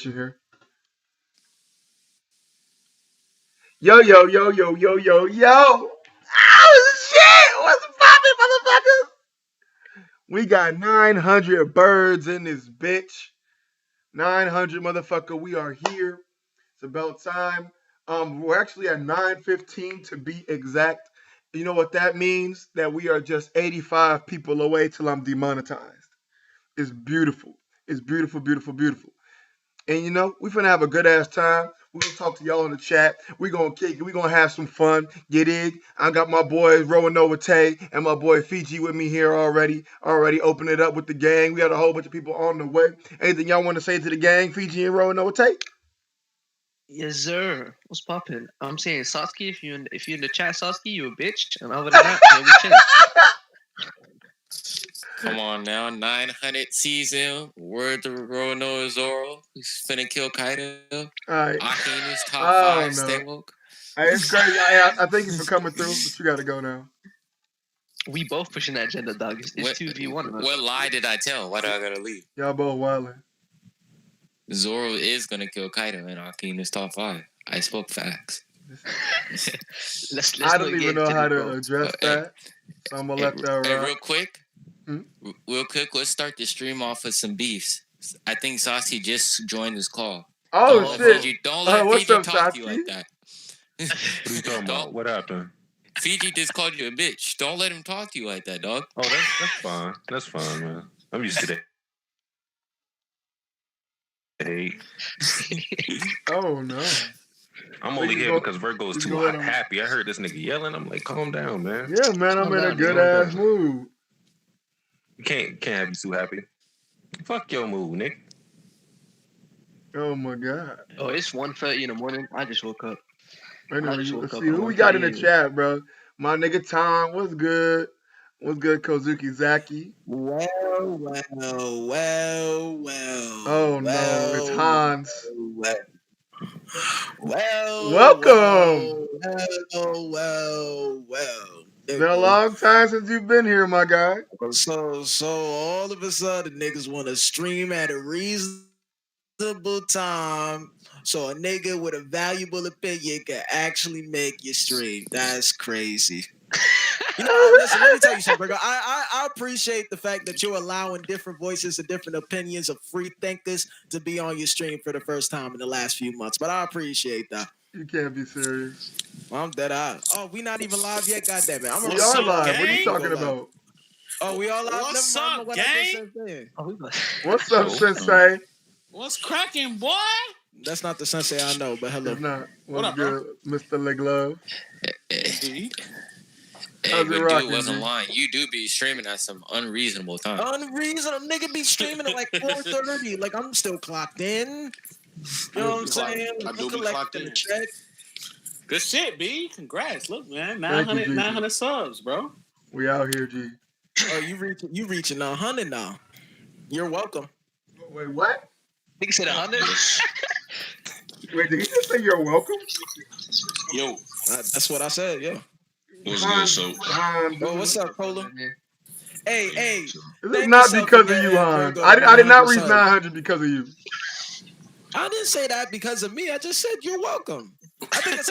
here. Yo, yo, yo, yo, yo, yo, yo. Oh, shit. What's poppin', motherfuckers? We got 900 birds in this bitch. 900 motherfucker. We are here. It's about time. We're actually at 9:15 to be exact. You know what that means? That we are just 85 people away till I'm demonetized. It's beautiful. It's beautiful, beautiful, beautiful. And you know, we finna have a good ass time. We're gonna talk to y'all in the chat. We're gonna kick it. We're gonna have some fun. Get in. I got my boy Roanoa Tay and my boy Fiji with me here already. Already open it up with the gang. We got a whole bunch of people on the way. Anything y'all want to say to the gang, Fiji and Roanoa Tay? Yes, sir. What's poppin'? I'm saying Sasuke, if you in the chat, Sasuke, you a bitch. And other than that, yeah, we chilling. Come on now, 900 season. Word to Roanoa Zoro. He's finna kill Kaido. Alright. Aki in his top 5. Stay woke. Hey, it's crazy. I thank you for coming through, but you gotta go now. We both pushing that agenda, dog. It's 2v1. What lie did I tell? Why do I gotta leave? Y'all both wildin'. Zoro is gonna kill Kaido and Aki in his top 5. I spoke facts. let's I don't even know how to address that. So I'm gonna let that ride. Hey, real quick, let's start the stream off with some beefs. I think Sasuke just joined this call. Oh, shit. Don't let Fiji talk to you like that. What are you talking about? What happened? Fiji just called you a bitch. Don't let him talk to you like that, dog. Oh, that's fine. That's fine, man. I'm used to that. Hey. Oh, no. I'm only here because Vergo is too happy. I heard this nigga yelling. I'm like, calm down, man. Yeah, man, I'm in a good ass mood. You can't have you too happy. Fuck your mood, Nick. Oh my god. Oh, it's 1:30 in the morning. I just woke up. Let's see who we got in the chat, bro. My nigga Tom, what's good? What's good, Kozuki Zaki? Well. Oh no, it's Hans. Welcome. It's been a long time since you've been here, my guy. So all of a sudden, niggas want to stream at a reasonable time, so a nigga with a valuable opinion can actually make your stream. That's crazy. You know, listen, let me tell you something, Vergo. I appreciate the fact that you're allowing different voices and different opinions of free thinkers to be on your stream for the first time in the last few months. But I appreciate that. You can't be serious. Well, I'm dead eye. Oh, we not even live yet? God damn it. We are live. What are you talking about? Oh, we all live? What's up, gang? What's up, Sensei? What's cracking, boy? That's not the Sensei I know, but hello. It's not. What's up, good, Mr. Leglove? Hey, How's but it rocking, dude wasn't man? lying. You do be streaming at some unreasonable time. Unreasonable. Nigga be streaming at like 4:30. Like, I'm still clocked in. You know what I'm saying? I do be clocked in. Check. Good shit, B. Congrats. Look, man. 900 subs, bro. We out here, G. Oh, you reaching 100 now. You're welcome. Wait, what? Nigga said 100? Wait, did he just say you're welcome? Yo. That's what I said, yeah. What's good, so? Oh, what's up, Cola? Hey. This is not because of you, Han. I did not reach 900 because of you. I didn't say that because of me. I just said you're welcome. I think it's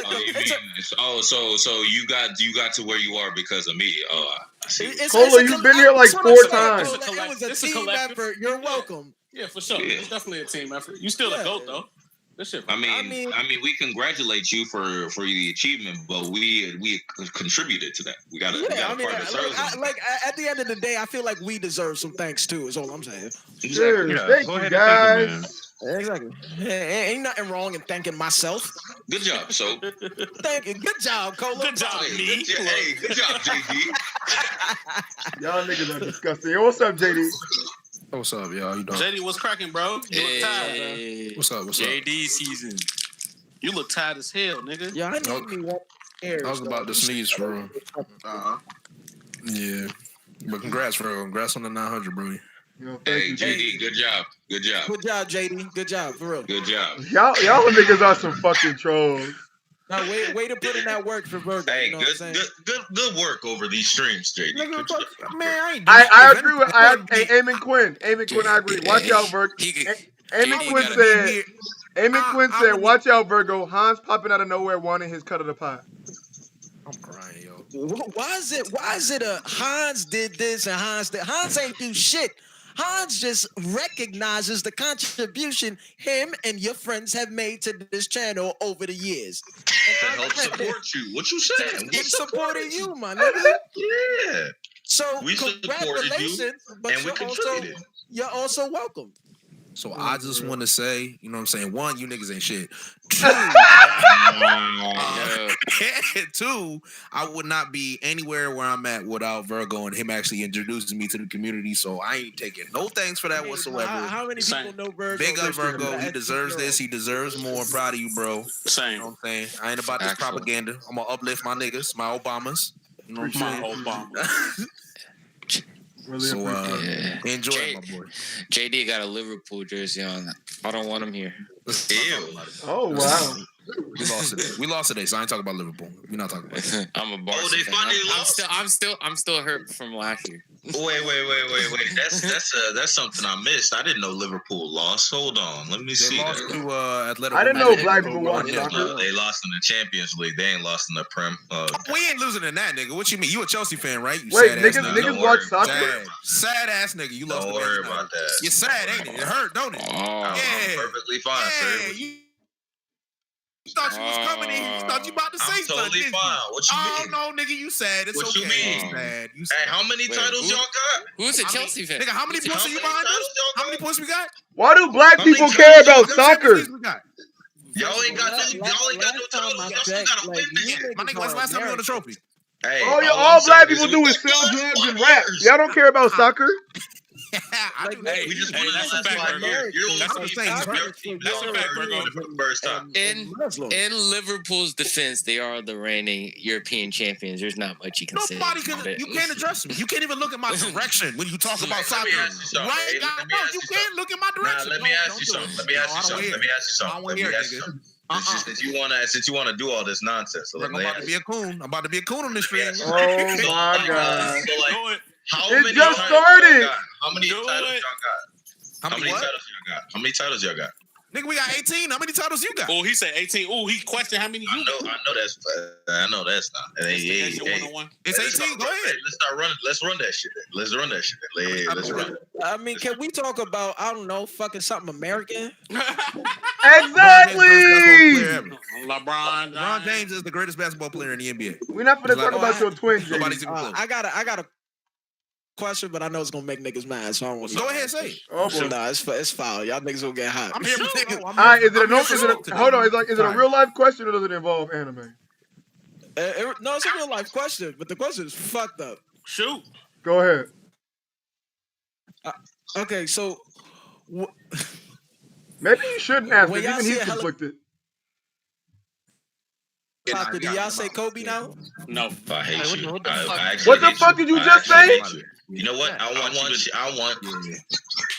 so you got to where you are because of me. Oh, I see. Cola, you've been here like 4 times. It was a team effort. You're welcome. Yeah, for sure. Yeah. It's definitely a team effort. You still a GOAT, though. This shit. I mean, we congratulate you for the achievement, but we contributed to that. We got at the end of the day, I feel like we deserve some thanks too. Is all I'm saying. Sure, thank you guys. Exactly. Ain't nothing wrong in thanking myself. Good job, so. Thank you. Good job, Cola. Good job, me. Good job, JD. Y'all niggas are disgusting. Yo, what's up, JD? What's up, y'all? You doing? JD, what's cracking, bro? You look tired, Hey, What's up? JD season. You look tired as hell, nigga. Yeah, I need me one air. I was about to sneeze for real. Yeah. But congrats, bro. Congrats on the 900, bro. Yo, Hey, JD, good job. Good job. Good job, JD. Good job, for real. Good job. Y'all niggas are some fucking trolls. Now, way to put in that work for Vergo. Hey, you know good work over these streams, JD. Nigga, man, I agree with Eamon Quinn. Eamon Quinn, I agree. Watch out, Verg. Amy JD Quinn gotta- said. Amy Quinn I said, really- "Watch out, Virgo. Hans popping out of nowhere wanting his cut of the pie." I'm crying, yo. Why is it a Hans did this and Hans ain't do shit. Hans just recognizes the contribution him and your friends have made to this channel over the years. To help support you. What you saying? He supported you, my nigga. Yeah. So We supported you, congratulations, but and we contributed. you're also welcome. So I just want to say, you know what I'm saying? One, you niggas ain't shit. Two, I would not be anywhere where I'm at without Virgo and him actually introducing me to the community. So I ain't taking no thanks for that whatsoever. How many people know Virgo? Big up Virgo. He deserves this. He deserves more. I'm proud of you, bro. Same. You know what I'm saying? I ain't about this propaganda. I'm gonna uplift my niggas, my Obamas. You know what I'm saying? Obama. Really So enjoy J- it, my boy. JD got a Liverpool jersey on. I don't want him here. Oh wow. We lost today, so I ain't talking about Liverpool. We're not talking about it. I'm a Barca they fan. finally I'm still hurt from last year. Wait. That's something I missed. I didn't know Liverpool lost. Hold on. Let me They see lost that. to Atletico. I didn't know black people watch Yeah, soccer. They lost in the Champions League. They ain't lost in the Prem. We ain't losing in that, nigga. What you mean? You a Chelsea fan, right? You Wait, sad ass niggas Don't watch worry. soccer? Sad ass nigga. You lost. Don't the worry Man about that. You're sad, ain't it? It hurt, don't it? Oh, I'm perfectly fine, sir. You thought you was coming in. You thought you about to say I'm something. totally didn't fine. you? What you Oh mean? no, nigga, you sad. It's What okay. you mean? You sad. You Hey, sad. how many titles y'all got? who's a How many- Chelsea fan? Nigga, how many points are you behind us? How many points we got? Why do black How many people titles care y'all about got? soccer? We got. Y'all ain't got no Last titles. time Y'all I still checked, gotta win this shit. My nigga, when's the last time you won a trophy? Hey, All I'm black saying people is do we is sell got drugs and 5 rap. years. Y'all don't care about soccer. I do Hey, We just hey, won that's the a fact, last Virgo. 5 years. You're That's the a team. fact. Your team. That's a fact, Virgo. For the first time. In Liverpool's defense, they are the reigning European champions. There's not much you can say. Nobody about can. it. You can't address me. You can't even look at my direction when you talk about Let me soccer. ask you something. Right? Hey, let me No, ask you you can't look at my Nah, direction. let me No, ask don't you do something. it. Let me No, ask I you don't something. hear Let it. me ask you I something. don't Let me hear it, ask you nigga. something. Since you wanna do all this nonsense, so Look, let I'm me about to ask be you. a coon. I'm about to be a coon on this stream. Oh my god. So like, Do it. how It many just titles y'all started. got? How many Do titles it. y'all got? How many what? titles y'all got? How many titles y'all got? Nigga, we got 18. How many titles you got? Oh, he said 18. Oh, he questioned how many you got. I know that's not. Investigation 101. It's 18. Go ahead. Let's start running. Let's run that shit. Let's run that shit. Let's run it. I mean, can we talk about, I don't know, fucking something American? Exactly. LeBron James is the greatest basketball player in the NBA. We're not gonna talk about your twins, JD. Nobody's even close. I got a question, but I know it's gonna make niggas mad, so I don't want to. Go ahead, say it. Oh boy. Nah, it's foul. Y'all niggas will get hot. I'm here for Niggas- All right, is it hold on? Is it a real life question or does it involve anime? No, it's a real life question, but the question is fucked up. Shoot. Go ahead. Okay, so Maybe you shouldn't ask When because y'all even see he's a conflicted. Doctor, do y'all say Kobe now? No. I hate you. What the fuck? I actually What the hate fuck you. did you I just actually say? hate you. You know what? I want.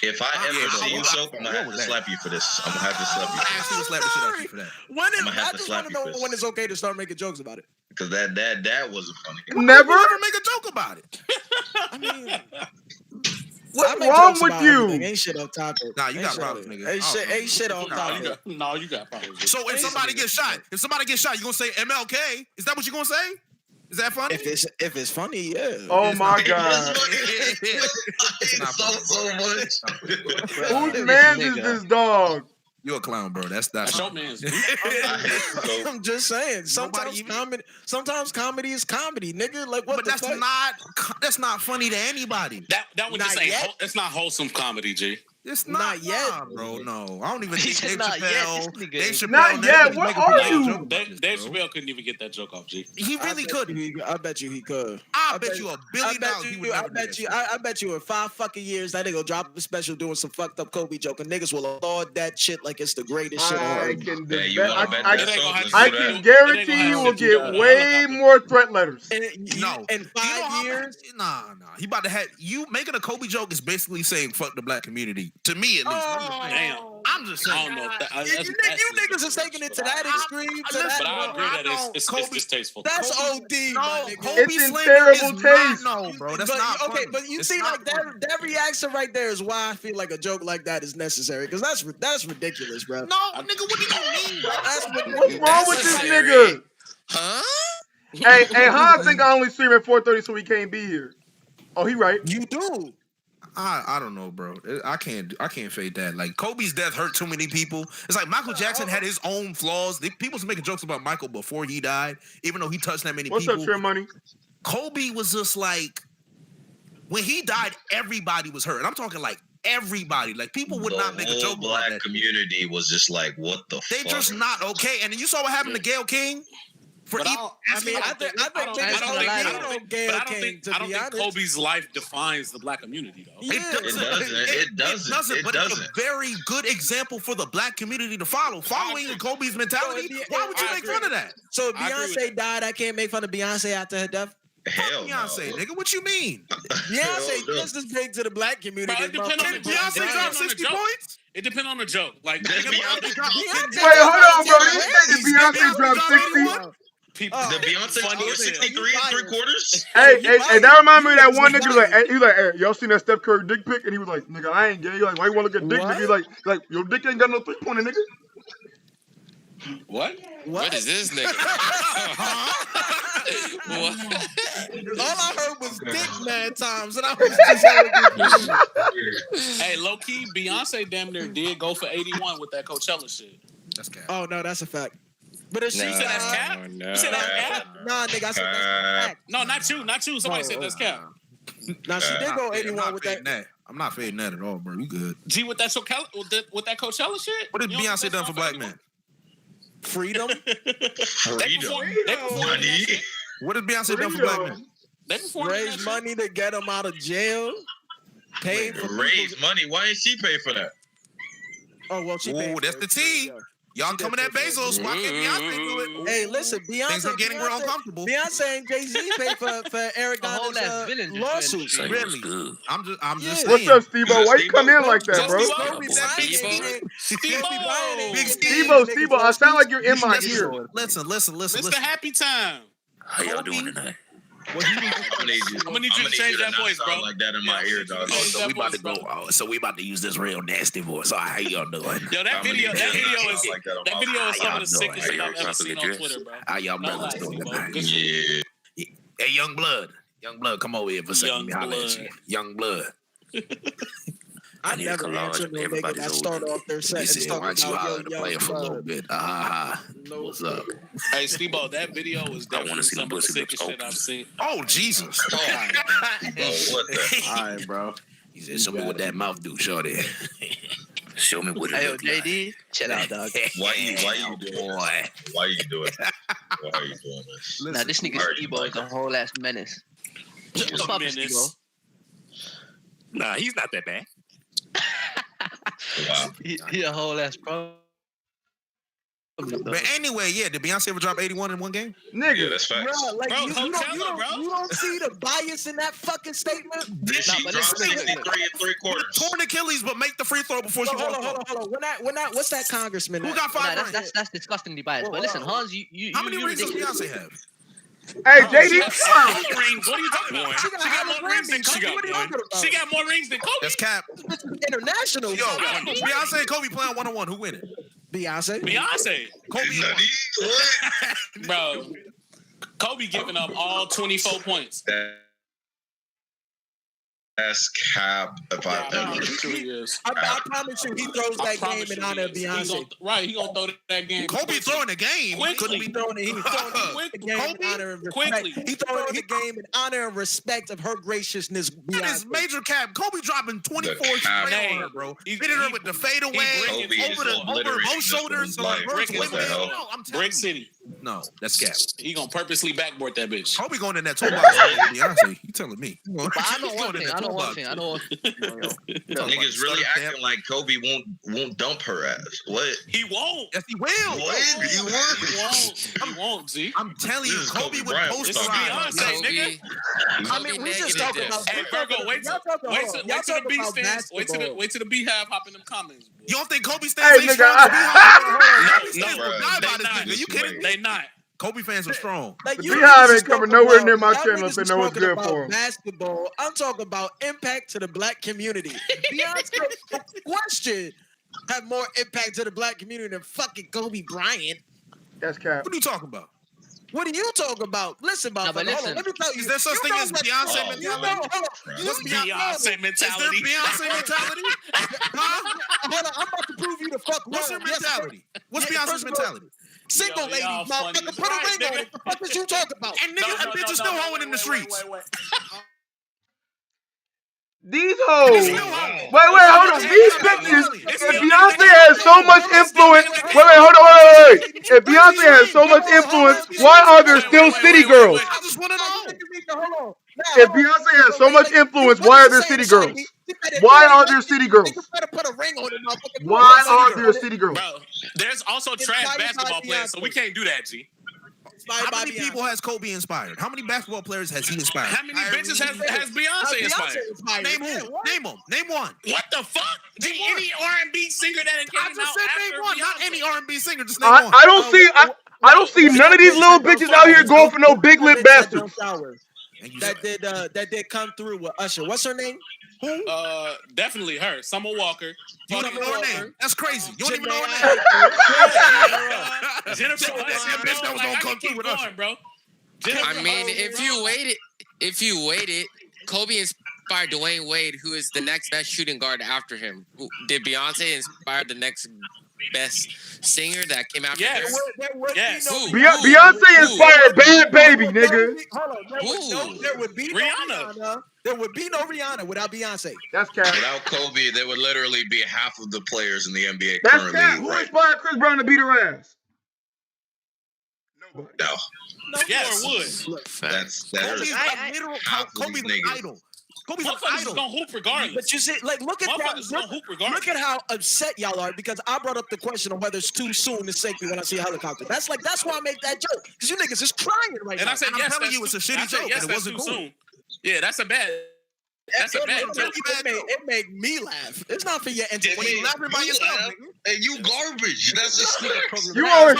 If I ever see you soap, I'm gonna have to slap you for this. I'm gonna have to slap you. I actually slap the shit out of you for that. I just want to know when it's okay to start making jokes about it. Because that wasn't funny. Never. Never make a joke about it. I mean, What's I make wrong jokes with about you? everything. Ain't shit off topic. Nah, you Ain't got shit- problems, nigga. Ain't shit off topic. No, you got problems. So if somebody gets shot, you gonna say MLK? Is that what you gonna say? Is that funny? If it's funny, yeah. Oh my god. It's not funny. so much. Whose man is this dog? You a clown, bro. That's That's your man's. I'm just saying. Sometimes comedy is comedy, nigga. Like what But the fuck? that's not funny to anybody. That one Not just ain't. yet. It's not wholesome comedy, G. It's Not yet. nah, bro. No, I don't even He think said Dave not yet. Chappelle. This nigga Dave is- Chappelle. Not and yet. niggas What making are a you? joke about Dave this, bro. Chappelle couldn't even get that joke off, G. He really couldn't. I bet you he could. I bet you $1 billion. I bet you in 5 fucking years that nigga will drop a special doing some fucked up Kobe joke and niggas will applaud that shit like it's the greatest shit on I earth. can Hey, you wanna bet I that It ain't gonna have soap? to I do can that. guarantee It ain't you gonna will have to get do that. way more threat letters. No. In 5 years. Nah. He about to have you making a Kobe joke is basically saying fuck the black community. To me, at least. I'm just saying. Damn. I'm just I saying. don't know. You niggas are taking it to that extreme. But I agree that it's distasteful. That's OD, my nigga. Kobe It's in slander terrible is taste. No, bro, that's not okay. funny. But you It's see, not like that reaction right there is why I feel like a joke like that is necessary because that's ridiculous, bro. No, nigga, what do you mean, bro? That's What's wrong with this nigga? Huh? Hey, Han think I only stream at 4:30 so he can't be here. Oh, he right. You do. I don't know, bro. I can't fade that. Like Kobe's death hurt too many people. It's like Michael Jackson had his own flaws. People was making jokes about Michael before he died, even though he touched that many What's people. up, Trent Money? Kobe was just like when he died, everybody was hurt. And I'm talking like everybody. Like people would not make a joke black about that. community was just like, what the They fuck? just not okay. And then you saw what happened to Gayle King. I don't think Kobe's life defines the black community, though. It doesn't. But it's a very good example for the black community to follow. Following Kobe's mentality, why would you make fun of that? So if Beyonce died, I can't make fun of Beyonce after her death? Hell Beyonce, nigga, what you mean? Beyonce just as big to the black community. Bro, it depends on the joke. Beyonce dropped 60 points? It depends on the joke. Like, Wait, hold on, bro. You said Beyonce dropped 60? The Beyonce scored 63 and 3/4? Hey, that reminds me of that one nigga he was like, hey, y'all seen that Steph Curry dick pic? And he was like, nigga, I ain't gay. He like, why you want to look at dick? Nigga? He's like, your dick ain't got no 3-pointer, nigga. What? What is this nigga? What? All I heard was dick mad times, and I was just Hey, low key, Beyonce damn near did go for 81 with that Coachella shit. That's cap. Oh no, that's a fact. But if she said that's cap? No. You said that's cap? Nah, nigga, I said that's a fact. No, not you. Somebody said that's cap. Now she did go 81 with that. I'm not fading that at all, bro. You good? G with that Coachella shit? What did Beyonce done for black men? Freedom. Money. What did Beyonce done for black men? Raise money to get them out of jail. Pay for Raise money. Why didn't she pay for that? Oh well, she paid. Oh, that's the T. Y'all coming at Bezos? Why can't Beyonce do it? Hey, listen, Beyonce. Things are getting real uncomfortable. Beyonce and Jay-Z paid for Eric Donald's lawsuits. Really? I'm just saying. What's up, Steve-O? Why you come in like that, bro? Steve-O, I sound like you're in my ear. Listen. Mr. Happy Time. How y'all doing tonight? I'm gonna need you to change that voice, bro. Like that in my ear, dog. So we about to go. So we about to use this real nasty voice. All right, how y'all doing? Yo, that video is some of the sickest shit I've ever seen on Twitter, bro. How y'all brothers doing tonight? Yeah. Hey, Young Blood, come over here for a second. Young Blood. I never answer no nigga that start off their set and talk why don't you holler about at the player for a little bit? What's up? Hey, Steve-O, that video was definitely some of the sickest shit I've seen. Oh, Jesus. What the? All right, bro. He said, show me what that mouth do, shorty. Show me what it Hey, look JD, chill out, dog. Why you doing boy? this? Why you doing this? Now this nigga Steve-O is a whole ass menace. What's poppin', Steve-O? Nah, he's not that bad. Wow. He a whole ass pro. But anyway, yeah, did Beyonce ever drop 81 in one game? Nigga. Yeah, that's facts. Bro, like Bro, you don't see the bias in that fucking statement. Did she but drop listen, 63 and 3/4? Torn Achilles, but make the free throw before she walked off. Hold on. When that, what's that congressman? Who got 5 rings? That's disgustingly biased. But listen, Hans, you How many rings does ridiculous. Beyonce have? Hey, JD, Rings? What are you talking about? She got more rings than Kobe. She got more rings than Kobe. That's cap. International. Yo, Beyonce and Kobe playing 1-on-1. Who winning? Beyonce. Kobe. Bro. Kobe giving up all 24 points. That's cap if I ever. I promise you, he throws that game in honor of Beyonce. He gonna throw that game. Kobe throwing the game. Quickly. He throwing it. He's throwing the game in honor and respect. He throwing the game in honor and respect of her graciousness. That is major cap. Kobe dropping 24 straight on her, bro. Hitting her with the fadeaway over both shoulders. Brick City. No, that's cap. He gonna purposely backboard that bitch. Kobe going in that toolbox with Beyonce. You telling me? But I know one thing. Niggas really acting like Kobe won't dump her ass. What? He won't. Yes, he will. What? He won't. He won't. Z. I'm telling you, Kobe would post It's Beyonce, nigga. I mean, we just talking about. Hey, Vergo, wait till the B stands. Wait till the Beehive hop in them comments. You don't think Kobe stands ain't strong? No, you kidding? They not. Kobe fans are strong. Like, The Beehive ain't coming nowhere near my channel if they know what's good about for them. basketball. I'm talking about impact to the black community. Beyonce, question, have more impact to the black community than fucking Kobe Bryant. That's cap. What are you talking about? What are you talking about? Listen, No, but hold on, let me tell you. Is there such thing as Beyonce mentality? Beyonce mentality. Is there Beyonce mentality? Huh? Hold on, I'm about to prove you the fuck wrong. What's her mentality? What's Beyonce's mentality? Single ladies, motherfucker, put a ring on it. What the fuck is you talking about? And niggas and bitches still hoeing in the streets. These hoes. Wait, hold on. These bitches. If Beyonce has so much influence. Wait. If Beyonce has so much influence, why are there still city girls? I just want to know. If Beyonce has so much influence, why are there city girls? Why are there city girls? Why are there city girls? Bro, there's also trash basketball players, so we can't do that, G. How many people has Kobe inspired? How many basketball players has he inspired? How many bitches has Beyonce inspired? Name who? Name them. Name one. What the fuck? Any R&B singer that came out I just said after name one. Beyonce. Not any R&B singer. Just name one. I don't see none of these little bitches out here going for no big lip bastards. That did come through with Usher. What's her name? Who? Definitely her. Summer Walker. You don't even know her name. That's crazy. You don't even know her name. Jennifer. That bitch that was gonna come through with Usher, bro. I mean, if you waited, Kobe inspired Dwayne Wade, who is the next best shooting guard after him. Did Beyonce inspire the next best singer that came after her? Yes. Beyonce inspired Bad Baby, nigga. There would be Rihanna. There would be no Rihanna without Beyonce. That's cap. Without Kobe, there would literally be half of the players in the NBA That's currently. cap. Who inspired Chris Brown to beat her ass? Nobody. No. Yes. That's Kobe's a literal. Kobe's an idol. Kobe's an Motherfuckers is idol. gonna hoop regardless. But you see, like, look at Motherfuckers gonna hoop regardless. look at how upset y'all are because I brought up the question of whether it's too soon to save me when I see a helicopter. That's why I make that joke because you niggas is crying right And now. I said, And I'm telling you, it's a shitty joke, and it wasn't cool. soon. Yeah, that's a bad. That's a bad joke. It made me laugh. It's not for your entertainment. You laughing by yourself, and you garbage. That's just You are a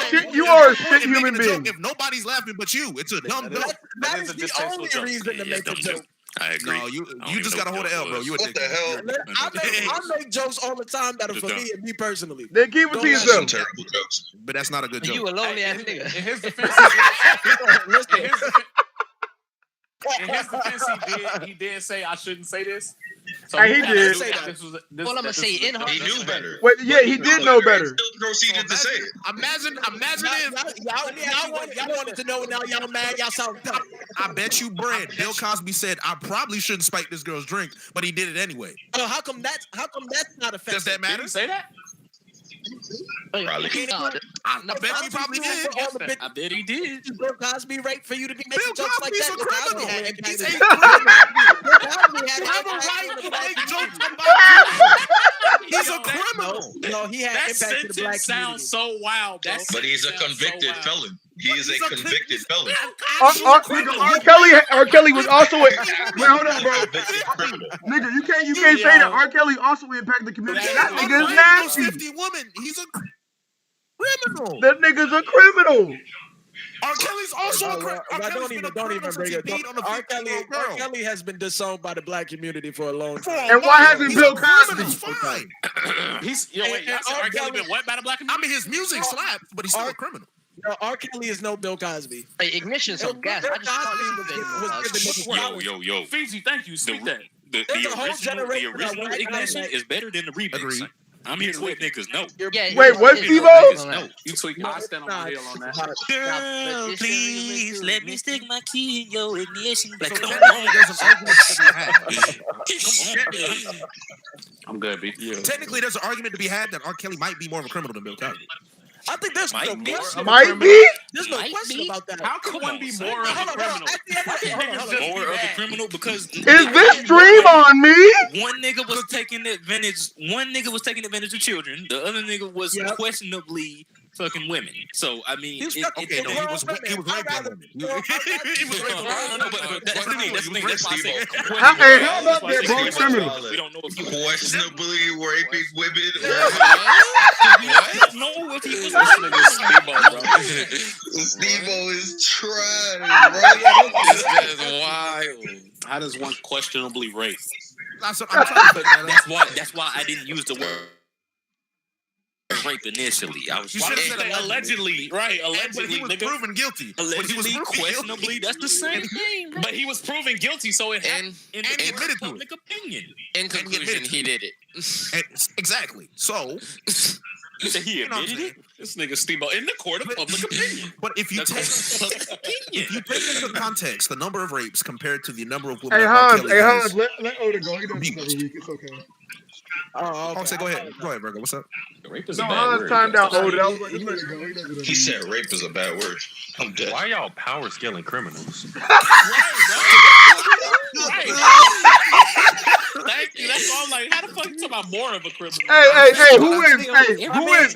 shit human being. If nobody's laughing but you, it's a dumb joke. That is the only reason to make a joke. I agree. No, you just gotta hold an L, bro. You a what dick. the hell? I make jokes all the time that are for me and me personally. Then keep it to Don't yourself. Some terrible jokes. But that's not a good joke. You a lonely ass nigga. In his defense, he did say I shouldn't say this. So Hey, he did. Well, I'm gonna say in her. He knew better. Wait, yeah, he did know better. Still proceeded to say it. Imagine if Y'all wanted to know now. Y'all mad. Y'all sound dumb. I bet you bread. Bill Cosby said I probably shouldn't spike this girl's drink, but he did it anyway. How come that's not offensive? Does that matter? Did he say that? Probably. I bet you probably did. I bet he did. Bill Cosby right for you to be making Bill jokes like Cosby's that? a criminal. Cosby had He's impact. a criminal. Bill Cosby had You have a impact right on the to black make community. jokes about people. He's a Yo, criminal. No, he had That impact to the black sentence community. sounds so wild, bro. But he's a convicted felon. He is a convicted felon. R. Kelly was also a. Wait, hold on, bro. Convicted criminal. Nigga, you can't say that R. Kelly also impacted the community. That nigga is nasty. 50 woman. He's a criminal. That nigga's a criminal. R. Kelly's also a criminal. Don't even bring it up. R. Kelly has been disowned by the black community for a long time. And why hasn't Bill Cosby? Fine. He's wait, R. Kelly been what by the black I community? mean, his music slaps, but he's still a criminal. No, R. Kelly is no Bill Cosby. Hey, ignition, some gas. I just thought Yo. Fiji, thank you. Speak that. The original ignition is better than the remix. Agreed. I'm here to let niggas know. Yeah, Wait, what, Steve-O? No. You tweaking. I stand on my heel on that. Girl, please let me stick my key in your ignition. Like, So there's an argument to be had. I'm good, B. Technically, there's an argument to be had that R. Kelly might be more of a criminal than Bill Cosby. I think there's no question. Might be. There's no question about that. How can one be more of a criminal? More of a criminal because Is this stream on me? one nigga was taking advantage. One nigga was taking advantage of children. The other nigga was questionably fucking women. So I mean, he was raping women. He was raping women. That's the thing. That's why I say. How about that, bro? Criminal. We don't know if he was questionably raping women. know if he was. Steve-O is trash, bro. This is wild. How does one questionably rape? I'm trying to put that. That's why I didn't use the word rape initially. I was You should have said allegedly, right? Allegedly, but he was proven guilty. Allegedly, questionably. That's the same thing. But he was proven guilty, so it And In And he admitted to public opinion. in conclusion, he did it. Exactly. So He admitted it. This nigga Steve-O in the court of public opinion. But if you take Public opinion. if you take into context the number of rapes compared to the number of women, Hey that R. Hans, Kelly hey has- Hans, let Oda go. He does this every week. It's okay. Oh, okay. say go ahead, Virgo. What's up? Rape is No, a bad Hans word. timed out Oda. I was like, just let it go. He does it every He week. said rape is a bad word. I'm dead. Why y'all power scaling criminals? Thank you. That's why I'm like, how the fuck you talking about more of a criminal? Hey, who is Wait.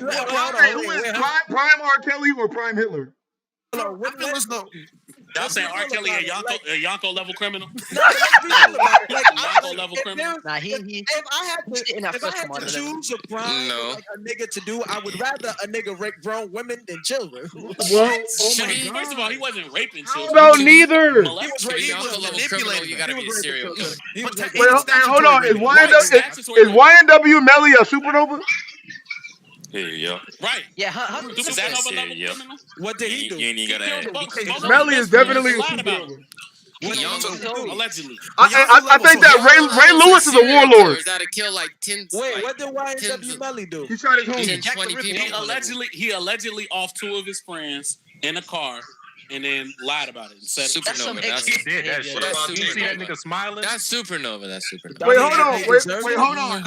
Prime R. Kelly or Prime Hitler? Hold on, I feel as though Y'all saying R. Kelly a Yonko level criminal? Yonko level criminal? Nah, he If I had to choose a crime No. like a nigga to do, I would rather a nigga rape grown women than children. Well, oh To my be- God. First of all, he wasn't raping I children. don't know neither. To be was Yonko level criminal, manipulating you gotta be a serial killer. Wait, hold on. Is YNW Melly a supernova? Yeah. Right. yeah. How Is that Yes, another level yeah. criminal? What did he do? You ain't even gotta Melly is definitely a lied about supernova. it. Allegedly. I think that Ray Lewis is a warlord. That'll kill like 10. Wait, like, what did YNW Melly do? He shot his 10, homie. 20 people. He allegedly off two of his friends in a car and then lied about it. And said, Supernova. That's He did that shit. That's You see that supernova. nigga smiling? That's supernova. That's supernova. Wait, hold on. Wait, hold on.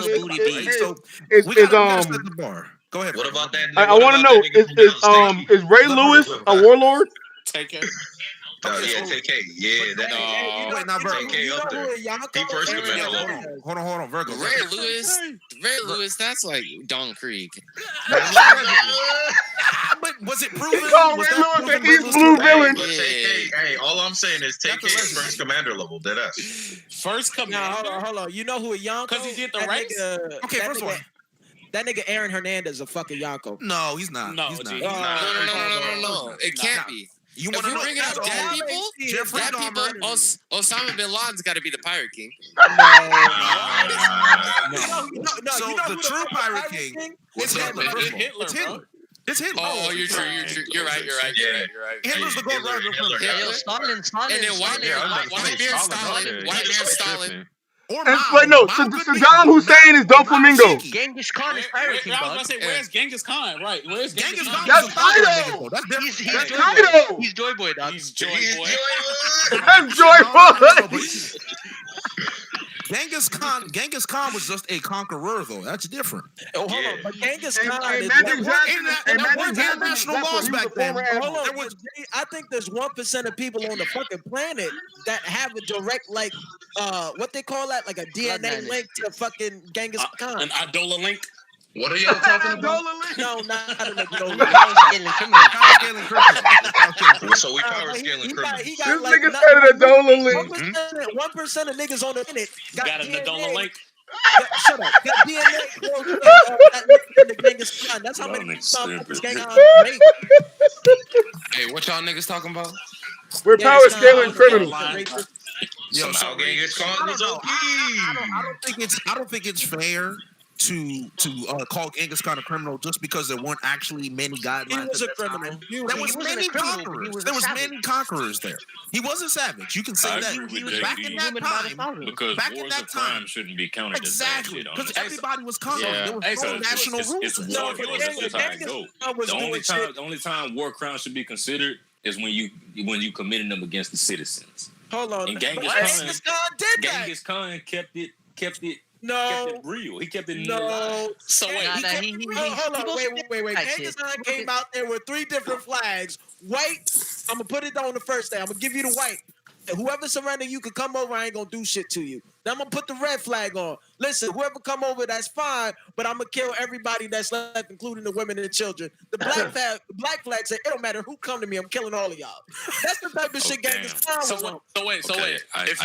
we gotta set the bar. Go ahead. What about that? I want to know is Ray Lewis a warlord? take it. Yeah, TK. Yeah, that. Wait, now, Virgo. TK up there. He first commander level. Hold on, Virgo. Ray Lewis, that's like Don Krieg. But was it He proven? called Was Ray that Lewis an proven? East Blue villain. But TK, hey, all I'm saying is TK is first commander level. Dead ass. First commander. No, hold on. You know who a Yonko? Because he did the That race? nigga- Okay, that first of nigga- all, That nigga Aaron Hernandez is a fucking Yonko. no, he's not. No, he's not. G. No. It can't be. You If want to we're know? bringing up dead people, Jeffrey dead people, Dahmer. Osama bin Laden's got to be the Pirate King. So the true Pirate King is Hitler. It's Hitler, It's bro. Hitler. It's Hitler. Oh, you're true. You're right. Hitler's the gold rider. Hitler. Stalin. And then Whitebeard Stalin. Or And Mao. wait, no, Mao could be- Saddam Hussein is Doflamingo. Genghis Khan is Pirate King, I was dog. gonna say, where's Genghis Khan? Right, where's Genghis Genghis Khan? Khan That's is a fucking Kaido. nigga, though. That's He's different. That's Joy Boy. Kaido. He's Joy Boy, dog. He's Joy He's Boy. That's Joy Boy. Genghis Khan was just a conqueror, though. That's different. Oh, hold on. But Genghis Hey, Khan hey, is Magic one- Johnson. and Hey, that Magic was Johnson. international That's laws what he back was a then. former Hold admiral. on, There was- I think there's 1% of people on the fucking planet that have a direct, like, what they call that, like a DNA Bloodline. link to fucking Genghis Khan. An Idola link. What are y'all talking about? No, not an Idola. Power scaling criminals. Power scaling criminals. So we power scaling criminals. He This got like nigga said an Adola link. 1% of niggas on the planet Got an Idola link. Shut up. Got DNA close to that link to Genghis Khan. That's how many motherfuckers Genghis Khan raped. Hey, what y'all niggas talking about? We're power scaling criminals. Yo, Somehow Genghis Khan was OP. I don't think it's fair to call Genghis Khan a criminal just because there weren't actually many guidelines. He was at a that criminal. time. He There was was wasn't many a criminal, but he conquerors. was a There was savage. many conquerors there. He was a savage. You can say I that. agree with was Back JD. in that human by the time, thousand. Because back in wars that of crime time, shouldn't be counted exactly, as that because shit, honestly. everybody was conquering. Yeah. There was Hey, no so national it's rules. war. No, but That's just how it Genghis go. Khan was The only doing shit. time war crimes should be considered is when you committed them against the citizens. Hold on. And But Genghis Genghis Khan did that. Genghis Khan kept it kept it real. He kept it No. So wait, Hold on, wait. Manga came out there with 3 different flags. White, I'm gonna put it on the first day. I'm gonna give you the white. And whoever surrender, you can come over. I ain't gonna do shit to you. Then I'm gonna put the red flag on. Listen, whoever come over, that's fine. But I'm gonna kill everybody that's left, including the women and children. The black flag said, it don't matter who come to me. I'm killing all of y'all. That's the type of shit gang is fine with. So wait. If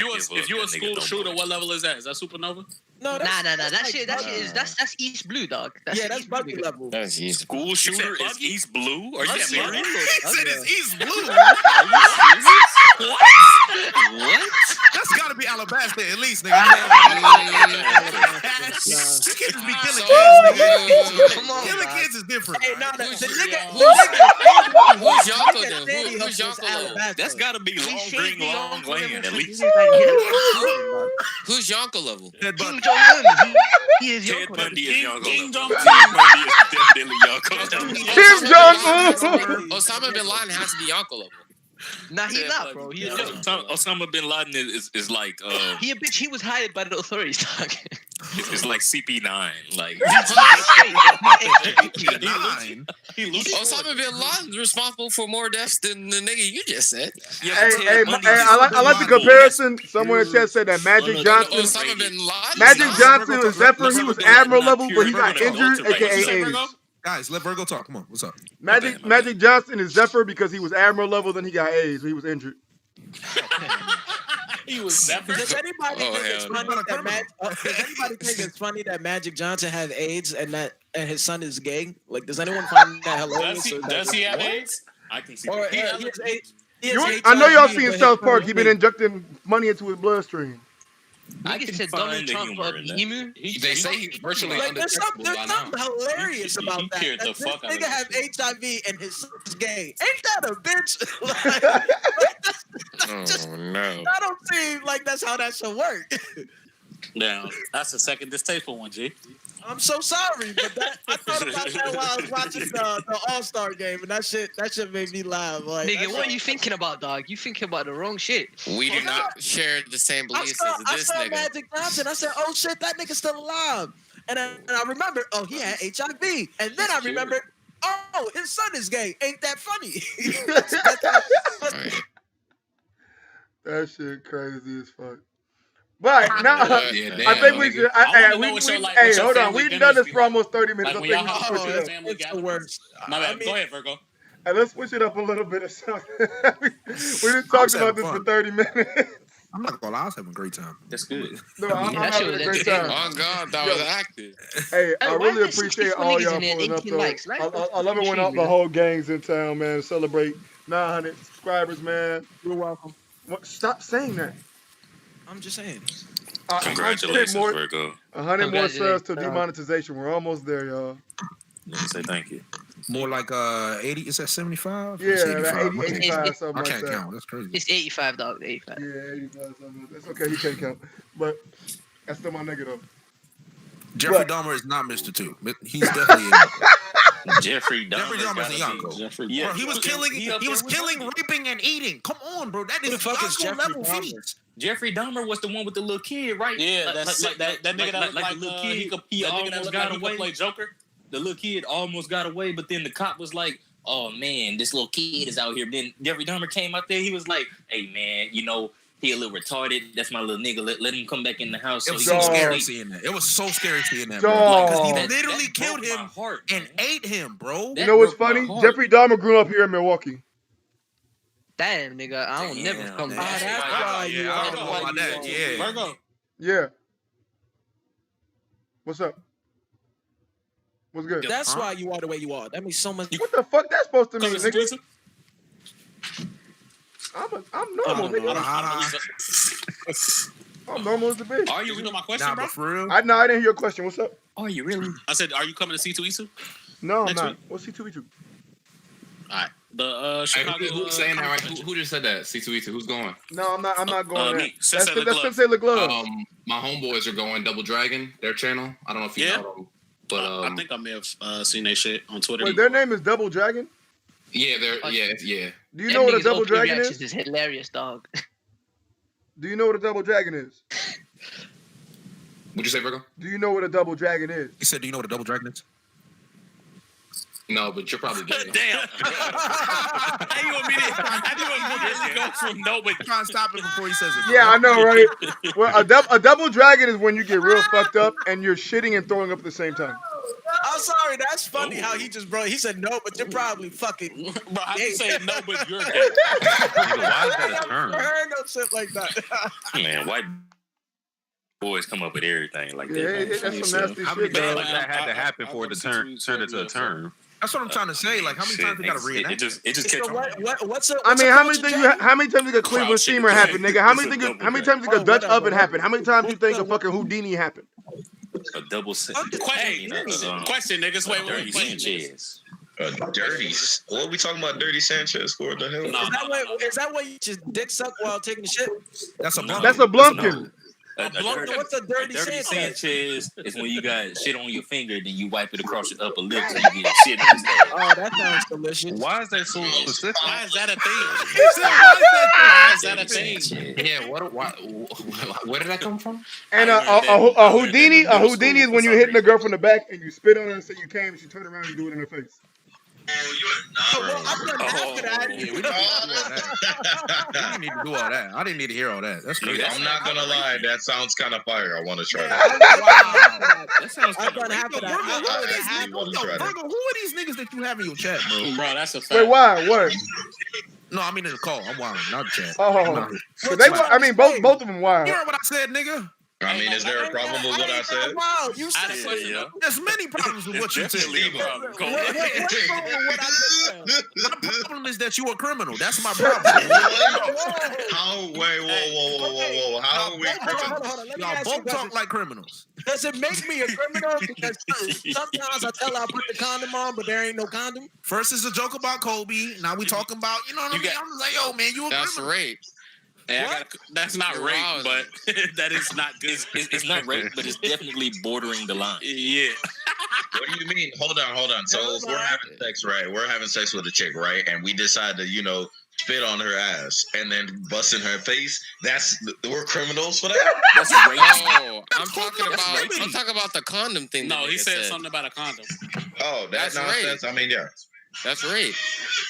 you a school shooter, what level is that? Is that supernova? No, that shit is that's East Blue, dog. That's buggy level. That's East. School shooter is East Blue? Are you serious? He said it's East Blue. What? That's gotta be Alabasta at least, nigga. You can't just be killing kids, nigga. Come on, killing kids is different. Hey, the Who's Yonko then? Who's Yonko? That's gotta be long land at least. Who's Yonko level? Ted Kim Bundy. Jong-un. He is Ted Yonko. Bundy is Yonko. King Ted Jong-un. Bundy is definitely Yonko. Kim Jong-un. Osama bin Laden has to be Yonko level. Nah, he not, bro. He a joke. Osama bin Laden is like He a bitch. He was hired by the authorities, dog. it's like CP9. Like Osama bin Laden's responsible for more deaths than the nigga you just said. Hey, I like the comparison. Someone in the chat said that Magic Johnson. Osama bin Laden. Magic Johnson was Zephyr. He was Admiral level, but he got injured, aka AIDS. Guys, let Vergo talk. Come on, what's up? Magic Johnson is Zephyr because he was Admiral level, then he got AIDS, so he was injured. He was Zephyr. Does anybody think it's funny that Magic Johnson has AIDS and his son is gay? Like, does anyone find that hilarious? Does he have AIDS? I can see. Or that. he has AIDS. I know y'all seen South Park. He been injecting money into his bloodstream. I Nigga can said find Donald the Trump humor in that. emu. They say he's virtually Like, there's undetectable something by now. hilarious about He that. cared the This fuck out of nigga have that HIV and his son's gay. Ain't that a bitch? Oh no. I don't see like that's how that should work. Now, that's the second distasteful one, G. I'm so sorry, but I thought about that while I was watching the All-Star game, and that shit made me laugh. Like, Nigga, what are you thinking about, dog? You thinking about the wrong shit. We do not share the same I beliefs saw, as I this saw nigga. Magic Johnson. I said, "Oh shit, that nigga's still alive." And I remembered, oh, he had HIV, and then I remembered, oh, his son is gay. Ain't that funny? That shit crazy as fuck. But now, Yeah, I think we should. Hey, hold on. family We've done this dinners for almost 30 minutes. Like I when think we y'all should switch it up. family It's the gatherings. worst. My bad. I mean- Go ahead, Virgo. Hey, let's switch it up a little bit or something. we done I'm talked having about this fun. for 30 minutes. I'm not gonna lie, I was having a great time. That's good. No, I'm that shit having was a great entertaining. time. Oh God, that was active. Hey, I why really is there appreciate 64 all niggas y'all in there and pulling up 18 though. likes? Like, I love it when all the whole gang's in town, man. To celebrate 900 subscribers, man. You're welcome. Stop saying that. I'm just saying. Congratulations, 100 more, Virgo. 100 more subs to Congratulations. demonetization. We're almost there, y'all. Let me say thank you. More like 80. Is that 75? Yeah, It's that 80, 85, something I like can't that. count. That's crazy. It's 85, dog. 85. Yeah, 85, something. That's okay. He can't count. But that's still my nigga, though. Jeffrey What? Dahmer is not Mr. Two. He's definitely in. Jeffrey Dahmer. Dahmer's a Yonko. Bro, he was killing, raping, and eating. Come on, bro. That Who the is fuck is Yonko Jeffrey level Dahmer? feats. Jeffrey Dahmer was the one with the little kid, right? Yeah, that nigga that like like the little he kid. could He that nigga that almost looked got like he could away. play Joker. The little kid almost got away, but then the cop was like, "Oh man, this little kid is out here." Then Jeffrey Dahmer came out there. He was like, "Hey man, you know he a little retarded. That's my little nigga. Let him come back in the house." It was he so can scary sleep." seeing that. It was so scary seeing that, Dog. bro. Because he That- literally that killed broke him my heart, and man. ate him, bro. You know what's broke my funny? heart. Jeffrey Dahmer grew up here in Milwaukee. Damn, nigga. I don't never come man. back. That's why you I don't are know about that. Yeah. Virgo. Yeah. What's up? What's good? That's why you are the way you are. That means so much. What the fuck that's supposed to mean, Come nigga? to I'm normal, nigga. I'm normal as a bitch. Are you reading my question, Nah, bro? but for real. I didn't hear your question. What's up? Are you really? I said, are you coming to C2E2? No, I'm Next not. week. What's C2E2? All right. The Hey, Chicago. who's saying that right? Who just said that? C2E2. Who's going? No, I'm not. I'm not going there. me. Sensei That's LeGlove. Sensei LeGlove. My homeboys are going Double Dragon, their channel. I don't know if you Yeah. know them, but I think I may have seen that shit on Twitter. Wait, their name is Double Dragon. yeah, they're yeah. Do you know what a Double Dragon reactions is? is hilarious, dog. Do you know what a Double Dragon is? What'd you say, Virgo? Do you know what a double dragon is? He said, "Do you know what a double dragon is?" No, but you're probably gay. Damn. How you want me to go from no, but Try and stop it before he says it. Yeah, I know, right? Well, a double dragon is when you get real fucked up and you're shitting and throwing up at the same time. I'm sorry, that's funny how he just he said no, but you're probably fucking. bro, how you say no, but you're gay? Why is that a term? I heard no shit like that. Man, white boys come up with everything like that. Yeah, that's some nasty How many shit, bro. times that had to happen for it to turn into a term? That's what I'm trying to say. Like, how many times they gotta reenact? It just catch So on. what's a? I mean, how many times did a Cleveland steamer happen, nigga? How many times did a Dutch oven happen? How many times do you think a fucking Houdini happened? A double set. Question, niggas. Wait. Sanchez. Dirty. What are we talking about? Dirty Sanchez? What the hell? Is that why you just dick suck while taking a shit? That's a blumpkin. That's a blumpkin. What's a dirty Sanchez is when you got shit on your finger, then you wipe it across your upper lip and you get shit on there. Oh, that sounds delicious. Why is that so specific? Why is that a thing? Why is that a thing? Yeah, where did that come from? And a Houdini is when you're hitting a girl from the back and you spit on her and say you came, and she turn around and you do it in her face. I've done after that. Yeah, we didn't need to do all that. I didn't need to hear all that. That's crazy. I'm not gonna lie, that sounds kind of fire. I want to try that. Wow. That sounds I've done half of that. Virgo, who are these niggas that you have in your chat, bro? Bro, that's a fact. Wait, why? What? No, I mean in the call. I'm wild, not the chat. Oh, so both of them wild. You heard what I said, nigga? I mean, is there a problem with what I said? Wow, you said There's many problems with what you said. what's wrong with what I just said? My problem is that you a criminal. That's my problem. How? Wait, whoa. How are we criminals? Hold on. Let me Y'all ask you a both question. talk like criminals. Does it make me a criminal? Because sometimes I tell her I put the condom on, but there ain't no condom. First is a joke about Kobe. Now we talking about, you know what I mean? I'm like, yo, man, you a That's criminal. rape. Hey, that's not rape, but that is not good. It's not rape, but it's definitely bordering the line. Yeah. What do you mean? Hold on. So if we're having sex, right? We're having sex with a chick, right? And we decide to, spit on her ass and then bust in her face. We're criminals for that. That's rape. No, I'm talking about the condom thing. No, he said something about a condom. Oh, that's nonsense. rape. I mean, yeah. That's rape.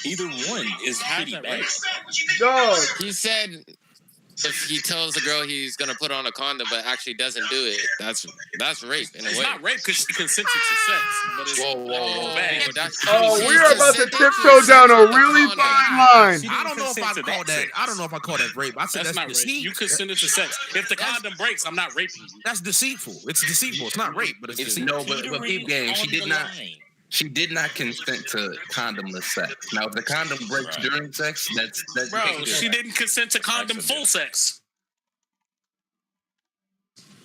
Either one is pretty bad. Dog. He said if he tells the girl he's gonna put on a condom but actually doesn't do it, that's rape in a way. It's not rape because she consented to sex, but it's Oh, we are about to tiptoe down a really fine line. I don't know if I call that. I don't know if I call that rape. I said that's not deceit. rape. You consented to sex. If the condom breaks, I'm not raping you. That's deceitful. It's deceitful. It's not rape, but it's deceitful. No, but peep game. She did not consent to condomless sex. Now, if the condom breaks during sex, that's bro. She didn't consent to condom full sex.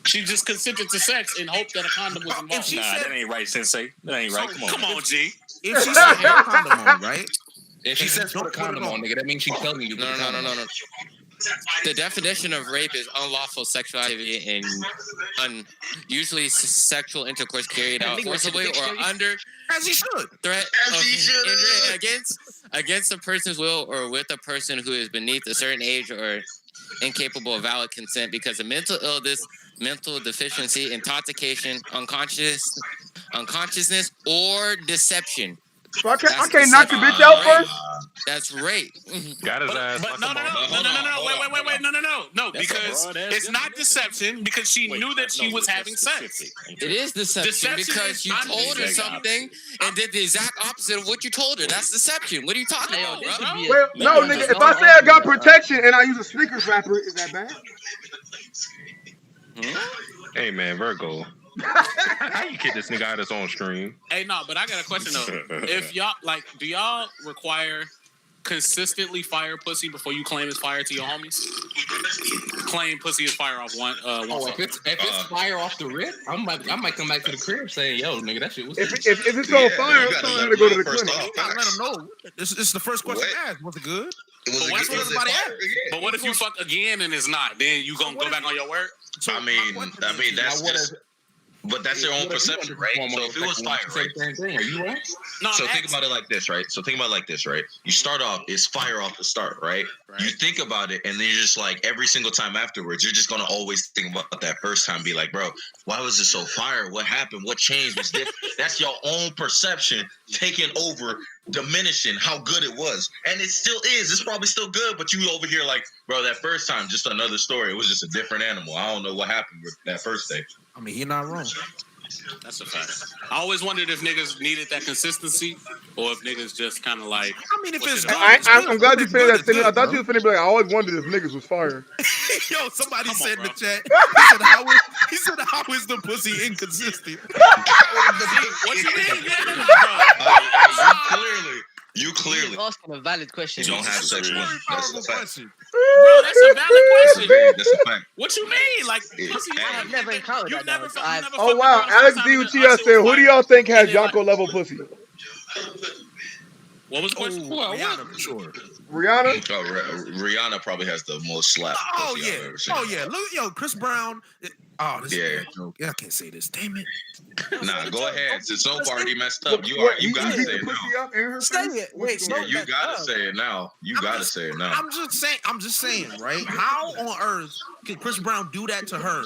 She just consented to sex and hoped that a condom was involved. Nah, that ain't right, Sensei. That ain't right. Come on, G. If she said no condom on, right? If she says put a condom on, nigga, that means she's telling you. No. The definition of rape is unlawful sexual activity and usually sexual intercourse carried out forcibly or under as he should threat of injury against a person's will or with a person who is beneath a certain age or incapable of valid consent because of mental illness, mental deficiency, intoxication, unconsciousness, or deception. So I can't knock the bitch out first? That's rape. Got his ass. But no. Wait. No, because it's not deception because she knew that she was having sex. It is deception because you told her something and did the exact opposite of what you told her. That's deception. What are you talking about, bro? Well, no, nigga. If I say I got protection and I use a sneaker wrapper, is that bad? Hey, man, Virgo. How you kick this nigga out of his own stream? Hey, no, but I got a question though. If y'all do y'all require consistently fire pussy before you claim it's fire to your homies? Claim pussy is fire off one. If it's fire off the rip, I might come back to the crib saying, "Yo, nigga, that shit was." If it's on fire, I'm telling her to go to the clinic. You gotta let them know. This is the first question asked. Was it good? But what if you fuck again and it's not? Then you gonna go back on your word? I mean that's just. But that's their own perception, right? So if it was fire, right? Are you right? No, So think about it like this, right? You start off, it's fire off the start, right? You think about it, and then you're just like, every single time afterwards, you're just gonna always think about that first time. Be like, bro, why was it so fire? What happened? What changed? What's different? That's your own perception taking over, diminishing how good it was, and it still is. It's probably still good, but you over here like, bro, that first time, just another story. It was just a different animal. I don't know what happened with that first day. I mean, you're not wrong. That's a fact. I always wondered if niggas needed that consistency, or if niggas just kind of like. I mean, if it's good, I'm glad you finished that sentence. I thought you was finna be like, I always wondered if niggas was fire. Yo, somebody said in the chat. He said, how is the pussy inconsistent? What you mean? You clearly He's asking a valid question. don't have sex with. That's a fact. Bro, that's a valid question. That's a fact. What you mean? Like, pussy, I've never encountered you've that. never though. fucked. Oh wow, Alex DUTS said, who do y'all think has Yonko level pussy? What was the question? Rihanna, for sure. Rihanna? Oh, Rihanna probably has the most slap. Oh pussy I've yeah. ever seen. Oh yeah. Look, yo, Chris Brown. This Yeah. is a joke. Yeah, I can't say this. Damn it. Nah, go ahead. Since so far already messed up, you gotta say it now. Say it. Wait, Yeah, you gotta say it now. I'm just saying, right? How on earth can Chris Brown do that to her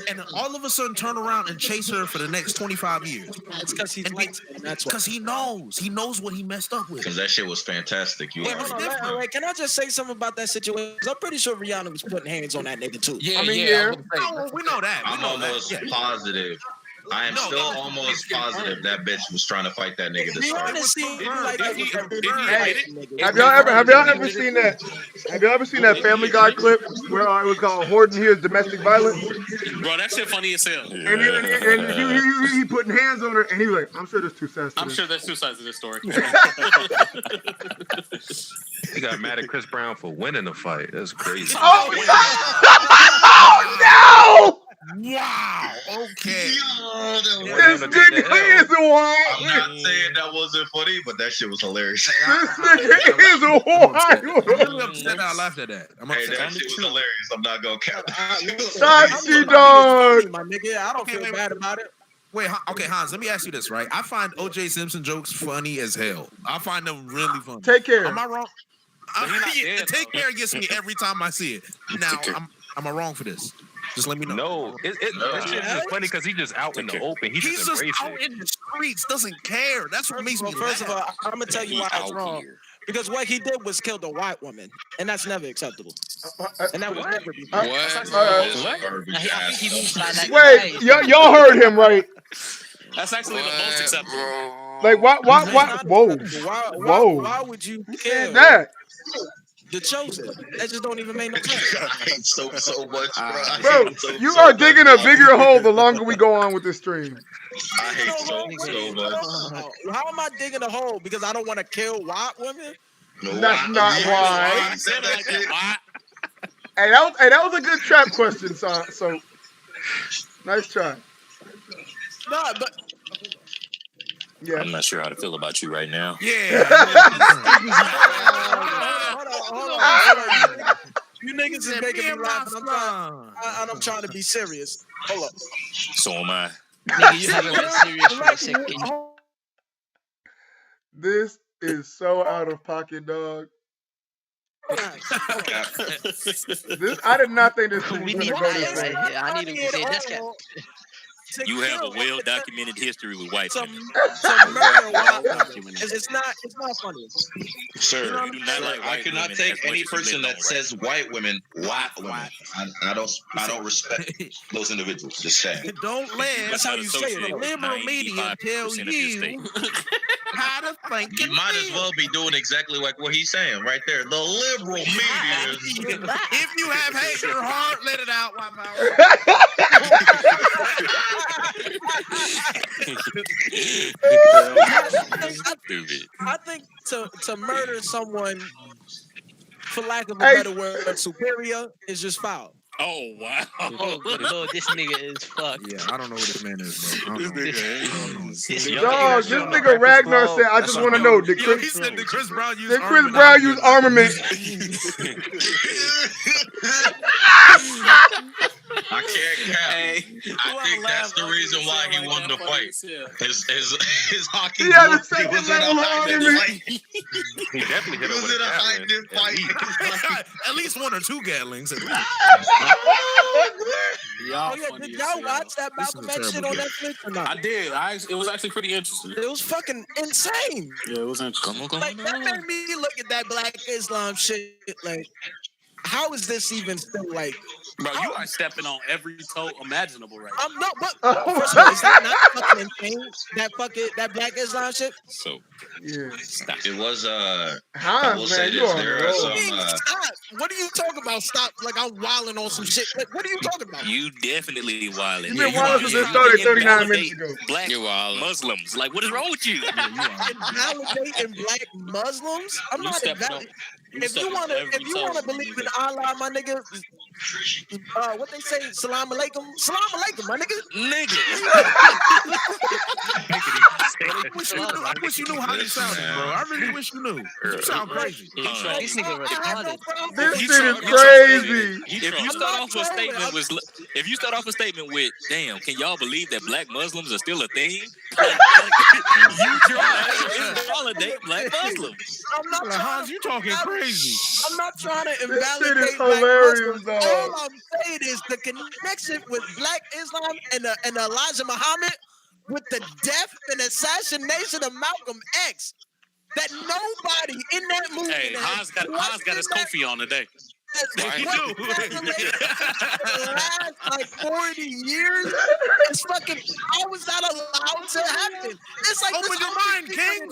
and all of a sudden turn around and chase her for the next 25 years? It's because he's light. That's why. Because he knows what he messed up with. Because that shit was fantastic. You Hold already on, wait, can I just say something about that situation? 'Cause I'm pretty sure Rihanna was putting hands on that nigga too. Yeah, I mean, yeah. Oh, we know that. I'm almost positive. I am still almost positive that bitch was trying to fight that nigga to start. Have y'all ever seen that? Have y'all ever seen that Family Guy clip where it was called "Horton Here's Domestic Violence"? Bro, that shit funny as hell. And he putting hands on her, and he was like, "I'm sure there's two sides to I'm this." sure there's two sides to this story. He got mad at Chris Brown for winning the fight. That's crazy. Oh no! Wow. Okay. This nigga is a wild. I'm not saying that wasn't funny, but that shit was hilarious. This nigga is a wild. I'm upset I laughed at that. Hey, that shit was hilarious. I'm not gonna count. Sachi dog. My nigga, I don't feel bad about it. Wait, okay, Hans, let me ask you this, right? I find O.J. Simpson jokes funny as hell. I find them really funny. Take care. Am I wrong? Take care gets me every time I see it. Now, am I wrong for this? Just let me know. No, this shit is just funny because he's just out in the open. He's just embracing out in the streets, doesn't care. That's what makes me First of mad. all, I'm gonna tell you why it's wrong. Because what he did was killed a white woman, and that's never acceptable. And that would never be. Wait, y'all heard him right? That's actually the most acceptable. Like why? Whoa, whoa. Why would you kill that? The chosen? That just don't even make no sense. I hate so much, bro. Bro, you are digging a bigger hole the longer we go on with this stream. I hate so much. How am I digging a hole? Because I don't want to kill white women? No, that's not why. Hey, that was a good trap question, so nice try. No, but yeah. I'm not sure how to feel about you right now. Yeah. Hold on. You niggas is making me laugh, and I'm trying to be serious. Hold up. So am I. Nigga, you haven't been serious for a second. This is so out of pocket, dog. I did not think this thing was gonna go this way. I need him to say this guy. You have a well-documented history with white women. It's not funny. Sir, You do not like I white cannot women take as much any as you person live that on says white women. I don't respect those individuals. Just saying. Don't let That's how you say it. the liberal media tell you how to think. You might as well be doing exactly like what he's saying right there. The liberal media. If you have hate in your heart, let it out. White power. I think to murder someone, for lack of a better word, superior is just foul. Oh wow! Oh good lord, this nigga is fucked. Yeah, I don't know what this man is, bro. Dog, this nigga Ragnar said, "I just want to know, did Chris Brown use armament?" I can't cap. Hey, I think that's the reason why he won the fight. His hockey. He had the boots, he second was in a level hiding armor. fight. He definitely hit He him was with in a a hiding Gatlin. fight. At least 1 or 2 Gatlings. At least. Y'all Oh yeah, funny did as y'all hell. watch that This is Malcolm a X shit terrible on game. Netflix or not? I did. It was actually pretty interesting. It was fucking insane. Yeah, it was interesting. Like that made me look at that Black Islam shit. Like, how is this even still like? Bro, you are stepping on every toe imaginable right now. I'm not. But first of all, is that not fucking insane? That Black Islam shit. So Yeah. stop. It was I Hans, will man, say you this. on the There are roll. some. Stop. What are you talking about? Stop. Like I'm wilding on some shit. Like, what are you talking about? You definitely wildin'. You been wilding since it started 39 minutes ago. Black You're wildin'. Muslims. Like, what is wrong with you? Invalidating Black Muslims? I'm not invalidating. If you wanna believe in Allah, my nigga, what they say, salam alaikum, my nigga. I wish you knew how you sounded, bro. I really wish you knew. You sound crazy. This nigga retarded. This shit is crazy. If you start off a statement with, if you start off a statement with, "Damn, can y'all believe that Black Muslims are still a thing?" You try to invalidate Black Muslims. I'm not Hans, you talking crazy. I'm not trying to This shit invalidate is Black hilarious, Muslims. dog. All I'm saying is the connection with Black Islam and Elijah Muhammad with the death and assassination of Malcolm X. That nobody in that movie. Hey, Hans got his Kofi on today. Right. The last like 40 years, it's fucking. How is that allowed to happen? It's like open your mind, King.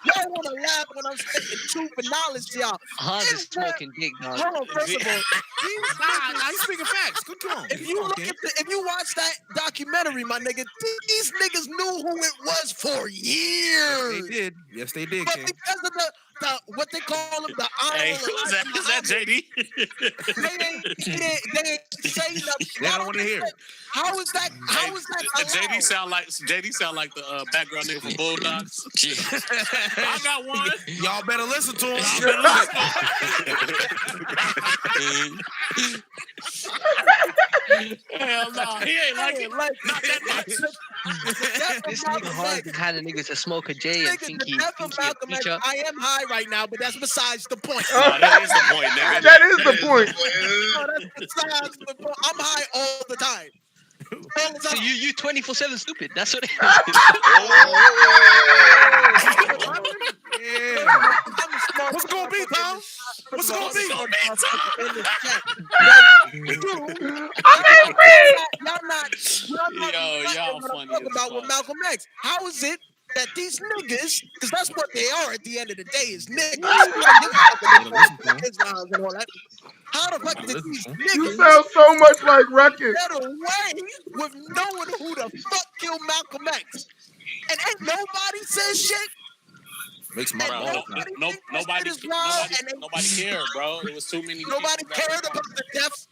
Y'all want to laugh when I'm speaking truth and knowledge to y'all. Hans is smoking dick, dog. Hold on, first of all, I speaking facts. Come on. if you look at if you watch that documentary, my nigga, these niggas knew who it was for years. They did. Yes, they did, But King. because of the what they call them, the Hey, honorable is that JD? they ain't say nothing. They don't want to hear it. How is that? How is that allowed? JD sound like the background nigga from Bulldogs. I got one. Y'all better listen to him. Hell no, he ain't like it. Not that much. This nigga hard to kind of niggas to smoke a J and think he a feature. I am high right now, but that's besides the point. No, that is the point, nigga. That is the point. No, that's besides the point. I'm high all the time. All the So time. you 24/7 stupid. That's what it is. Yeah. I'm smart. What's it gonna be, Tom? What's it gonna be? Y'all funny as about with fuck. Malcolm X. How is it that these niggas, because that's what they are at the end of the day, is niggas. How the fuck did these You niggas sound so much like Ruckus. get away with knowing who the fuck killed Malcolm X? And ain't nobody says shit. Makes my Bro, balls nobody cared, bro. It was too many. Nobody people cared about the deaths.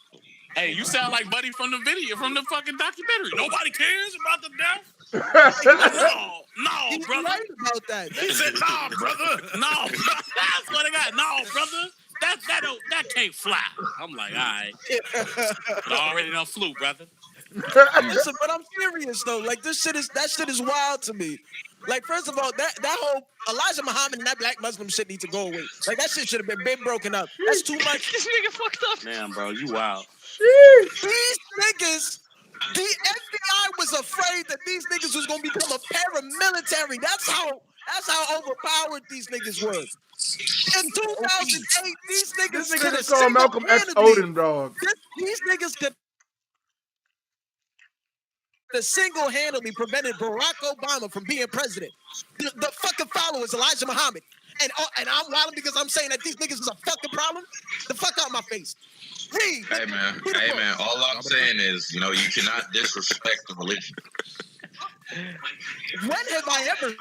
Hey, you sound like Buddy from the video, from the fucking documentary. Nobody cares about the death. No, He's brother. right about that. He said, "No, brother. No, that's what I got. No, brother. That can't fly." I'm like, all right. I already done flew, brother. Listen, but I'm serious though. Like that shit is wild to me. Like, first of all, that whole Elijah Muhammad and that Black Muslim shit needs to go away. Like that shit should have been broken up. That's too much. This nigga fucked up. Damn, bro, you wild. These niggas, the FBI was afraid that these niggas was gonna become a paramilitary. That's how overpowered these niggas were. In 2008, these niggas This could nigga have just called Malcolm X Odin, dog. These niggas could single-handedly prevented Barack Obama from being president. The fucking followers, Elijah Muhammad. And I'm wilding because I'm saying that these niggas is a fucking problem. The fuck out my face. Read. Hey man. All I'm saying is, you cannot disrespect the religion. When have I ever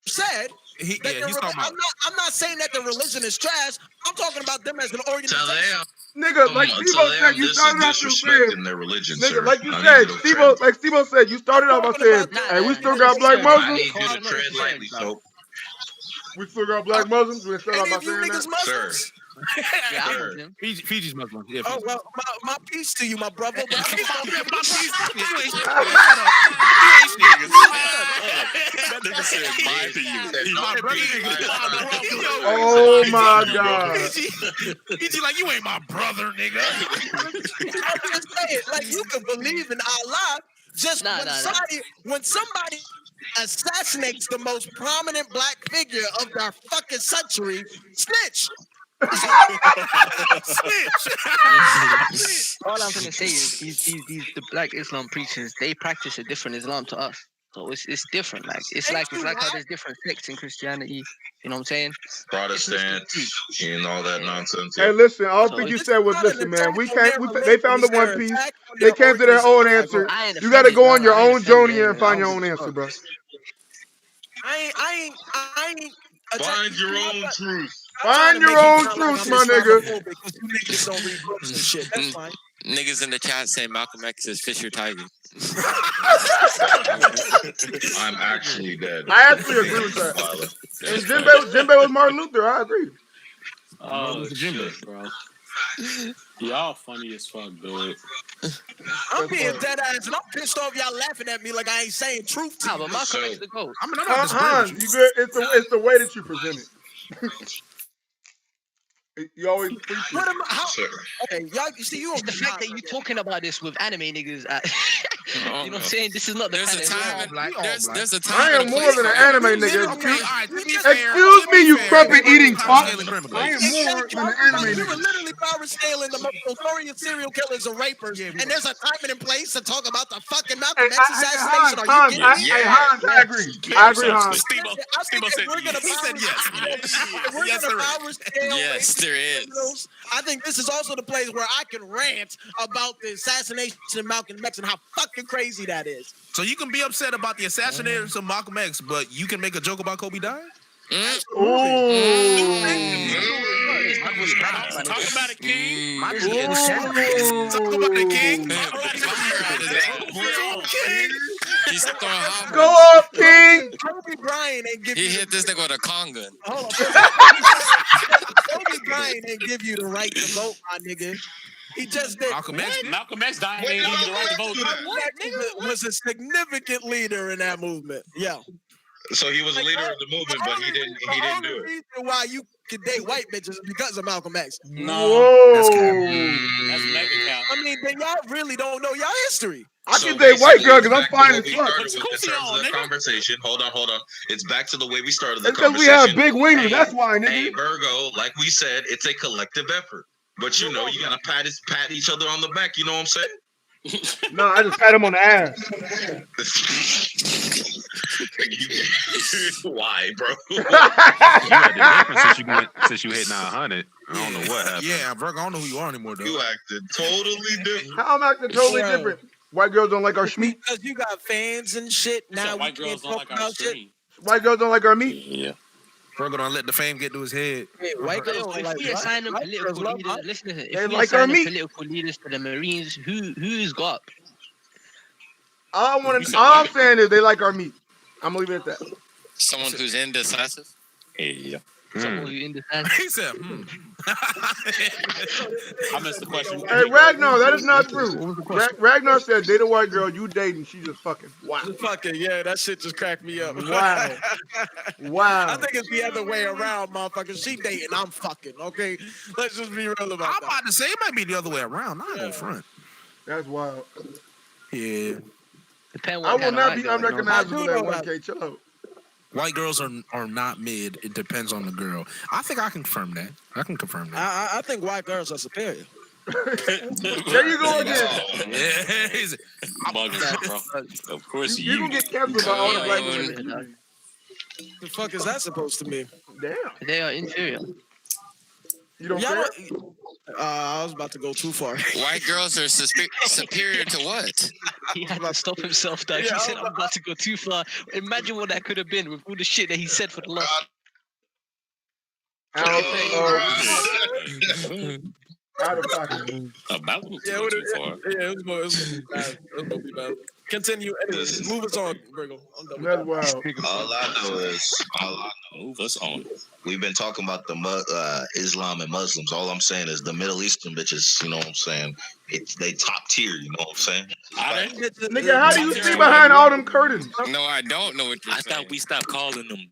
said I'm not saying that the religion is trash. I'm talking about them as an organization. Nigga, like Steve-O said, you started off disrespecting their religion, nigga, sir. like you said, Steve-O said, you started off by saying, hey, we still got Black I Muslims. need you to tread lightly, so. We still got black Muslims. We still got Any my of you saying niggas that. Sir. Muslims? Yeah, I'm Sure. Muslim. Fiji's Muslim. Yeah, Oh well, my peace to you, my brother. my peace. You ain't shit. Shut up. You ain't shit. That nigga said, "Bye to you." Said, My "No, brother, peace, nigga. bye, My bye." brother. Oh my God. PG like, you ain't my brother, nigga. I'm just saying, like you can believe in Allah. Just Nah. when somebody assassinates the most prominent black figure of our fucking century, snitch. All I'm gonna say is these the black Islam preachers, they practice a different Islam to us. So it's different. Like it's like how there's different sects in Christianity. You know what I'm saying? Protestant and all that nonsense. Hey, Yeah. listen. All So thing you it's said was, not an listen, man. attack We on can't. their They found the religion, One it's Piece. an attack on They their came to their own organization. answer. I ain't You got to offended, go on bro. your I ain't own offended, journey and I find don't your own give a answer, fuck. bro. I ain't Find your own truth. Find your own truth, my nigga. Because you niggas don't read books and shit. That's fine. Niggas in the chat saying Malcolm X is Fisher Tiger. I'm actually dead. I actually agree with that. And Jinbei was Martin Luther. I agree. Oh shit, bro. Y'all funny as fuck, dude. I'm being dead ass and I'm pissed off y'all laughing at me like I ain't saying truth to Nah, you. but Malcolm X the GOAT. I'm not disagreeing Hans, with you you. good? It's the way that you present it. You always preach it. What am I? How? Sir. Okay, y'all. You see, you It's the fact that you talking about this with anime niggas. You know what I'm saying? This is not the There's kind a of time. Islam. There's a I time and am a more place than for an anime everything. nigga. Okay, all right. To be fair, Excuse me, you crumpet eating Time fuck. scaling criminals. I am more Exactly. than an anime We were nigga. literally power scaling the most notorious serial killers and rapers, Yeah, we and there's a time and a place to talk about the fucking Hey, Malcolm X assassination. Are you Hans, kidding me? Hans, I agree. I agree, Hans. I think if we're gonna He said yes. if we're Yes, gonna there is. power scale Yes, there is. criminals, I think this is also the place where I can rant about the assassination of Malcolm X and how fucking crazy that is. So you can be upset about the assassination of Malcolm X, but you can make a joke about Kobe dying? Talk about it, King. My nigga was talk about the king. He's throwing hot Go ones. up, King. Kobe Bryant ain't give He you hit this nigga with a conga. hold on. Kobe Bryant ain't give you the right to vote, my nigga. He just did. Malcolm X did? Malcolm X dying ain't give you the right to vote. Was a significant leader in that movement. Yeah. So he was a leader of the movement, but he didn't do The it. reason why you can date white bitches is because of Malcolm X. Whoa. That's mega cap. I mean, then y'all really don't know y'all history. I So can date white girl basically, because I'm it's back to fine what as we fuck. started with in terms of the conversation. Hold on. It's back to the way we started the It's because we conversation. have big wieners. Hey, That's why, Hey, nigga. Virgo, like we said, it's a collective effort. But you know, you gotta pat each other on the back. You know what I'm saying? No, I just pat him on the ass. Why, bro? You had the difference since you hit 900. I don't know what happened. Yeah, Virgo, I don't know who you are anymore, though. You acted totally different. How I'm acting totally Bro. different. White girls don't like our schmeat. Because you got fans and shit. Now we White can't girls don't talk like our about shit. stream. White girls don't like our meat. Yeah. Virgo don't let the fame get to his head. Hey, white girls Yo, don't if like we assign them white political girls love leaders, us. listen, They if we like our assign them meat. political leaders to the Marines, who's got? All I'm saying is they like our meat. I'm gonna leave it at that. Someone who's indecisive. Yeah. Someone who indecisive. He said, I missed the question. Hey, Ragnar, that is not true. Ragnar said date a white girl, you dating, she just fucking. Wow. Fucking yeah, that shit just cracked me up. Wow. Wow. I think it's the other way around, motherfucker. She dating, I'm fucking. Okay, let's just be real about I'm that. about to say it might be the other way around. I ain't gonna front. That's wild. Yeah. Depend I what will kind of not white be girl, you know? unrecognizable I at do know 1K. Chill out. White girls are not mid. It depends on the girl. I think I can confirm that. I can confirm that. I think white girls are superior. There you go again. Yeah. He's- Bugging, bro. Of course You're you. gonna get canceled by all the black women. The fuck is that supposed to mean? Damn. They are inferior. You don't Y'all care? I was about to go too far. White girls are superior to what? He had to stop himself, though. He said, I'm about to go too far. Imagine what that could have been with all the shit that he said for the last. Out of pocket. About to Yeah, go too far. it was going to be bad. It was going to be bad. Continue. Anyway, move us on, Vergo. I'm done with That's that. wild. All I know is Move us on. we've been talking about the Islam and Muslims. All I'm saying is the Middle Eastern bitches. You know what I'm saying? They top tier. You know what I'm saying? Nigga, how do you see behind all them curtains? No, I don't know what you're I saying. thought we stopped calling them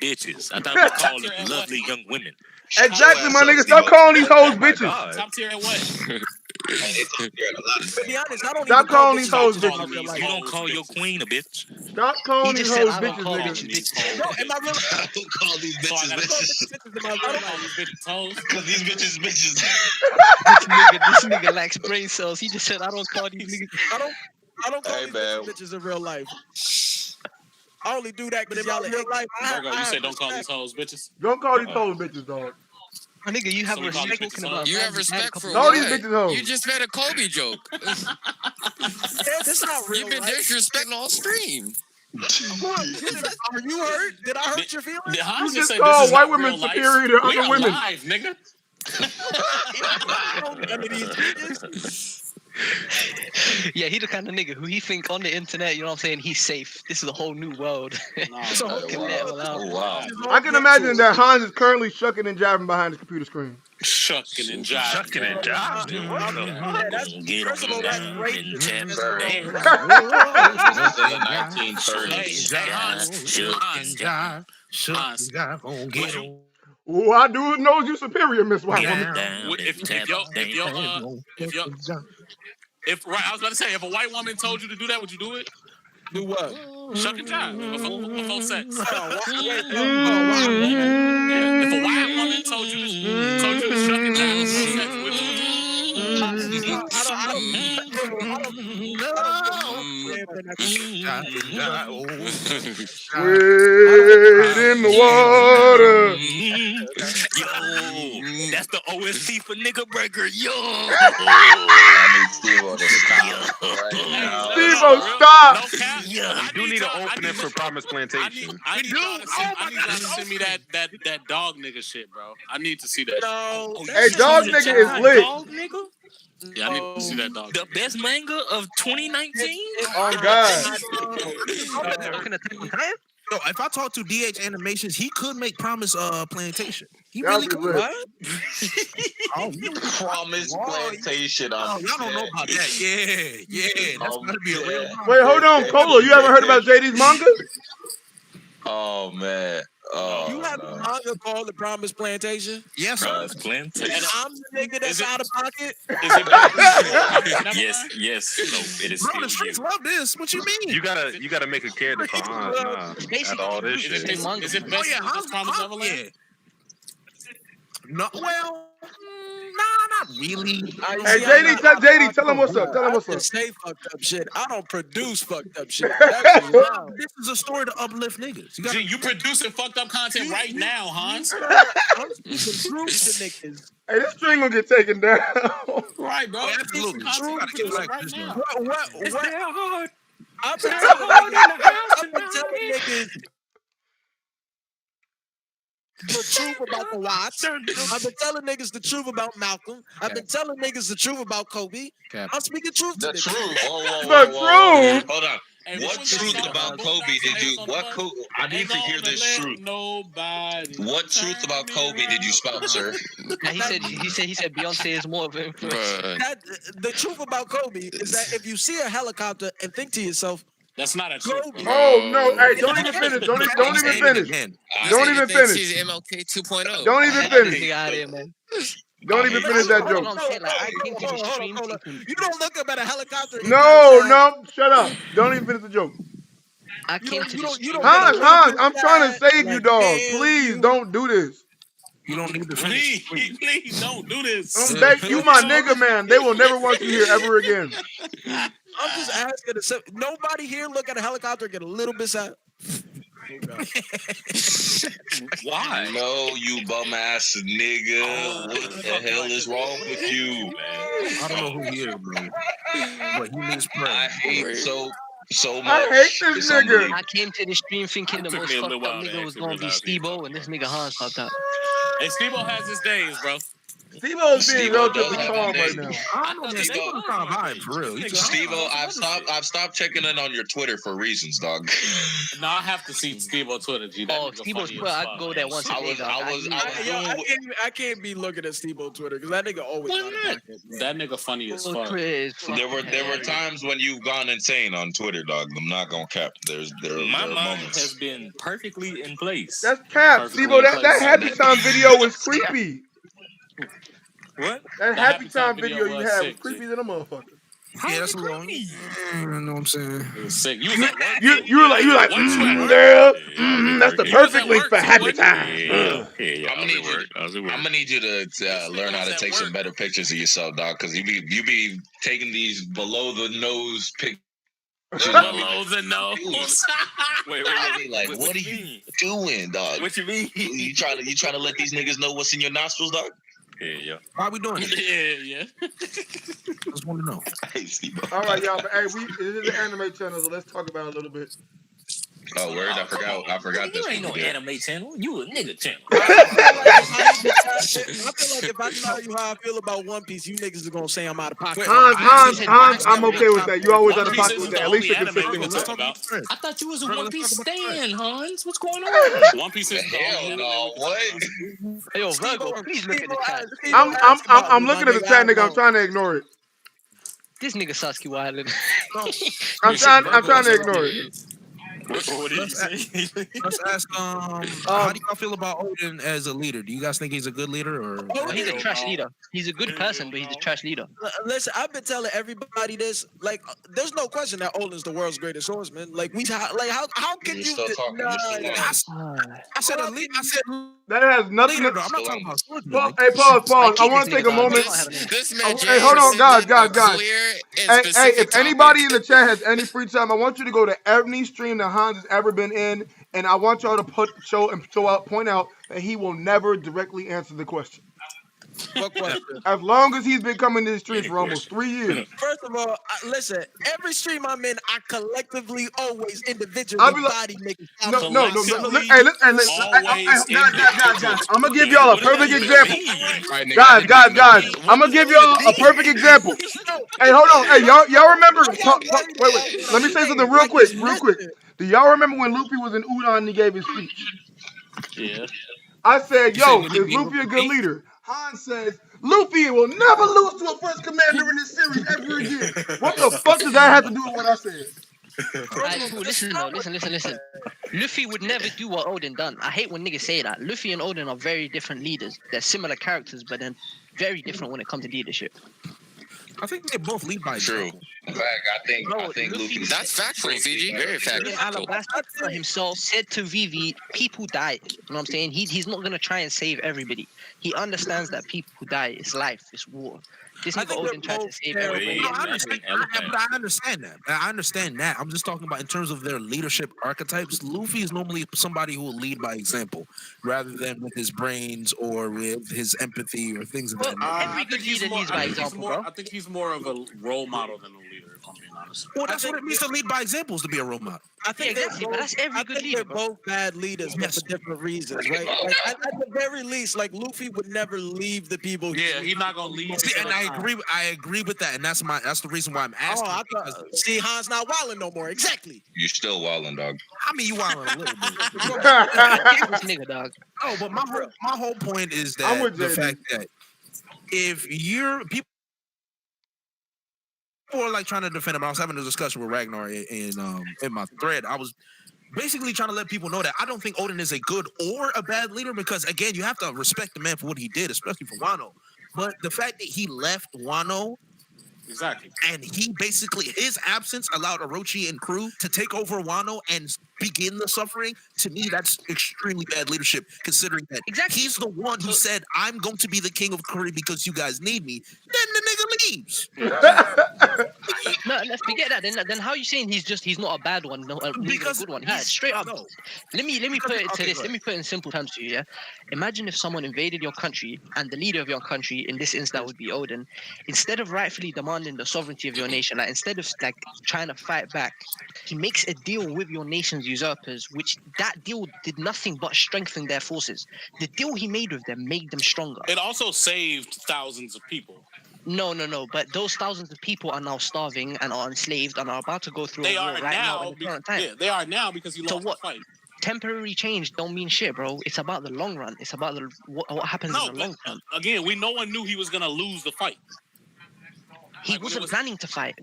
bitches. I thought we called them lovely young women. Exactly, my nigga. Stop calling these hoes bitches. Top tier at what? To be honest, I don't Stop even call calling these hoes bitches in bitches. real life. You don't call your queen a bitch. Stop calling these hoes bitches, Bro, nigga. am I really? I don't call these bitches bitches. Am I real life? These bitches hoes. Because these bitches bitches. This nigga lacks brain cells. He just said, I don't call these niggas. I don't call these bitches in real life. I only do that because y'all in real life. Virgo, you said don't call these hoes bitches. Don't call these hoes bitches, dog. My nigga, you have So we call these respect bitches hoes? You have respect for Call what? these bitches hoes. You just made a Kobe joke. That's not real You've been life. disrespecting all stream. Are you hurt? Did I hurt your feelings? Did Hans You just say call this is white not women real life? superior to We other are women. live, nigga. None of these bitches. Yeah, he the kind of nigga who he think on the internet, you know what I'm saying, he's safe. This is a whole new world. So, Wow. I can imagine that Hans is currently shucking and jiving behind his computer screen. Shucking and jiving. Shucking and jiving. What the Yeah, first of all, that's racist. This is the 1930s. Hey, Hans. Hans. Oh, I do know you superior, Miss White Woman. I was about to say, if a white woman told you to do that, would you do it? Do what? Shuck and jive before sex. Why? If a white woman told you to shuck and jive before sex, would you? Wade in the water. Yo, that's the OSC for nigga breaker. Yo. I need Steve on the stop right now. Steve-O, stop. No cap. You do need an opening for Promise Plantation. I need y'all to send me that dog nigga shit, bro. I need to see that. Hey, dog nigga is lit. Dog nigga? Yeah, I need to see that dog. The best manga of 2019? Oh, God. Yo, if I talk to DH Animations, he could make Promise Plantation. He That'd really be could. lit. Oh, Promise Plantation. y'all don't know about that. Yeah. That's gotta be a real manga. Wait, hold on, Colo. You haven't heard about JD's manga? Oh man. Oh, You have a manga called The Promise Plantation? Yes, sir. And I'm the nigga that's out of pocket? Is it better? Yes. No, it is Bro, the still streets you. love this. What you mean? You gotta make a character for Hans. Nah, after all this shit. Is it best than Promise Neverland? Yeah. No, well, nah, not really. Hey, JD, tell him what's up. Tell him what's I up. just say fucked up shit. I don't produce fucked up shit. That's wild. This is a story to uplift niggas. You producing fucked up content right now, Hans. I'm speaking truth to niggas. Hey, this string gonna get taken down. Right, bro. Absolutely. Content Gotta get right black this now. What? I've been telling niggas the truth about the WHATS. I've been telling niggas the truth about Malcolm. I've been telling niggas the truth about Kobe. I'm speaking truth to the niggas. truth. The truth. Hold on. Hey, What truth about Kobe did you? I need to hear this truth. Nobody. What truth about Kobe did you spout, sir? Nah, he said Beyonce is more of an influence. The truth about Kobe is that if you see a helicopter and think to yourself, that's not a truth. Kobe. Oh no! Hey, don't even finish. Don't even finish. Don't even finish. She's MLK 2.0. Don't even finish. Get out of here, man. Don't even finish that joke. You don't look up at a helicopter. No, shut up. Don't even finish the joke. I came to the street. Hans, I'm trying to save you, dog. Please don't do this. You don't need to finish. Please don't do this. You my nigga, man. They will never want you here ever again. I'm just asking. Nobody here look at a helicopter and get a little bit sad. Why? No, you bum ass nigga. What the hell is wrong with you, man? I don't know who he is, bro. But he means prayer. I hate so much. I hate this nigga. I came to the stream thinking the Took most me a fucked little up while to nigga was actually gonna be realize Steve-O, and this nigga Hans popped out. Hey, Steve-O has his days, bro. Steve-O's being Steve-O does relatively have calm one right day. now. I don't know, man. Steve was kind of vibe for real. Steve-O, I've stopped checking in on your Twitter for reasons, dog. No, I have to see Steve on Twitter, G. That Oh, nigga Steve-O's funny Twitter, as I fuck. go there once a day, dog. I can't be looking at Steve on Twitter because that nigga always out of pocket. That nigga funny as fuck. There were times when you've gone insane on Twitter, dog. I'm not gonna cap. There My are mind moments. has been perfectly in place. That's cap, Steve-O. That Happy Time video was creepy. What? That Happy Time video you had was creepy than a motherfucker. Yeah, that's a little. You know what I'm saying? It was sick. You were like, girl, that's the perfect link for Happy Time. I'm gonna need you to learn how to take some better pictures of yourself, dog. Because you be taking these below the nose pictures. Below the nose. Wait. Like, what are you doing, dog? What you mean? You trying to let these niggas know what's in your nostrils, dog? Yeah. Why are we doing it? Yeah. Just want to know. Hey, Steve. All right, y'all. But hey, this is an anime channel, so let's talk about it a little bit. Oh, word! I forgot this. You ain't no anime channel. You a nigga channel. I feel like if I tell you how I feel about One Piece, you niggas are gonna say I'm out of pocket. Hans, I'm okay with that. You always out of pocket with that. At least you're consistent with talk that. about. I thought you was a One Piece stan, Hans. What's going on? One Piece is Hell no! What? Hey, yo, Vergo, please look at the chat. I'm looking at the chat, nigga. I'm trying to ignore it. This nigga Sasuke Wildin'. I'm trying to ignore it. What did you say? Let's ask how do y'all feel about Odin as a leader? Do you guys think he's a good leader or? Oh, he's a trash leader. He's a good person, but he's a trash leader. Listen, I've been telling everybody this. Like, there's no question that Odin's the world's greatest swordsman. Like, how can you? Still talking. I said a leader. I said that has nothing. Leader, I'm not talking about swordsman. Hey, pause. I want to take a moment. This man, Hey, hold on, guys. Clear and Hey, if anybody in the chat has any free time, I want you to go to any stream that Hans has ever been in, and I want y'all to point out that he will never directly answer the question. What question? As long as he's been coming to the streets for almost 3 years. First of all, listen. Every stream I'm in, I collectively, always, individually body niggas. No. Hey, guys. I'm gonna give y'all a perfect example. Guys. I'm gonna give y'all a perfect example. Hey, hold on. Hey, y'all remember? Wait. Let me say something real quick. Do y'all remember when Luffy was in Udon and he gave his speech? Yeah. I said, yo, is Luffy a good leader? Hans says, Luffy will never lose to a first commander in this series ever again. What the fuck does that have to do with what I said? Alright, cool. Listen. Luffy would never do what Odin done. I hate when niggas say that. Luffy and Odin are very different leaders. They're similar characters, but then very different when it comes to leadership. I think they both lead by example. In fact, I think Luffy. That's factual, CG. Very factual. Alabasta himself said to Vivi, people die. You know what I'm saying? He's not gonna try and save everybody. He understands that people die. It's life. It's war. This nigga Odin tried to save everybody. I understand that. I'm just talking about in terms of their leadership archetypes. Luffy is normally somebody who will lead by example, rather than with his brains or with his empathy or things of that nature. Every good leader leads by example, bro. I think he's more of a role model than a leader, if I'm being honest. Well, that's what it means to lead by example, is to be a role model. I think exactly, but that's every good leader. They're both bad leaders, but for different reasons, right? Like, at the very least, like Luffy would never leave the people. Yeah, he's not gonna leave. See, and I agree with that, and that's the reason why I'm asking. See, Hans not wilding no more. Exactly. You're still wilding, dog. I mean, you wilding a little bit. This nigga, dog. Oh, but my whole point is that the fact that if people are like trying to defend him, I was having a discussion with Ragnar in my thread. I was basically trying to let people know that I don't think Odin is a good or a bad leader, because again, you have to respect the man for what he did, especially for Wano. But the fact that he left Wano, exactly, and he basically, his absence allowed Orochi and crew to take over Wano and begin the suffering. To me, that's extremely bad leadership, considering that he's the one who said, "I'm going to be the king of Korea because you guys need me." Then the nigga leaves. No, let's forget that. Then how are you saying he's not a bad one? No, he's a good one. Straight up. No. Let me put it to okay, this. go Let me put it in simple terms to you. Yeah. Imagine if someone invaded your country and the leader of your country, in this instance, that would be Odin, instead of rightfully demanding the sovereignty of your nation, like instead of like trying to fight back, he makes a deal with your nation's usurpers, which that deal did nothing but strengthen their forces. The deal he made with them made them stronger. It also saved thousands of people. No. But those thousands of people are now starving and are enslaved and are about to go through They a war are right now now. in the current time. Yeah, they are now because he So lost what? the fight. Temporary change don't mean shit, bro. It's about the long run. It's about what happens No, in the long term. again, no one knew he was gonna lose the fight. He wasn't planning to fight.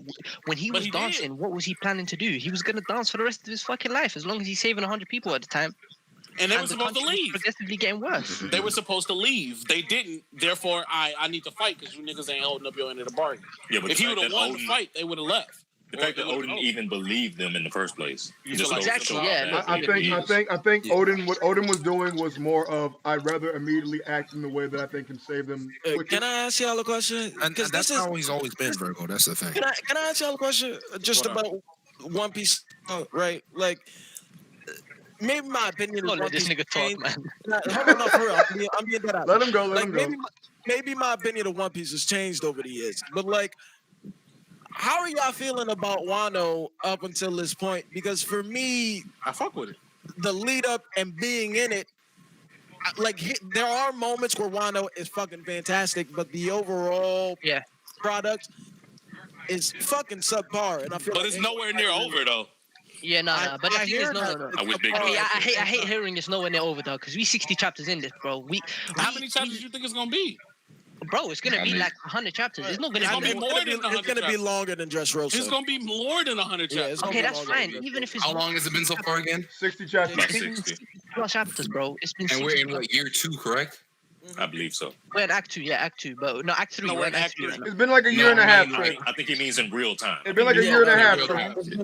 When he was dancing, what was he planning to do? He was gonna dance for the rest of his fucking life, as long as he's saving 100 people at the time. And they were supposed to country was leave. progressively getting worse. They were supposed to leave. They didn't. Therefore, I need to fight because you niggas ain't holding up your end of the bargain. Yeah, but if he would have won the fight, they would have left. The fact that Odin even believed them in the first place. Exactly, yeah. I think Odin, what Odin was doing was more of, I'd rather immediately act in the way that I think can save them. Can I ask y'all a question? And that's how he's always been, Vergo. That's the thing. Can I ask y'all a question just about One Piece? Right, like maybe my opinion. Don't let this nigga talk, man. Hold on, for real. I'm being dead out. Let him go. Let him go. Maybe my opinion of One Piece has changed over the years, but like, how are y'all feeling about Wano up until this point? Because for me, I fuck with it. The lead up and being in it, like there are moments where Wano is fucking fantastic, but the overall product is fucking subpar. And I feel but it's nowhere near over though. Yeah, no. But the thing is, no. I wish big. I hate hearing it's nowhere near over though, because we 60 chapters in this, bro. How many chapters do you think it's gonna be? Bro, it's gonna be like 100 chapters. It's not gonna be more than 100. It's gonna be longer than Dressrosa. It's gonna be more than 100 chapters. Okay, that's fine. Even if it's How long has it been so far again? 60 chapters. About 60. Plus chapters, bro. It's been. And we're in what, year 2, correct? I believe so. We're in Act 2, Act 2, but no, Act 3. No, we're in Act 3. 3. It's been like a year and a half. I think he means in real time. It's been like a year and a half.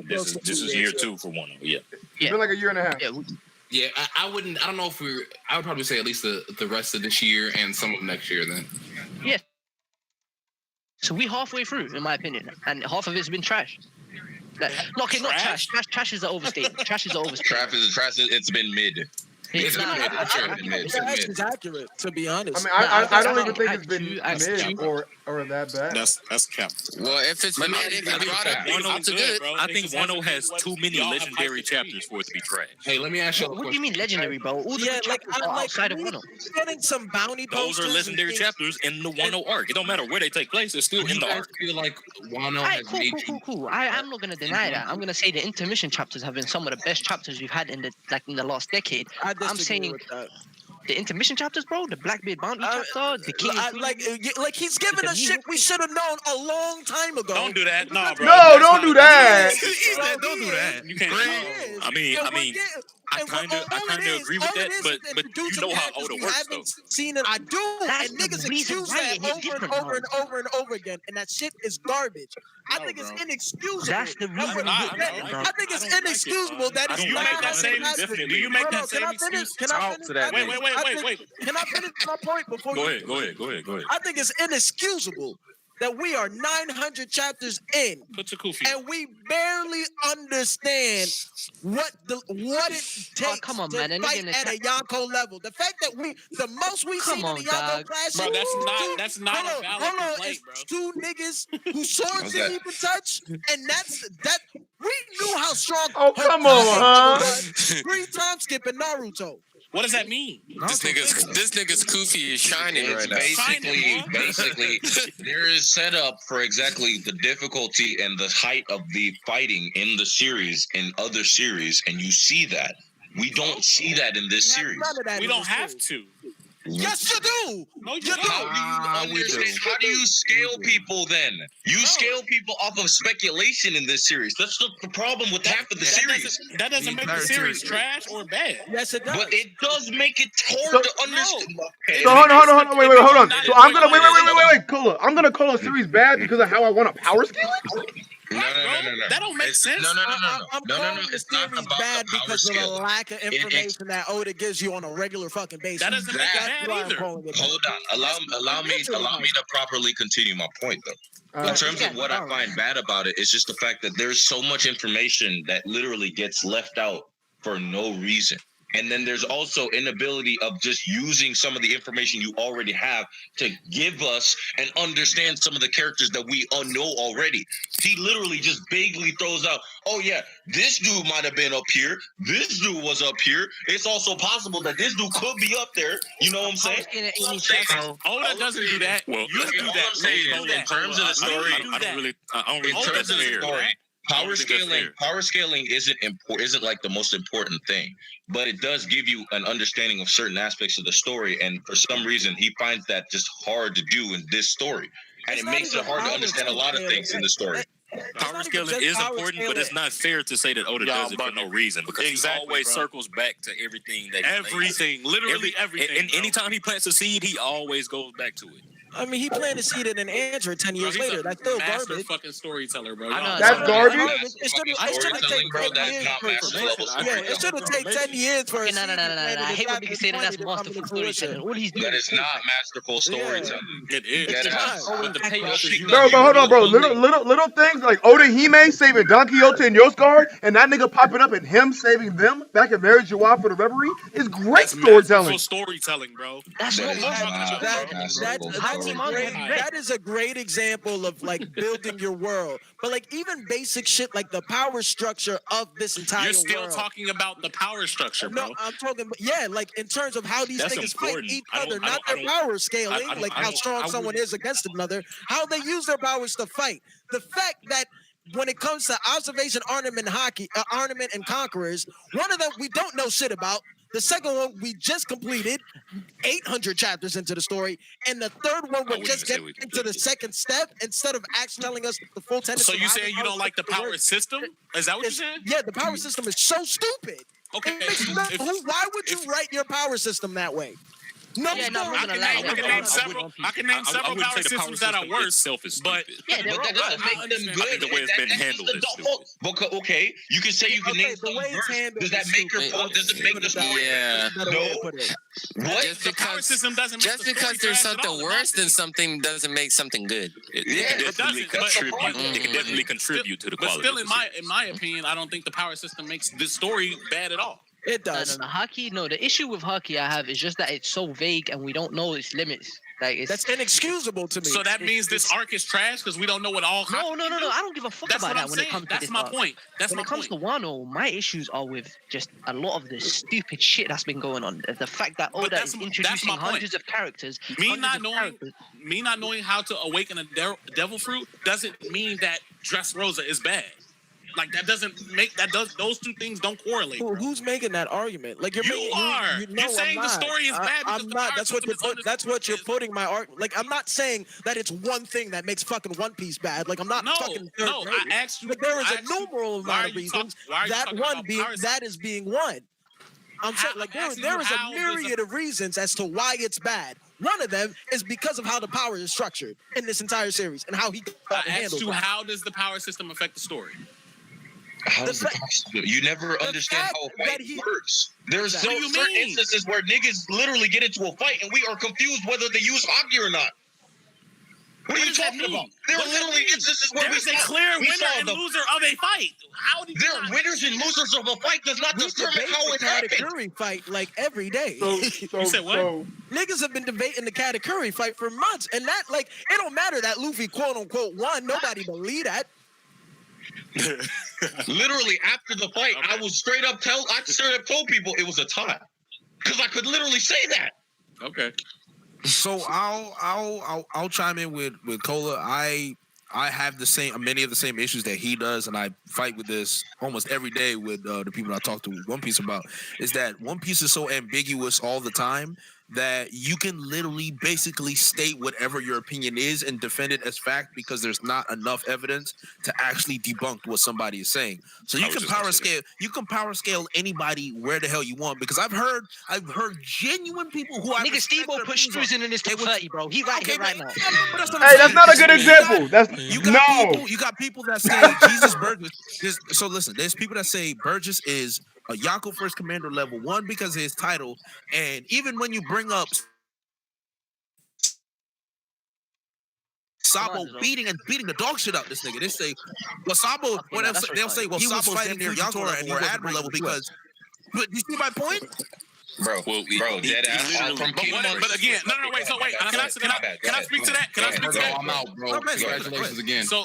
This is year 2 for one. Yeah. It's been like a year and a half. Yeah, I don't know if I would probably say at least the rest of this year and some of next year then. Yeah. So we halfway through, in my opinion, and half of it's been trash. Like, not trash. Trash is an overstatement. Trash is an overstatement. Trash. It's been mid. It's It's accurate, to be honest. I mean, I don't even think it's been mid or that bad. That's cap. Well, if it's mid, if you brought up Wano's good. I think Wano has too many legendary chapters for it to be trash. Hey, let me ask you a What question. do you mean legendary, bro? All the chapters are outside of Wano. Getting some bounty posters. Those are legendary chapters in the Wano arc. It don't matter where they take place. It's still in the arc. I feel like Wano Alright, has made cool. I'm not gonna deny that. I'm gonna say the intermission chapters have been some of the best chapters we've had in the last decade. I'm saying the intermission chapters, bro. The Blackbeard bounty chapter, the King. Like he's giving us shit we should have known a long time ago. Don't do that, nah, bro. No, don't do that. Don't do that. You can't. I mean, I kind of agree with that, but you know how Oda works, though. Seen it, I do, and niggas excuse that over and over again, and that shit is garbage. I think it's inexcusable. That's the reason. I think it's inexcusable that it's Do you make that same Do you make that same excuse? Can I finish? Wait. Can I finish my point before you? Go ahead. I think it's inexcusable that we are 900 chapters in, and we barely understand what it takes come on, to man. fight at a Yonko level. The fact that the most we see in the Yonko class, bro, that's not a valid complaint, bro. Two niggas who swords didn't even touch, and that we knew how strong. Oh, come on, huh? 3 times skipping Naruto. What does that mean? This nigga's Kufi is shining right now. Basically, there is set up for exactly the difficulty and the height of the fighting in the series, in other series, and you see that. We don't see that in this series. We don't have to. Yes, you do. No, you don't. How do you scale people then? You scale people off of speculation in this series. That's the problem with half of the series. That doesn't make the series trash or bad. Yes, it does. But it does make it hard to understand. So hold on, wait, hold on. So I'm gonna wait, Cola. I'm gonna call a series bad because of how I want to power scale it. right, bro. That don't make sense. No. I'm calling the series bad because of the lack of information that Oda gives you on a regular fucking basis. That doesn't make it bad either. Hold on. Allow me to properly continue my point, though. In terms of what I find bad about it, it's just the fact that there's so much information that literally gets left out for no reason. And then there's also inability of just using some of the information you already have to give us and understand some of the characters that we all know already. He literally just vaguely throws out, oh yeah, this dude might have been up here. This dude was up here. It's also possible that this dude could be up there. You know what I'm saying? Oda doesn't do that. Well, You do that. In terms of the story, I don't really in terms of the fair. story, power think that's scaling, fair. power scaling isn't like the most important thing, but it does give you an understanding of certain aspects of the story. And for some reason, he finds that just hard to do in this story, and it makes it hard to understand a lot of things in the story. Power scaling is important, but it's not fair to say that Oda does it for no reason because he always circles back to everything that Literally everything. And anytime he plants a seed, he always goes back to it. I mean, he planted a seed in an android 10 years later. That's still master garbage. fucking storyteller, bro. That's garbage. It should have taken 10 years for information. Yeah, it should have taken 10 years for. No. I hate when niggas say that that's masterful storytelling. All he's doing That is not masterful storytelling. It is. But the payoff is Bro, but hold on, bro. Little things like Oda Hime saving Don Quixote and Yosgard, and that nigga popping up and him saving them back at Mary Joao for the Reverie is great storytelling. Storytelling, bro. That's not That is a great example of like building your world. But like even basic shit like the power structure of this entire You're still world. talking about the power structure, bro. No, I'm talking, like in terms of how these niggas fight each other, not their power scaling, like how strong someone is against another, how they use their powers to fight. The fact that when it comes to observation, armament, and conquerors, one of them we don't know shit about. The second one we just completed 800 chapters into the story, and the third one we're just getting into the second step instead of actually telling us the full tenets. So you saying you don't like the power system? Is that what you're saying? Yeah, the power system is so stupid. Okay. Why would you write your power system that way? No, I can name several power systems that are worse, but that doesn't make them good. The way it's been handled is stupid. Okay, you can say you can name some verse. Does that make your fault? Does it make the story? Yeah. No. What? Just the power system doesn't make just because there's something worse than something doesn't make something good. It can definitely contribute to the quality. But still, in my opinion, I don't think the power system makes this story bad at all. It does. No, the issue with Haki I have is just that it's so vague and we don't know its limits. Like that's inexcusable to me. So that means this arc is trash because we don't know what all. No. I don't give a fuck about that when it comes to this. That's my point. When it comes to Wano, my issues are with just a lot of the stupid shit that's been going on. The fact that Oda is introducing hundreds of characters. Me not knowing how to awaken a devil fruit doesn't mean that Dressrosa is bad. Like that doesn't make those two things don't correlate. Who's making that argument? Like you're saying the story is bad. I'm not. That's what you're putting my argument. Like I'm not saying that it's one thing that makes fucking One Piece bad. Like I'm not fucking. I asked you. Like there is a numerous amount of reasons. That is being one. I'm saying like there is a myriad of reasons as to why it's bad. One of them is because of how the power is structured in this entire series and how he handles it. How does the power system affect the story? You never understand how a fight works. There's certain instances where niggas literally get into a fight and we are confused whether they use hockey or not. What are you talking about? There are literally instances where there's a clear winner and loser of a fight. How do you there are winners and losers of a fight does not determine how it happens. Katakuri fight like every day. You said what? Niggas have been debating the Katakuri fight for months, and that like it don't matter that Luffy quote unquote won. Nobody believe that. Literally after the fight, I straight up told people it was a tie because I could literally say that. Okay. So I'll chime in with Cola. I have many of the same issues that he does, and I fight with this almost every day with the people I talk to One Piece about. Is that One Piece is so ambiguous all the time that you can literally basically state whatever your opinion is and defend it as fact because there's not enough evidence to actually debunk what somebody is saying. So you can power scale anybody where the hell you want because I've heard genuine people who nigga Steve-O put Struzen in his top 30, bro. He here right now. Hey, that's not a good example. You got people that say Jesus Burgess. So listen, there's people that say Burgess is a Yako First Commander level 1 because of his title, and even when you bring up Sabo beating the dog shit out this nigga, they say, well, Sabo. They'll say, well, Sabo's damn near Yako level or Admiral level because. But you see my point? Bro, dead ass. But again, no, wait. So wait, can I speak to that? Can I speak to that? I'm out, bro. Congratulations again. So,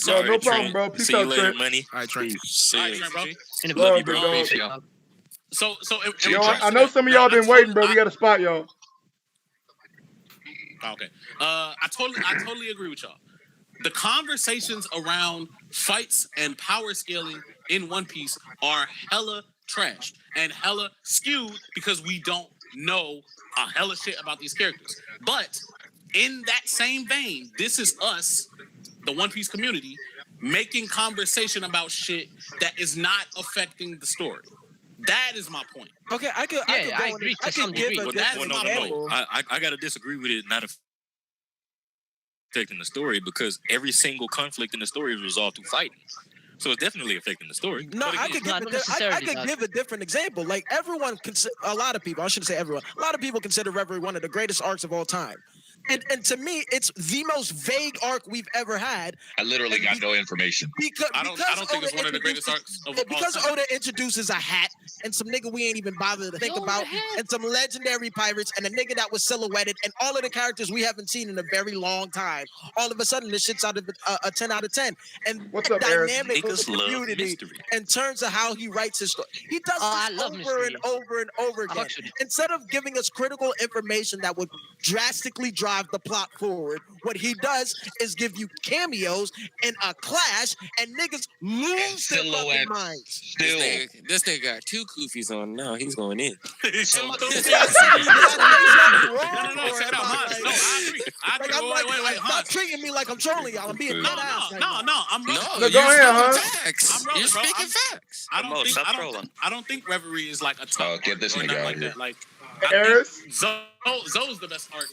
no problem, bro. Peace See you out, later, Trent. money. All right, Trent. All right, bro. Love you, bro. So, Yo, I know some of y'all been waiting, bro. We got a spot, y'all. Okay. I totally agree with y'all. The conversations around fights and power scaling in One Piece are hella trash and hella skewed because we don't know a hella shit about these characters. But in that same vein, this is us, the One Piece community, making conversation about shit that is not affecting the story. That is my point. Okay, I agree to some degree. No. I gotta disagree with it. Not affecting the story because every single conflict in the story is resolved through fighting. So it's definitely affecting the story. No, I could give a different example. Like a lot of people, I shouldn't say everyone, a lot of people consider Reverie one of the greatest arcs of all time. And to me, it's the most vague arc we've ever had. I literally got no information. I don't think it's one of the greatest arcs of all time. Because Oda introduces a hat and some nigga we ain't even bothered to think about, and some legendary pirates and a nigga that was silhouetted, and all of the characters we haven't seen in a very long time. All of a sudden, this shit's out of a 10 out of 10. And what's up, dynamic with the community in terms of how he writes his story. He does this over and over and over again. Instead of giving us critical information that would drastically drive the plot forward, what he does is give you cameos in a clash, and niggas lose their fucking minds. This nigga got 2 koofies on now. He's going in. Stop treating me like I'm trolling y'all. I'm being No, I'm go ahead, facts. You're speaking facts. I don't think Reverie is like a top. Get this nigga out like here. that. Like Eris? Zoe's the best arc.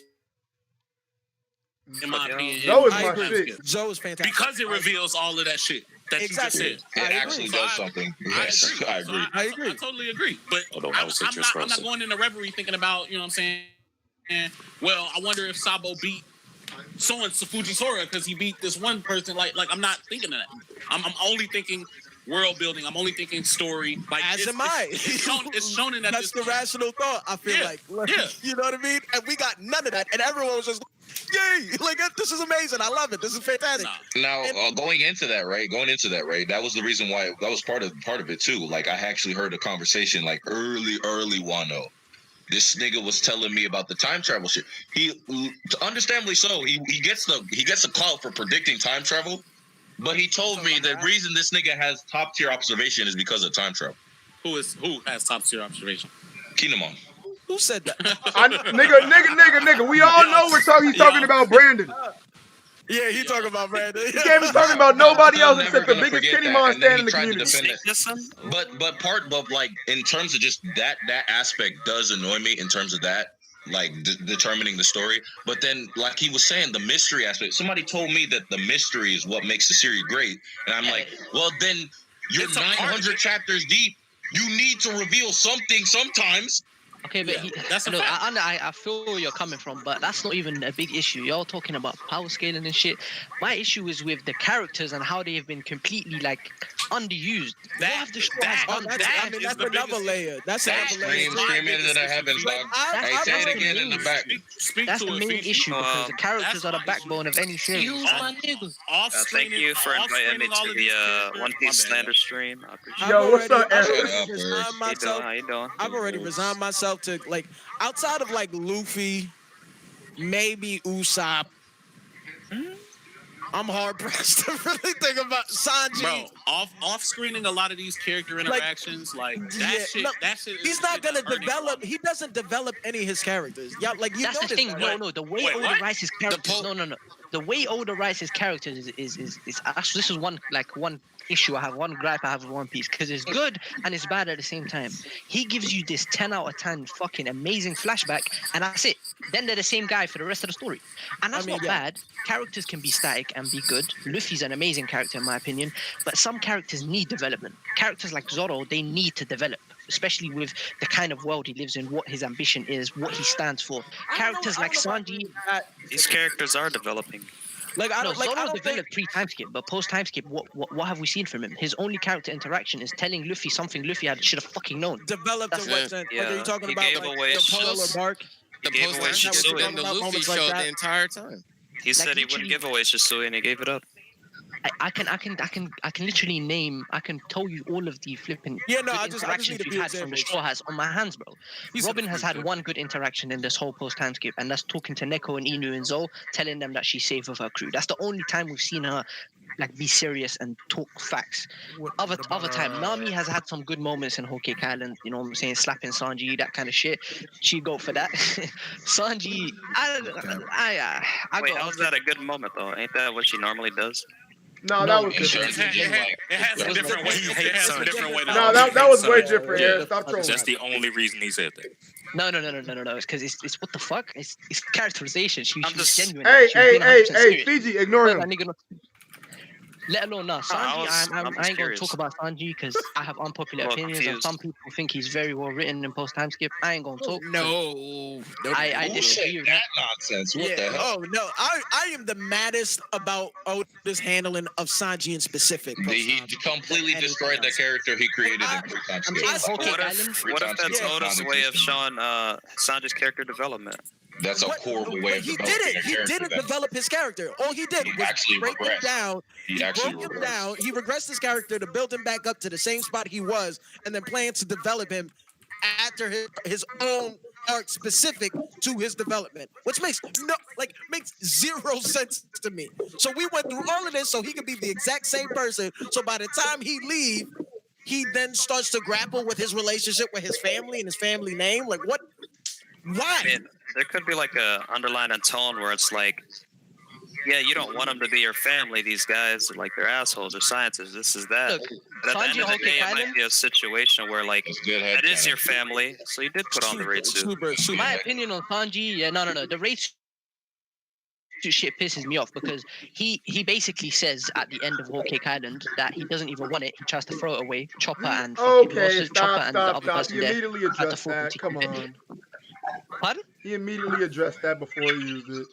In my opinion, Zoe is my shit. Zoe is fantastic because it reveals all of that shit that you just said. It actually does something. Yes, I agree. I agree. I totally agree. But I'm not going into Reverie thinking about, you know what I'm saying? Well, I wonder if Sabo beat so-and-so Fujitora because he beat this one person. Like I'm not thinking of that. I'm only thinking world building. I'm only thinking story. Like as am I. It's shown in that. That's the rational thought. I feel like, you know what I mean? And we got none of that, and everyone was just, yay! Like this is amazing. I love it. This is fantastic. Now, going into that, right? That was the reason why. That was part of it too. Like I actually heard a conversation like early Wano. This nigga was telling me about the time travel shit. He, understandably so, he gets a call for predicting time travel. But he told me the reason this nigga has top tier observation is because of time travel. Who has top tier observation? Kinemon. Who said that? Nigga. We all know he's talking about Brandon. Yeah, he talking about Brandon. He can't be talking about nobody else except the biggest Kinemon stand in the community. But like in terms of just that aspect does annoy me in terms of that. Like determining the story, but then like he was saying, the mystery aspect. Somebody told me that the mystery is what makes the series great, and I'm like, well, then you're 900 chapters deep. You need to reveal something sometimes. Okay, but I feel where you're coming from, but that's not even a big issue. You're talking about power scaling and shit. My issue is with the characters and how they have been completely like underused. That's another layer. That's another layer. Scream into the heavens, dog. Hey, say it again in the back. That's the main issue because the characters are the backbone of any series. Thank you for inviting me to the One Piece slander stream. Yo, what's up, Eric? How you doing? I've already resigned myself to like outside of like Luffy, maybe Usopp. I'm hard pressed to really think about Sanji. Bro, off screening a lot of these character interactions, that shit. He's not gonna develop. He doesn't develop any of his characters. Yeah, like you That's the notice thing. that. No. The way Oda writes his characters. No. The way Oda writes his characters is actually, this is one issue I have, one gripe I have with One Piece, because it's good and it's bad at the same time. He gives you this 10 out of 10 fucking amazing flashback, and that's it. Then they're the same guy for the rest of the story, and that's not bad. Characters can be static and be good. Luffy's an amazing character in my opinion, but some characters need development. Characters like Zoro, they need to develop, especially with the kind of world he lives in, what his ambition is, what he stands for. Characters like Sanji, These characters are developing. Zoro developed pre-time skip, but post-time skip, what have we seen from him? His only character interaction is telling Luffy something Luffy should have fucking known. Developed in what sense? Yeah. Like, are you talking He about gave like away the polar bark? The post-time skip and the Luffy showed the entire time. He said he wouldn't give away Shisui, and he gave it up. I can literally name. I can tell you all of the flipping interactions we've had from the Straw Hats on my hands, bro. Robin has had one good interaction in this whole post-time skip, and that's talking to Neko and Inu and Zoe, telling them that she's safe with her crew. That's the only time we've seen her like be serious and talk facts. Other time, Nami has had some good moments in Whole Cake Island. You know what I'm saying? Slapping Sanji, that kind of shit. She'd go for that. Sanji, Wait, how's that a good moment though? Ain't that what she normally does? No, that was different. It has a different way. It has a different way. No, that was way different. Yeah, stop trolling. That's the only reason he said that. No. It's because it's what the fuck? It's characterization. She's genuine. Hey, Fiji, ignore him. Let alone Sanji, I ain't gonna talk about Sanji because I have unpopular opinions, and some people think he's very well written in post-time skip. I ain't gonna talk. No, I disagree with that nonsense. What the hell? Oh no, I am the maddest about Oda's handling of Sanji in specific. He completely destroyed the character he created in pre-time skip. What if that's Oda's way of showing Sanji's character development? That's a horrible way of he developing did it. He didn't develop his character. All he did was break him down. He broke him down. He regressed his character to build him back up to the same spot he was, and then planned to develop him after his own arc specific to his development, which makes zero sense to me. So we went through all of this so he could be the exact same person. So by the time he leave, he then starts to grapple with his relationship with his family and his family name. Like what? Why? I mean, there could be like a underlying tone where it's like, yeah, you don't want them to be your family. These guys, like, they're assholes, they're scientists, this is that. But at the end of the day, it might be a situation where, like, that is your family, so you did put on the raid suit. My opinion on Sanji, no. The raid suit shit pisses me off because he basically says at the end of Whole Cake Island that he doesn't even want it. He tries to throw it away. Chopper and stop. He immediately addressed that. Come on. Pardon? He immediately addressed that before he used it.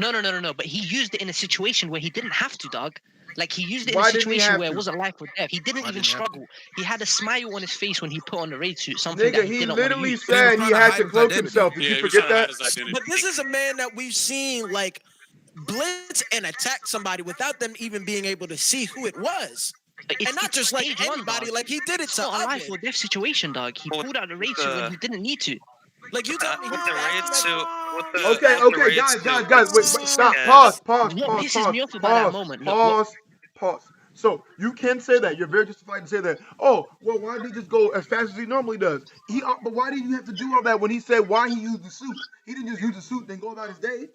No. But he used it in a situation where he didn't have to, dog. Like, he used it in a situation where it wasn't life or death. He didn't even struggle. He had a smile on his face when he put on the raid suit. Something that he literally said he had to cloak himself. Did you forget that? But this is a man that we've seen, like, blitz and attack somebody without them even being able to see who it was. And not just like anybody, like he did it to a life or death situation, dog. He pulled out the raid suit when he didn't need to. Like you tell me, with the raid suit. Okay, guys, wait, stop. Pause. What pisses me off about that moment? Pause. So you can say that. You're very justified to say that. Oh, well, why did he just go as fast as he normally does? But why did you have to do all that when he said why he used the suit? He didn't just use the suit and then go about his day.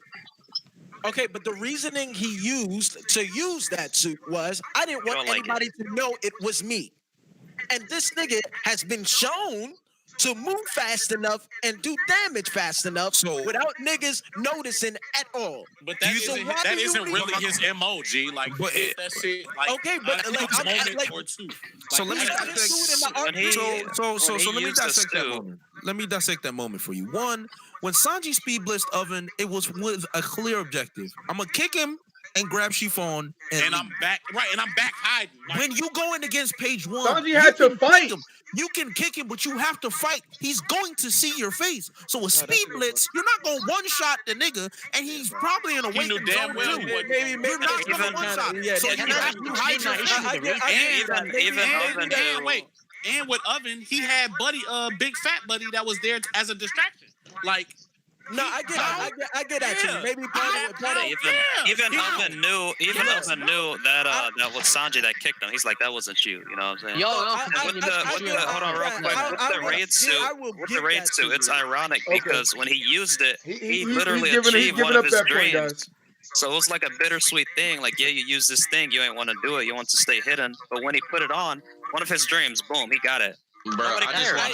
Okay, but the reasoning he used to use that suit was, I didn't want anybody to know it was me. And this nigga has been shown to move fast enough and do damage fast enough without niggas noticing at all. But that isn't really his MO, G. Like, that shit. Like, okay, but so let me dissect that moment. Let me dissect that moment for you. One, when Sanji speed blitzed Oven, it was with a clear objective. I'm gonna kick him and grab Chiffon, and I'm back hiding. Like, when you go in against Page One, Sanji had to fight him. You can kick him, but you have to fight. He's going to see your face. So a speed blitz, you're not going to one-shot the nigga, and he's probably in a waiting zone too. You're not going to one-shot. So you have to hide. And with Oven, he had Big Fat Buddy that was there as a distraction. Like, No, I get that. Yeah. Maybe part of Even Oven knew that that was Sanji that kicked him. He's like, that wasn't you. You know what I'm saying? Yo, Hold on real quick. With the raid suit, it's ironic because when he used it, he literally achieved one of his dreams. So it was like a bittersweet thing. Like, yeah, you use this thing, you ain't want to do it, you want to stay hidden. But when he put it on, one of his dreams, boom, he got it. Bro, I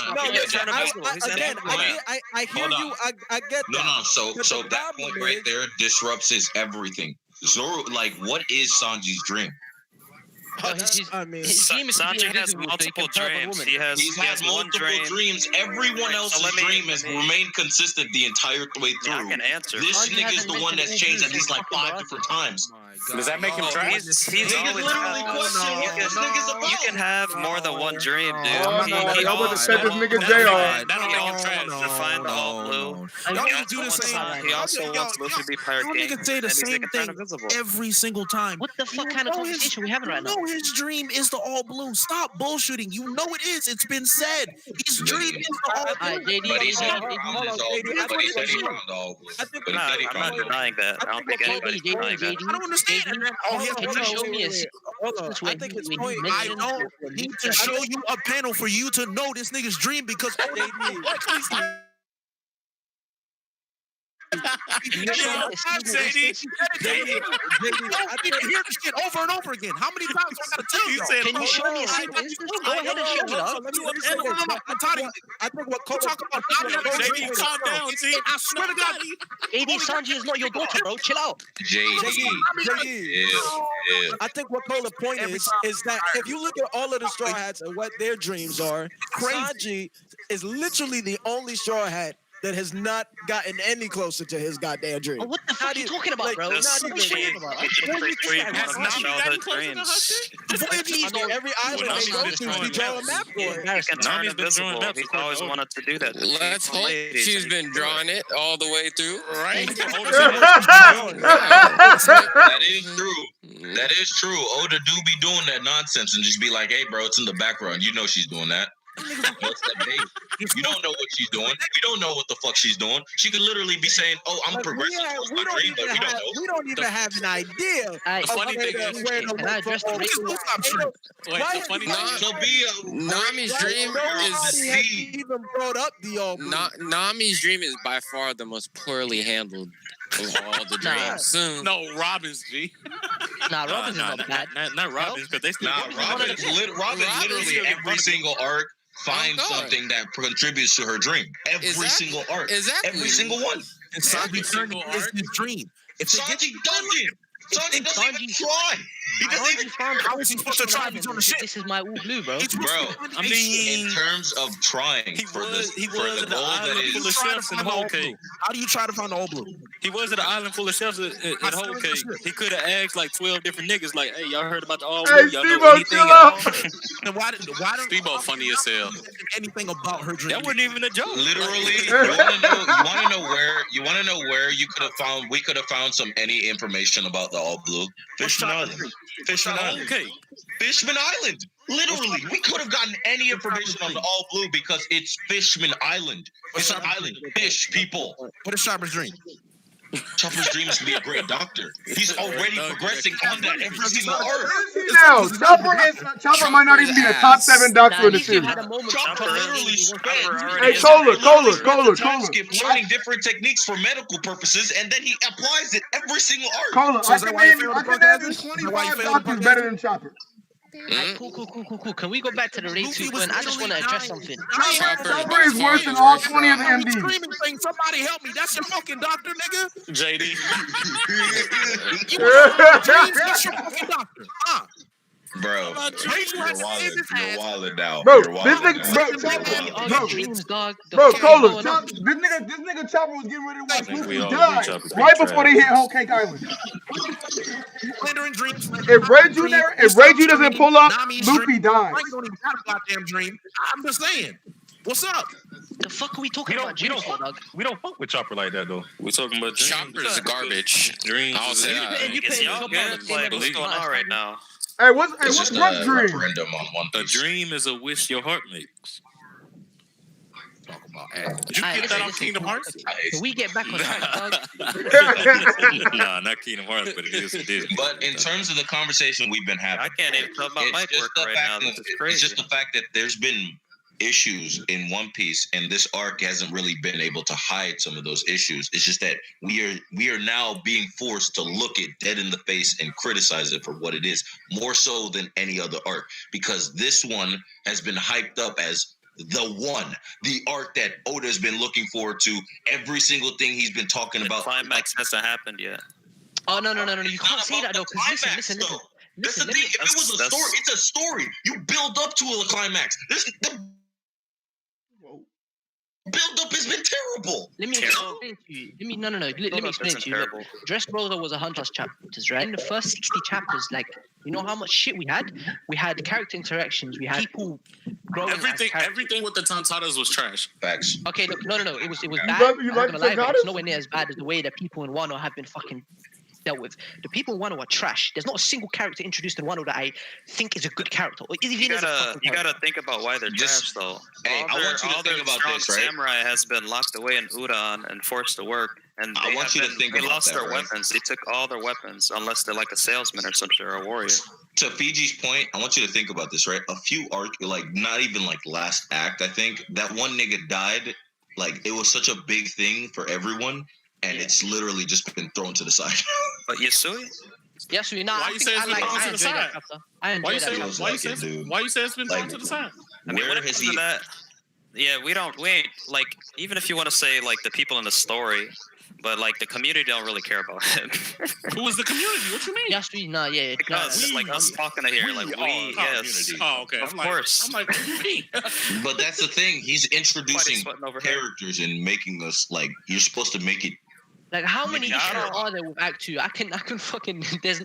hear you. I get that. No. So that point right there disrupts his everything. So, like, what is Sanji's dream? Sanji has multiple dreams. He has multiple dreams. Everyone else's dream has remained consistent the entire way through. I can answer. This nigga is the one that's changed at least like 5 different times. Does that make him trash? He's always literally questioning what this nigga's about. You can have more than one dream, dude. Y'all about to set this nigga JR. That'll make him trash. To find the all blue. Y'all niggas do the same. He also wants Luffy to be Pirate King. Y'all niggas say the same thing every single time. What the fuck kind of conversation we having right now? You know his dream is the all blue. Stop bullshitting. You know it is. It's been said. His dream is the all blue. But he said he found the all blue. I'm not denying that. I don't think anybody's denying that. I don't understand. Can you show me a sequence I think his point. I don't need to show you a panel for you to know this nigga's dream because JD, I hear this shit over and over again. How many times do I gotta tell you? Can you show me a sequence? Go ahead and show me, dog. I'm tired of you. I think what Cole talk about. JD, calm down, T. I swear to God, AD Sanji is not your daughter, bro. Chill out. JD. I think what Cole's point is that if you look at all of the Straw Hats and what their dreams are, Sanji is literally the only Straw Hat that has not gotten any closer to his goddamn dream. Oh, what the fuck are you talking about, bro? Has Nami gotten closer to her Every island they go to, we draw a map for it. He can turn invisible. He's always wanted to do that. Let's hope she's been drawing it all the way through. Right? That is true. That is true. Oda do be doing that nonsense and just be like, hey, bro, it's in the background. You know she's doing that. What's that date? You don't know what she's doing. We don't know what the fuck she's doing. She could literally be saying, "Oh, I'm progressing towards my dream," but we don't know. We don't even have an idea. The funny thing is, Nami's dream is even brought up the all blue. Nami's dream is by far the most poorly handled of all the dreams. No, Robin's G. Robin's not bad. Not Robin's, because they still. Robin's literally every single arc finds something that contributes to her dream. Every single arc. Every single one. And Sanji turned is his dream. If Sanji doesn't. Sanji doesn't even try. He doesn't even try. How is he supposed to try if he's on the ship? This is my all blue, bro. Bro, I mean, in terms of trying for the goal that is. How do you try to find the all blue? He was at an island full of chefs at Whole Cake. He could have asked like 12 different niggas, like, "Hey, y'all heard about the all blue? Hey, Y'all know anything chill at out. all?" And why Steve-O funny as hell. Anything about her dream? That wasn't even a joke. Literally, you want to know where you could have found. We could have found any information about the all blue. Fishman Island. Fishman Island. Literally, we could have gotten any information on the all blue because it's Fishman Island. It's an island. Fish people. What is Chopper's dream? Chopper's dream is to be a great doctor. He's already progressing on that every single arc. Now, Chopper might not even be the top 7 doctor in the series. Chopper literally spent. Hey, Cola. Learning different techniques for medical purposes, and then he applies it every single arc. Cola, I can name 25 doctors better than Chopper. Cool. Can we go back to the raid 2 point? I just want to address something. Chopper is worse than all 20 of the MDs. Screaming thing, somebody help me. That's your fucking doctor, nigga. JD. That's your fucking doctor. Bro, you're wildin' now. Bro, this nigga, bro, Cola, this nigga Chopper was getting ready to watch Luffy die right before they hit Whole Cake Island. If Reiju doesn't pull up, Luffy dies. You don't even have a goddamn dream. I'm just saying. What's up? The fuck are we talking about? We don't fuck with Chopper like that though. We're talking about Chopper's garbage. Dreams. I'll say that. What's going on right now? Hey, what's dream? A dream is a wish your heart makes. talk about. Did you get that off Kingdom Hearts? Can we get back on that, dog? Nah, not Kingdom Hearts, but it is a Disney. But in terms of the conversation we've been having, I can't even talk about mic work right now. This is crazy. It's just the fact that there's been issues in One Piece, and this arc hasn't really been able to hide some of those issues. It's just that we are now being forced to look it dead in the face and criticize it for what it is, more so than any other arc, because this one has been hyped up as the arc that Oda's been looking forward to. Every single thing he's been talking about. Climax hasn't happened yet. Oh no! You can't say that though. Because listen. That's the thing. If it was a story, it's a story. You build up to a climax. The build up has been terrible. Let me explain to you. Let me explain to you. Look, Dressrosa was 100 chapters, right? In the first 60 chapters, like, you know how much shit we had? We had character interactions. We had people growing. Everything with the Tontadas was trash. Facts. Okay, look, no. It was bad. I'm not gonna lie, but it's nowhere near as bad as the way that people in Wano have been fucking dealt with. The people in Wano are trash. There's not a single character introduced in Wano that I think is a good character. Or even you gotta think about why they're trash, though. Hey, I want you to think about this, right? Samurai has been locked away in Udon and forced to work, and they lost their weapons. They took all their weapons, unless they're like a salesman or something, or a warrior. To Fiji's point, I want you to think about this, right? A few like not even like last act, I think that one nigga died. Like, it was such a big thing for everyone. And it's literally just been thrown to the side. But Yasui? Yasui, nah. Why you say it's been thrown to the side? Why you say it's been thrown to the side? I mean, when it comes to that, yeah, we ain't, like, even if you want to say, like, the people in the story, but, like, the community don't really care about him. Who is the community? What you mean? Yasui, nah, yeah. Because, it's like us talking to here, like, yes. Oh, okay. Of course. I'm like, what do you mean? But that's the thing. He's introducing characters and making us, like, you're supposed to make it. Like, how many issues are there with Act 2? I can fucking there's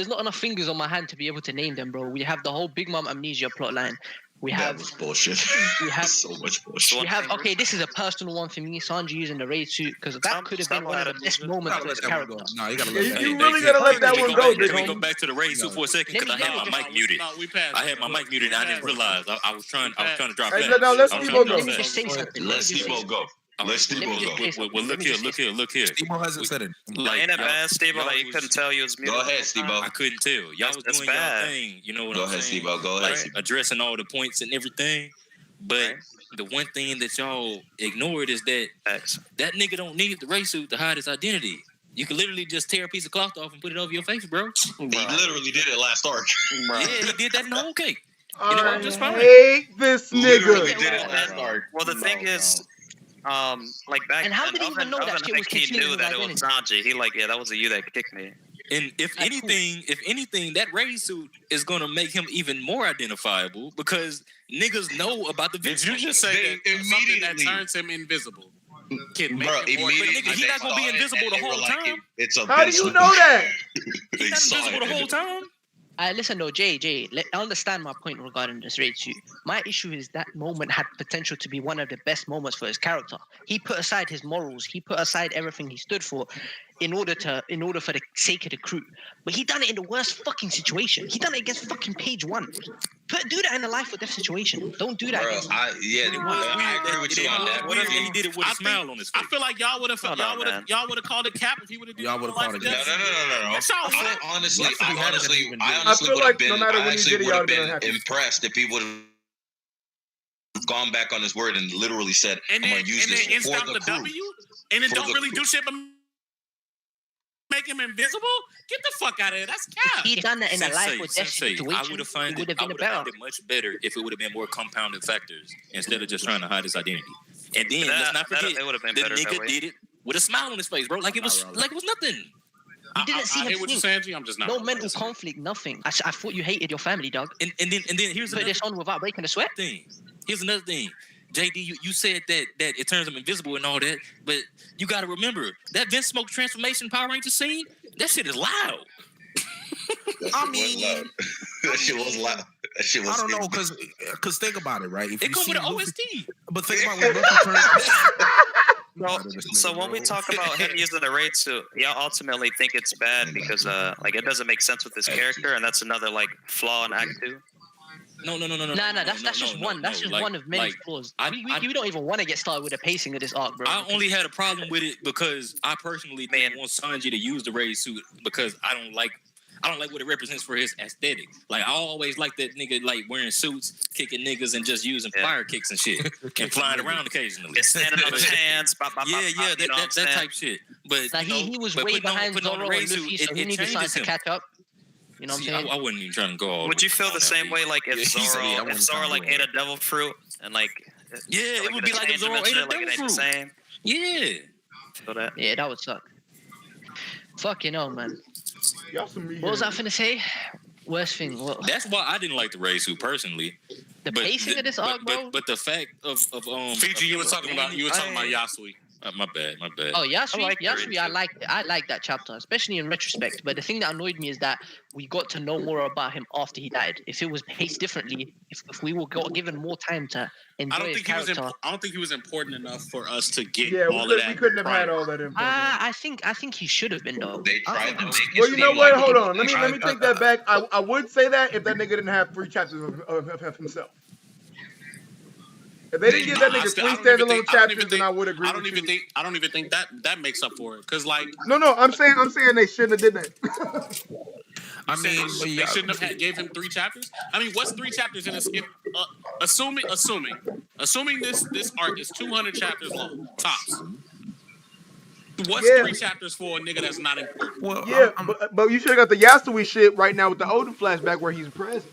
not enough fingers on my hand to be able to name them, bro. We have the whole Big Mom Amnesia plotline. That was bullshit. We have so much bullshit. We have this is a personal one for me. Sanji using the raid suit, because that could have been one of the best moments for his character. No, you gotta let that. You really gotta let that one go. Let me go back to the raid suit for a second, because I had my mic muted. I had my mic muted and I didn't realize. I was trying to drop that. Now let Steve-O go. Let me just say something. Let Steve-O go. Let Steve-O go. Well, look here. Steve-O hasn't said it. Ain't it bad, Steve-O, that you couldn't tell you was muted? Go ahead, Steve-O. I couldn't tell. Y'all was doing y'all thing. You know what I'm saying? Go ahead, Steve-O. Go ahead. Like, addressing all the points and everything. But the one thing that y'all ignored is that that nigga don't need the race suit to hide his identity. You can literally just tear a piece of cloth off and put it over your face, bro. He literally did it last arc. Yeah, he did that in the whole cake. I hate this nigga. Did it last arc. Well, the thing is, like back and how did he even know that shit was he knew that it was Sanji. He like, yeah, that was you that kicked me. And if anything, that raid suit is gonna make him even more identifiable, because niggas know about the Did you just say that something that turns him invisible? Bro, immediately he's not gonna be invisible the whole time. How do you know that? He's not invisible the whole time. Listen though, Jay, understand my point regarding this raid suit. My issue is that moment had potential to be one of the best moments for his character. He put aside his morals, he put aside everything he stood for, in order for the sake of the crew. But he done it in the worst fucking situation. He done it against fucking Page 1. Do that in a life or death situation. Don't do that. Bro, I agree with you on that. What if he did it with a smile on his face? I feel like y'all would have called it cap if he would have done it. Y'all would have called it cap. No. I honestly would have been impressed if he would have gone back on his word and literally said, "I'm gonna use this for the crew." And then don't really do shit but make him invisible? Get the fuck out of here. That's cap. He done that in a life or death situation. I would have found it much better if it would have been more compounded factors instead of just trying to hide his identity. And then let's not forget, the nigga did it with a smile on his face, bro. Like it was nothing. You didn't see him hate what you're saying, G. I'm just not. No mental conflict, nothing. I thought you hated your family, dog. And then here's put this on without breaking the sweat. Here's another thing. JD, you said that it turns him invisible and all that, but you got to remember that Vince Smoke transformation Power Ranger scene. That shit is loud. That shit was loud. That shit was. I don't know, because think about it, right? If it comes with an OST. But think about when Luffy turns. So when we talk about him using the raid suit, y'all ultimately think it's bad because like it doesn't make sense with his character, and that's another like flaw in Act 2. No. That's just one. That's just one of many flaws. We don't even want to get started with the pacing of this arc, bro. I only had a problem with it because I personally didn't want Sanji to use the raid suit because I don't like what it represents for his aesthetic. Like I always like that nigga like wearing suits, kicking niggas, and just using fire kicks and shit, and flying around occasionally. Standing on his hands, that type shit. But like he was way behind Zoro and Luffy, so he needed time to catch up. You know what I'm saying? I wasn't even trying to go all. Would you feel the same way like if Zoro like ate a devil fruit and like it would be like if Zoro ate a devil fruit. Same. Yeah. Feel that? Yeah, that would suck. Fucking hell, man. Y'all some what was I finna say? Worst thing. What? That's why I didn't like the raid suit personally. The pacing of this arc, bro. But the fact of Fiji, you were talking about Yasui. My bad. Oh, Yasui, I like that chapter, especially in retrospect. But the thing that annoyed me is that we got to know more about him after he died. If it was paced differently, if we were given more time to enjoy his character, I don't think he was important enough for us to get all of that. We couldn't have had all that info. I think he should have been though. They tried to make it. Well, you know what? Hold on. Let me take that back. I would say that if that nigga didn't have 3 chapters of himself. If they didn't give that nigga 3 standalone chapters, then I would agree. I don't even think that makes up for it. Cause like no, I'm saying they shouldn't have did that. I mean, they shouldn't have gave him 3 chapters. I mean, what's 3 chapters in a skip? Assuming this arc is 200 chapters long, tops. What's 3 chapters for a nigga that's not important? Well, yeah, but you should have got the Yasui shit right now with the Oden flashback where he's present.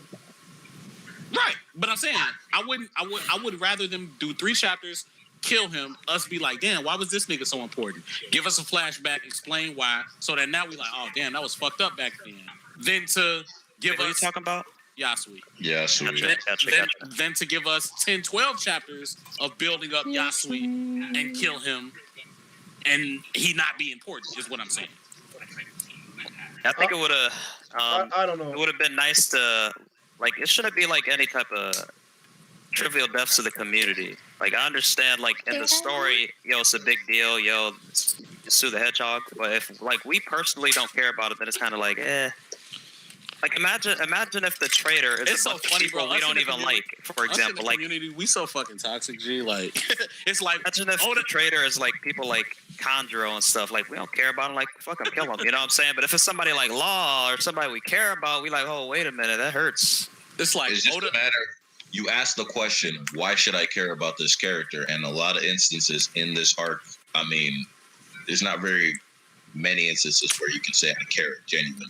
Right, but I'm saying I would rather them do 3 chapters, kill him, us be like, damn, why was this nigga so important? Give us a flashback, explain why, so that now we like, oh damn, that was fucked up back then. Then to give us. What are you talking about? Yasui. Gotcha. Then to give us 10, 12 chapters of building up Yasui and kill him, and he not be important is what I'm saying. I think it would have. I don't know. It would have been nice to. Like, it shouldn't be like any type of trivial deaths to the community. Like, I understand, like, in the story, it's a big deal, sue the hedgehog. But if, like, we personally don't care about it, then it's kind of like, eh. Like, imagine if the traitor is it's a bunch so funny, of people bro. we don't even like, for example. Like, community, we so fucking toxic, G. Like, it's like... Imagine if the traitor is, like, people like Chondro and stuff. Like, we don't care about him. Like, fucking kill him. You know what I'm saying? But if it's somebody like Law or somebody we care about, we like, oh, wait a minute, that hurts. It's like... It's just a matter... You ask the question, why should I care about this character? And a lot of instances in this arc, I mean, there's not very many instances where you can say I care genuinely.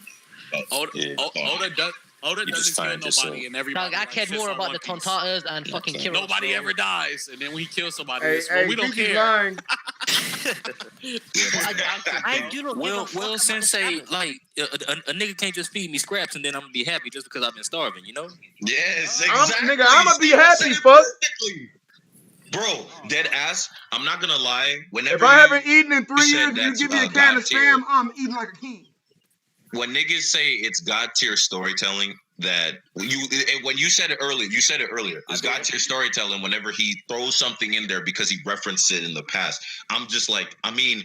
Oda doesn't kill nobody, and everybody. I cared more about the Tontatas and fucking Kiro. Nobody ever dies, and then when he kills somebody, we don't care. I do not. Well, Sensei, like a nigga can't just feed me scraps and then I'm gonna be happy just because I've been starving, you know? Yes, exactly. I'm gonna be happy, fuck. Bro, dead ass. I'm not gonna lie. Whenever if I haven't eaten in 3 years, you give me a can of spam, I'm eating like a king. When niggas say it's God tier storytelling, that when you said it earlier, it's God tier storytelling whenever he throws something in there because he referenced it in the past. I'm just like, I mean,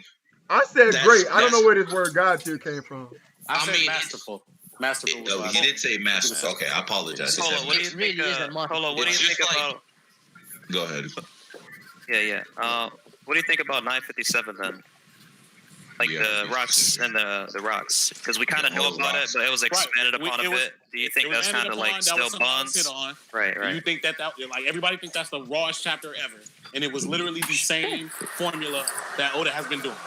I said great. I don't know where this word God tier came from. I mean, masterful. Masterful. He did say masterful. Okay, I apologize. Hold on, what do you think? What do you think about? Go ahead. Yeah. What do you think about 957 then? Like the rocks and the rocks, because we kind of know about it, but it was expanded upon a bit. Do you think that's kind of like still buns? Right. You think that like everybody thinks that's the rawest chapter ever, and it was literally the same formula that Oda has been doing.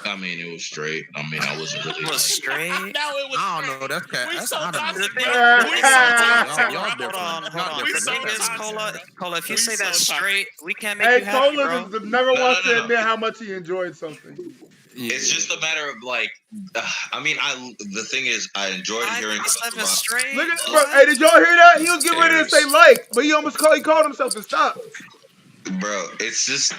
I mean, it was straight. I mean, I wasn't really. It was straight. No, it was. I don't know. That's cat. We so toxic. Hold on. The thing is, Cola, if you say that's straight, we can't make you happy, bro. Cola never wants to admit how much he enjoyed something. It's just a matter of like, I mean, the thing is, I enjoyed hearing. Look at, bro, hey, did y'all hear that? He was getting ready to say like, but he called himself and stopped. Bro, it's just.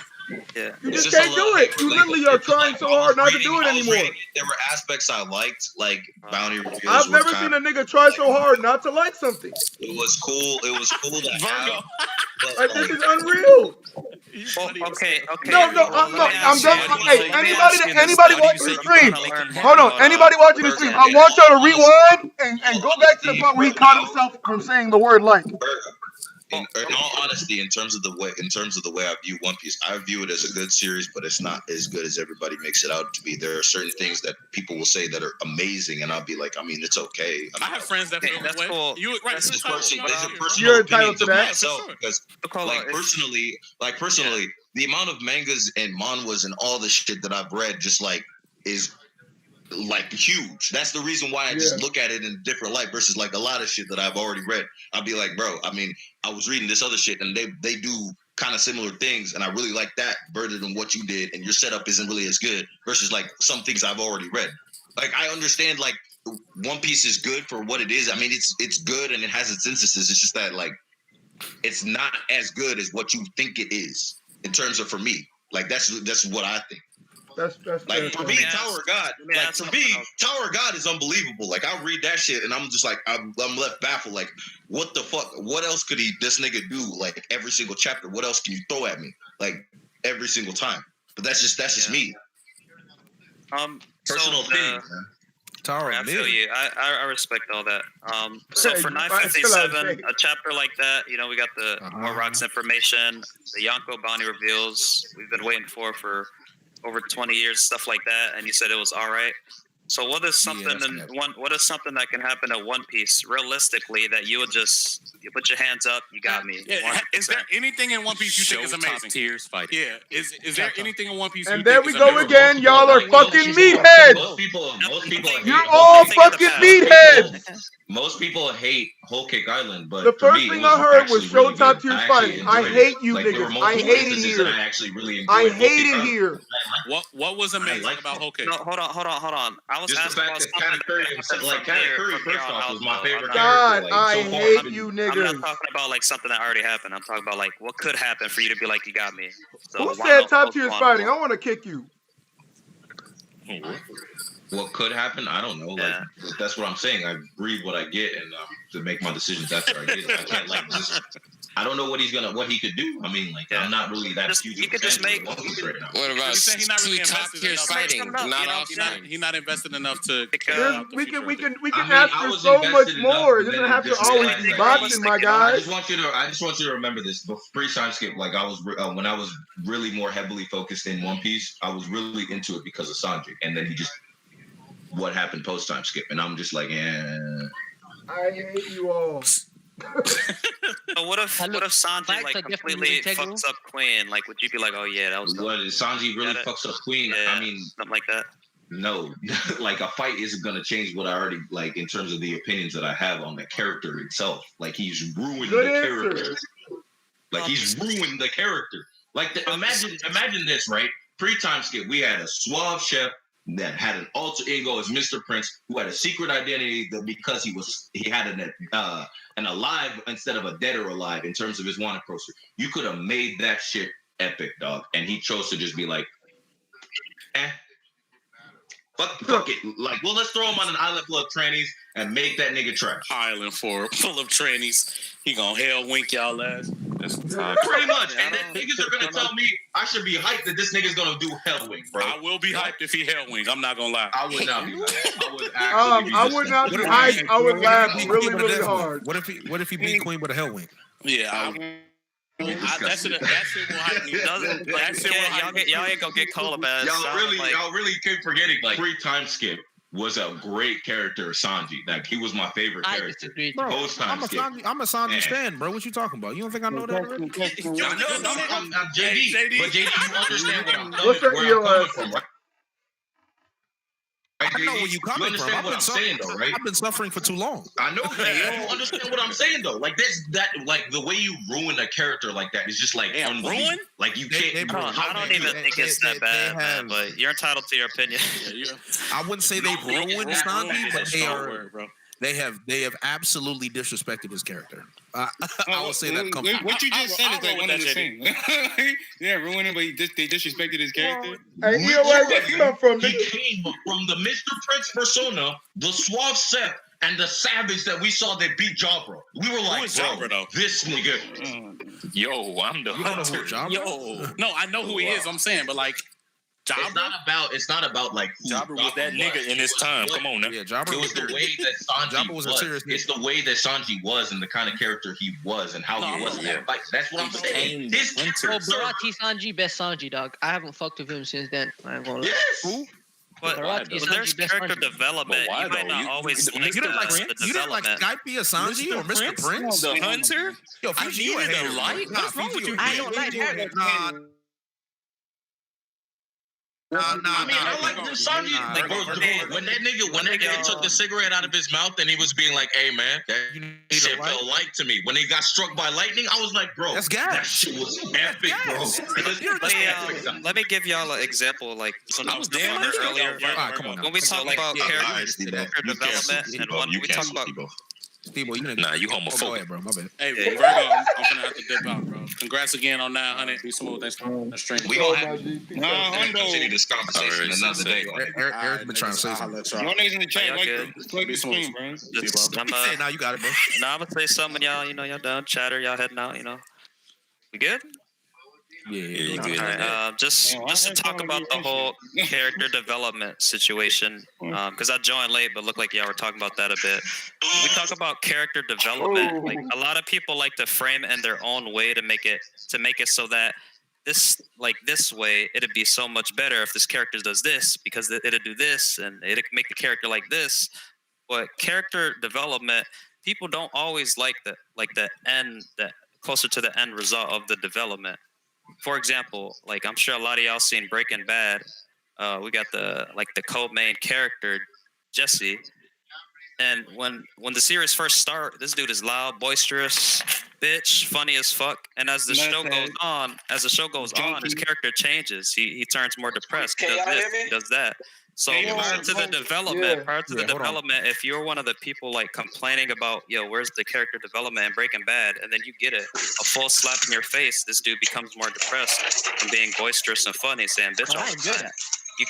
Yeah. You just can't do it. You literally are trying so hard not to do it anymore. There were aspects I liked, like bounty reveals. I've never seen a nigga try so hard not to like something. It was cool. It was cool to have. Like, this is unreal. Okay. No, I'm done. Hey, anybody watching the stream? Hold on. Anybody watching the stream? I want y'all to rewind and go back to the part where he caught himself from saying the word like. in all honesty, in terms of the way I view One Piece, I view it as a good series, but it's not as good as everybody makes it out to be. There are certain things that people will say that are amazing, and I'll be like, I mean, it's okay. I have friends that feel that way. Cool. You right? It's a personal You're opinion entitled to of that. myself because, personally, the amount of mangas and manhwas and all the shit that I've read just like is like huge. That's the reason why I just look at it in a different light versus like a lot of shit that I've already read. I'll be like, bro, I mean, I was reading this other shit and they do kind of similar things, and I really like that better than what you did, and your setup isn't really as good versus like some things I've already read. Like I understand like One Piece is good for what it is. I mean, it's good and it has its instances. It's just that like it's not as good as what you think it is in terms of, for me. Like that's what I think. That's like for me, Tower of God. Like for me, Tower of God is unbelievable. Like I read that shit and I'm just like I'm left baffled. Like what the fuck? What else could this nigga do? Like every single chapter. What else can you throw at me? Like every single time. But that's just me. Personal opinion, man. I feel you. I respect all that. So for 957, a chapter like that, you know, we got the more rocks information, the Yonko Bonnie reveals we've been waiting for over 20 years, stuff like that, and you said it was all right. So what is something what is something that can happen at One Piece realistically that you put your hands up, you got me? Yeah. Is there anything in One Piece you think is amazing? Tears fighting. Yeah. Is there anything in One Piece? And you there think we is go amazing? again. Y'all are fucking meatheads. Most people. You're all fucking meatheads. Most people hate Whole Cake Island, but The for first me, thing it was I heard was actually show really top good. tiers I fighting. actually I enjoyed hate it. you Like, there were niggas. I multiple hate it instances here. that I actually really enjoyed. I Whole hate Cake it Island. here. What was amazing about Whole Cake? No, hold on. I was Just the asking fact about that something Katakuri, first off, was my favorite God, character. Like, I so far, hate even- you I'm niggas. not talking about like something that already happened. I'm talking about like what could happen for you to be like, you got me. So Who why said not top post tiers one? fighting? I want to kick you. What could happen? I don't know. Like that's what I'm saying. I read what I get, and to make my decisions after I get it. I can't like just. I don't know what he could do. I mean, like I'm not really that huge. You could just make. One Piece right now. What about He's not really two top invested tiers enough. fighting? Not offspring. He's not invested enough to. We can I mean, ask I for was so much invested enough, more. It but doesn't then have to just always realized, be like, boxing, my I guy. just want you to remember this. Pre-time skip, like I was when I was really more heavily focused in One Piece, I was really into it because of Sanji, and then he just what happened post-time skip, and I'm just like, I hate you all. So what if Sanji like completely fucks up Queen? Like, would you be like, oh yeah, that was dope? What is Sanji really fucks up Queen? Yeah, I mean, something like that. No, like a fight isn't gonna change what I already like in terms of the opinions that I have on the character itself. Like he's ruined the character. Like he's ruined the character. Like imagine this, right? Pre-time skip, we had a suave chef that had an alter ego as Mr. Prince, who had a secret identity that because he had an alive instead of a dead or alive in terms of his wanted poster. You could have made that shit epic, dog. And he chose to just be like, fuck it. Like, well, let's throw him on an island full of trannies and make that nigga trash. Island full of trannies. He gonna hell wink y'all ass. Pretty much. And then niggas are gonna tell me I should be hyped that this nigga's gonna do hell wink, bro. I will be hyped if he hell wink. I'm not gonna lie. I would not be hyped. I would actually I would not be hyped. I would laugh really hard. What if he beat Queen with a hell wink? Yeah. That shit will hype me. Y'all ain't gonna get cola bags. Y'all really keep forgetting. Like Pre-time skip was a great character, Sanji. Like he was my favorite character. Bro, I'm a Sanji stan, bro. What you talking about? You don't think I know that already? I'm JD. But JD, you understand what I'm coming from, right? I know where you coming from. What I'm saying, though, right? I've been suffering for too long. I know, man. You don't understand what I'm saying, though. Like like the way you ruin a character like that is just like ruin. Like you can't. I don't even think it's that bad, man. But you're entitled to your opinion. I wouldn't say they've ruined Sanji, but they have absolutely disrespected his character. I will say that. What you just said is like one of the same. Yeah, ruining, but they disrespected his character. Hey, you know where you come from? He came from the Mr. Prince persona, the suave Seth, and the savage that we saw that beat Jabra. We were like, bro, this nigga. Yo, I'm the hunter. Yo, no, I know who he is. I'm saying, but like, It's not about like Jabber was that nigga in his time. Come on now. Yeah, Jabber it was the way that Sanji was. It's the way that Sanji was and the kind of character he was and how he was in that fight. That's what I'm saying. Bro, Barati Sanji, best Sanji, dog. I haven't fucked with him since then. I ain't gonna lie. Who? But there's character development. You might not always like the development. You didn't like Skype Sanji or Mr. Prince? The Hunter? Yo, I needed a light. What's wrong with you? I don't like that. I like the Sanji. When that nigga took the cigarette out of his mouth and he was being like, "Hey man, that shit felt light to me." When he got struck by lightning, I was like, "Bro, that's gas. That shit was epic, bro." Let me give y'all an example. Like I was damn earlier. When we talk about character development and when we talk about Steve-Boy, you homophobic. Go ahead, bro. My bad. Hey, Vergo, I'm gonna have to dip out, bro. Congrats again on 900. Be smooth. Thanks for the stream. We gonna have to continue this conversation another day. Eric's been trying to say something. Y'all niggas in the chat like the stream, bro. Now you got it, bro. Nah, I'm gonna say something, y'all. Y'all done chatter. Y'all heading out. We good? Yeah. All right. Just to talk about the whole character development situation, because I joined late, but looked like y'all were talking about that a bit. We talk about character development. Like a lot of people like to frame it in their own way to make it so that this way it'd be so much better if this character does this because it'd do this and it'd make the character like this. But character development, people don't always like the end, that closer to the end result of the development. For example, like I'm sure a lot of y'all seen Breaking Bad. We got the co-main character, Jesse. And when the series first started, this dude is loud, boisterous, bitch, funny as fuck. And as the show goes on, his character changes. He turns more depressed. He does this, he does that. So prior to the development, if you're one of the people like complaining about, where's the character development in Breaking Bad, and then you get a full slap in your face, this dude becomes more depressed from being boisterous and funny, saying bitch all the time. You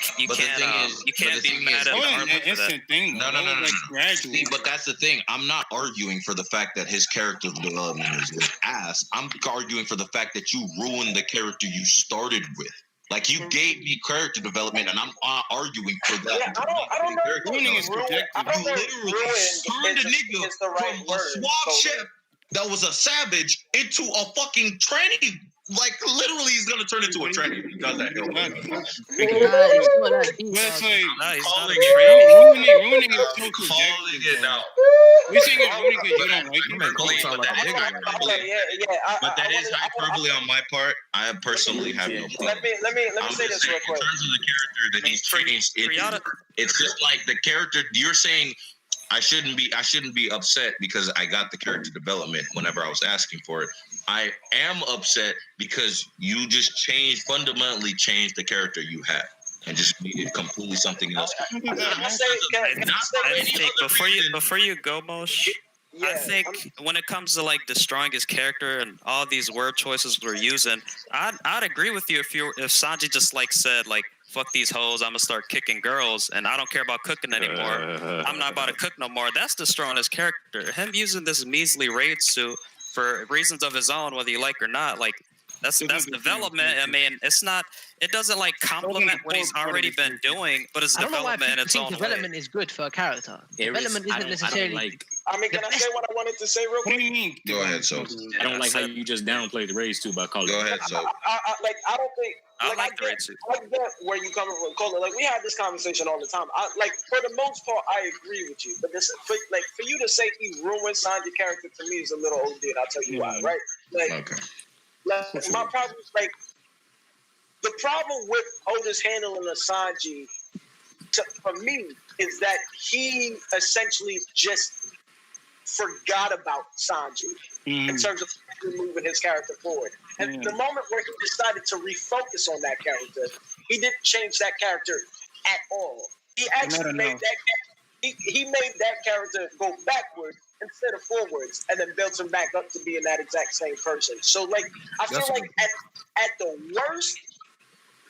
can't be mad at the for that. No. See, but that's the thing. I'm not arguing for the fact that his character development is ass. I'm arguing for the fact that you ruined the character you started with. Like you gave me character development, and I'm arguing for that. Yeah, I don't know. You literally turned a nigga from a suave chef that was a savage into a fucking tranny. Like literally, he's gonna turn into a tranny because that. Ruining is so subjective. We saying it's ruining because you don't like it. But that is hyperbole on my part. I personally have no problem. Let me say this real quick. In terms of the character that he's changed, it's just like the character you're saying. I shouldn't be upset because I got the character development whenever I was asking for it. I am upset because you just fundamentally changed the character you had and just made it completely something else. Before you go, Mosh, I think when it comes to like destroying his character and all these word choices we're using, I'd agree with you if Sanji just said fuck these hoes, I'm gonna start kicking girls, and I don't care about cooking anymore. I'm not about to cook no more. That's destroying his character. Him using this measly raid suit for reasons of his own, whether you like or not, that's development. I mean, it doesn't complement what he's already been doing, but it's development in its own way. Development is good for a character. Development isn't necessarily. Can I say what I wanted to say real quick? What do you mean? Go ahead, so. I don't like how you just downplayed the raise too by calling. Go ahead, so. I don't think. I like the raid suit. I get where you coming from, Cola. We have this conversation all the time. For the most part, I agree with you. But for you to say he ruined Sanji's character to me is a little OD, and I'll tell you why, right? Okay. My problem is the problem with Oda's handling of Sanji, for me, is that he essentially just forgot about Sanji in terms of moving his character forward. And the moment where he decided to refocus on that character, he didn't change that character at all. He actually made that character go backwards instead of forwards, and then built him back up to being that exact same person. So I feel at the worst,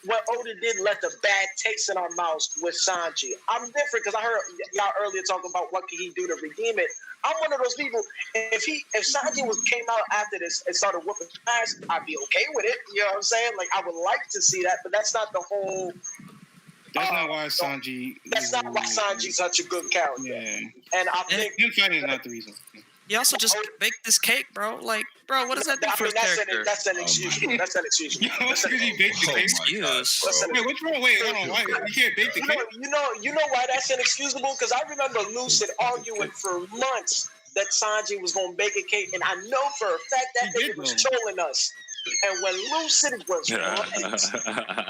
what Oda did left a bad taste in our mouths with Sanji. I'm different because I heard y'all earlier talking about what can he do to redeem it. I'm one of those people. If Sanji came out after this and started whooping ass, I'd be okay with it. You know what I'm saying? Like I would like to see that, but that's not the whole. That's not why Sanji. That's not why Sanji's such a good character. Yeah. And I think him fighting is not the reason. He also just baked this cake, bro. Like, bro, what does that do for his character? That's an excuse. That's an excuse. Because he baked the cake. Excuse. Wait, what's wrong? Wait, hold on. Why you can't bake the cake? You know why that's inexcusable? Because I remember Lucid arguing for months that Sanji was going to bake a cake, and I know for a fact that nigga was trolling us. And when Lucid was right,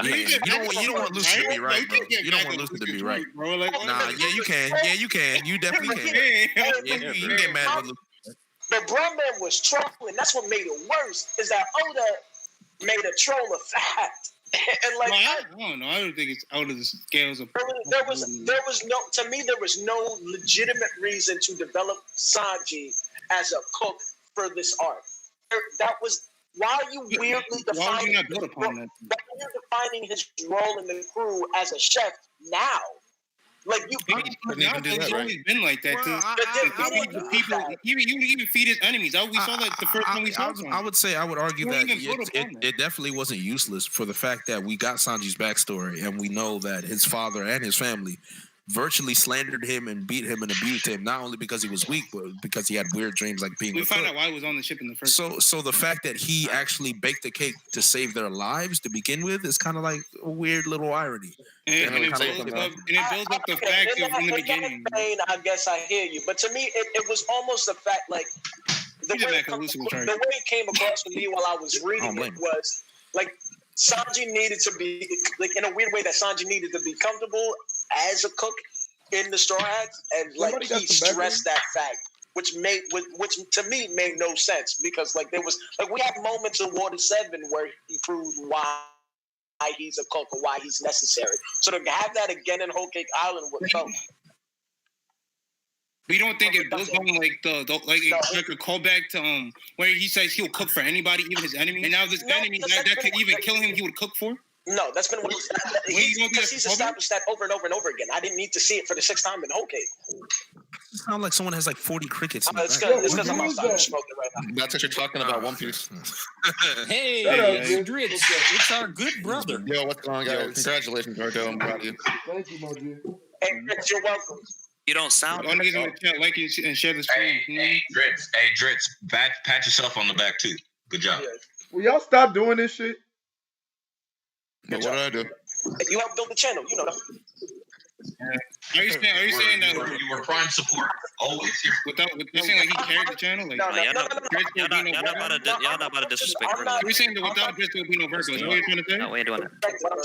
you don't want Lucid to be right, bro. You don't want Lucid to be right. Nah, yeah, you can. Yeah, you can. You definitely can. Yeah, you can get mad with Lucid. But Brumman was trolling. That's what made it worse. Is that Oda made a troll a fact, and like I don't know. I don't think it's out of the scales of. There was no legitimate reason to develop Sanji as a cook for this arc. That was. Why are you weirdly defining his role in the crew as a chef now? Like you, he's always been like that too. To feed people, even feed his enemies. We saw that the first time we saw him. I would argue that it definitely wasn't useless for the fact that we got Sanji's backstory and we know that his father and his family virtually slandered him and beat him and abused him, not only because he was weak, but because he had weird dreams like being. We found out why he was on the ship in the first. So the fact that he actually baked the cake to save their lives to begin with is kind of like a weird little irony. And it builds up the fact of in the beginning. I guess I hear you, but to me, it was almost a fact like the way it came across to me while I was reading it was like Sanji needed to be like in a weird way that Sanji needed to be comfortable as a cook in the Straw Hats, and like he stressed that fact, which to me made no sense because like there was like we have moments in Water 7 where he proved why he's a cook or why he's necessary. So to have that again in Whole Cake Island would come. We don't think it goes on like like a callback to where he says he'll cook for anybody, even his enemy. And now this enemy that could even kill him, he would cook for. No, that's been what he's established that over and over and over again. I didn't need to see it for the 6th time in Whole Cake. It sounds like someone has like 40 crickets. It's because I'm outside smoking right now. That's what you're talking about, One Piece. Hey, Dritz, it's our good brother. Yo, what's going on, guys? Congratulations, Vergo. I'm proud of you. Thank you, my dude. Hey, Dritz, you're welcome. You don't sound. All niggas in the chat like and share the stream. Hey, Dritz, pat yourself on the back too. Good job. Will y'all stop doing this shit? What did I do? You helped build the channel. You know that. Are you saying that you were prime support? Always here. You're saying like he carried the channel? Like, y'all not about to disrespect Vergo. You're saying that without Dritz there will be no Vergo. Is that what you're trying to say? No, we ain't doing that. What I'm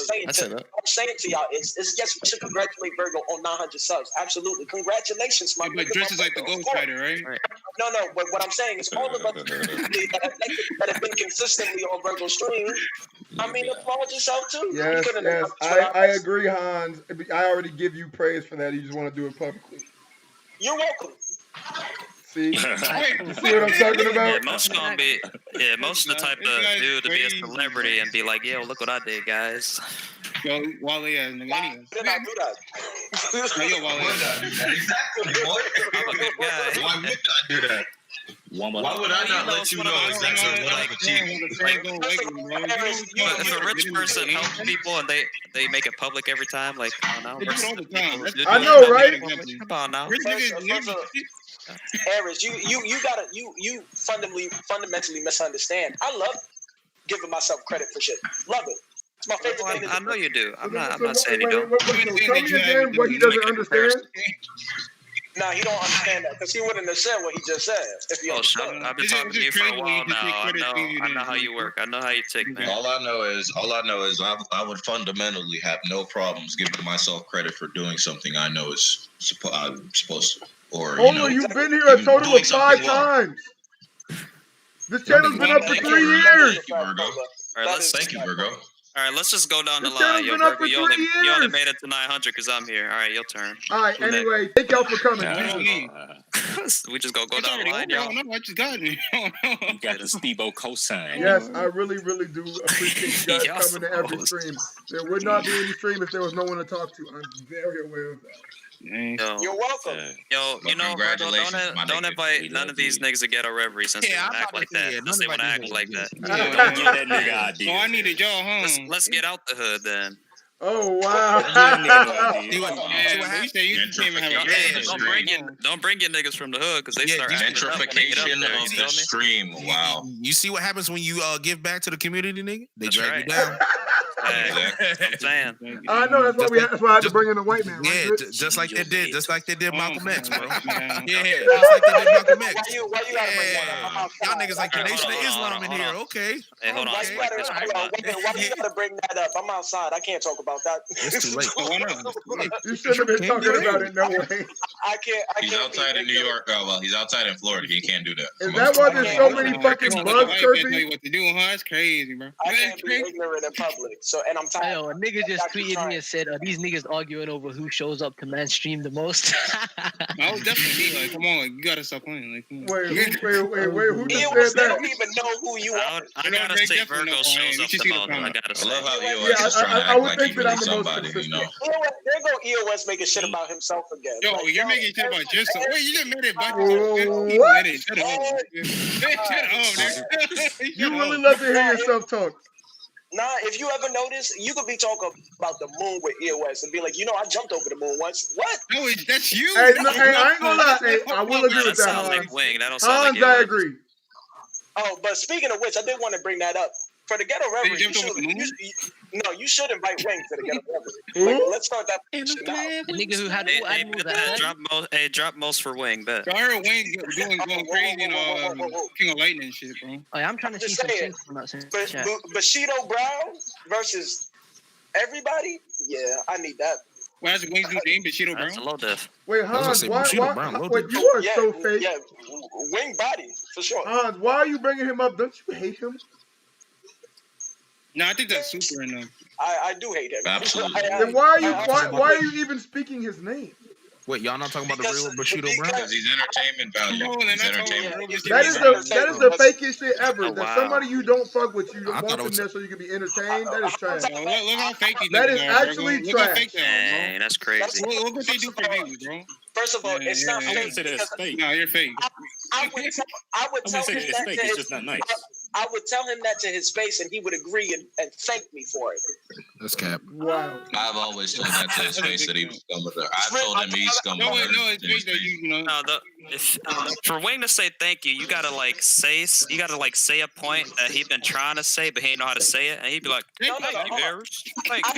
saying to y'all is yes, we should congratulate Vergo on 900 subs. Absolutely, congratulations, my. But Dritz is like the ghost fighter, right? No. But what I'm saying is all of us that have been consistently on Vergo stream. I mean, applaud yourself too. Yes. I agree, Hans. I already give you praise for that. You just want to do it publicly. You're welcome. See? You see what I'm talking about? Yeah, most of the type of dude to be a celebrity and be like, yo, look what I did, guys. Yo, Wale, nigga. Why did I do that? Yo, Wale. Exactly, boy. I'm a good guy. Why would I do that? Why would I not let you know exactly what I've achieved? If a rich person helps people and they make it public every time, like, I don't know. They do it all the time. I know, right? Come on now. Aries, you fundamentally misunderstand. I love giving myself credit for shit. Love it. It's my favorite thing. I know you do. I'm not saying you don't. Tell me again what he doesn't understand. Nah, he don't understand that because he wouldn't have said what he just said. If he I've been talking to you for a while now. I know how you work. I know how you take things. All I know is I would fundamentally have no problems giving myself credit for doing something I know is I'm supposed to. Or you've been here a total of 5 times. This channel's been up for 3 years. Thank you, Vergo. All right, Thank you, Vergo. All right, let's just go down the line. Yo, Vergo, you only made it to 900 because I'm here. All right, your turn. All right, anyway, thank y'all for coming. We just go down the line, y'all. I just got me. You got a Steve-O cosign. Yes, I really, really do appreciate you guys coming to every stream. There would not be any stream if there was no one to talk to. I'm very aware of that. You're welcome. Yo, you know, Vergo, don't invite none of these niggas to Ghetto Reverie since they want to act like that. Since they want to act like that. Don't give that nigga ideas. Oh, I need a y'all, huh? Let's get out the hood then. Oh wow! Don't bring your niggas from the hood because they start gentrification of the stream. Wow. You see what happens when you give back to the community, nigga? They drag you down. I'm saying. I know that's why I had to bring in a white man. Yeah, just like they did Malcolm X, bro. Yeah, just like they did Malcolm X. Why you gotta bring that up? Y'all niggas like the Nation of Islam in here, okay? Hey, hold on. Why you gotta bring that up? I'm outside. I can't talk about that. It's too late. You shouldn't have been talking about it. No way. I can't. He's outside in New York. Oh well, he's outside in Florida. He can't do that. Is that why there's so many fucking bugs, Kirby? What to do, huh? It's crazy, bro. I can't be ignorant in public. So, and I'm tired. Yo, a nigga just tweeted me and said, "Are these niggas arguing over who shows up to mainstream the most?" I was definitely like, come on, you gotta stop playing. Like, come on. Wait, who just said They that? don't even know who you are. I gotta say Vergo shows up the most. I gotta say. I love how EOS is trying to act like he really somebody, you know. There go EOS making shit about himself again. Yo, you're making shit about yourself. Wait, you just made it about What? Shut up. You really love to hear yourself talk. Nah, if you ever notice, you could be talking about the moon with EOS and be like, I jumped over the moon once. What? No, that's you. Hey, I ain't gonna lie. Hey, I will agree with that, Sounds like Hans. Wing. That don't sound like I EOS. agree. Oh, but speaking of which, I did want to bring that up. For the Ghetto Reverie, you should invite Wing to the Ghetto Reverie. Like, let's start that shit now. The nigga who had Drop most for Wing, bet. I heard Wayne going crazy and King of Lightning and shit, bro. Oh, yeah, I'm trying to see some shit from that. Bushido Brown versus everybody? Yeah, I need that. Why is Wayne's new name Bushido Brown? That's a low diff. Wait, Hans, why you are so fake. Yeah, Wing body, for sure. Hans, why are you bringing him up? Don't you hate him? No, I think that's super enough. I do hate him. Absolutely. Then why are you even speaking his name? Wait, y'all not talking about the real Bushido Brown? Because he's entertainment value. That is the fakest shit ever. That somebody you don't fuck with, you want them there so you can be entertained. That is trash. Look how fake these That niggas is are, actually bro. Look how trash. fake they are, bro. Dang, that's crazy. Look what they do for me, bro. First of all, it's not fake. No, you're fake. I would tell him that to it's just not nice. I would tell him that to his face, and he would agree and thank me for it. That's cap. Wow. I've always told that to his face that he was scum of the. I told him he's scum of the. For Wayne to say thank you, you gotta say a point that he'd been trying to say, but he didn't know how to say it, and he'd be like, No. "Thank you,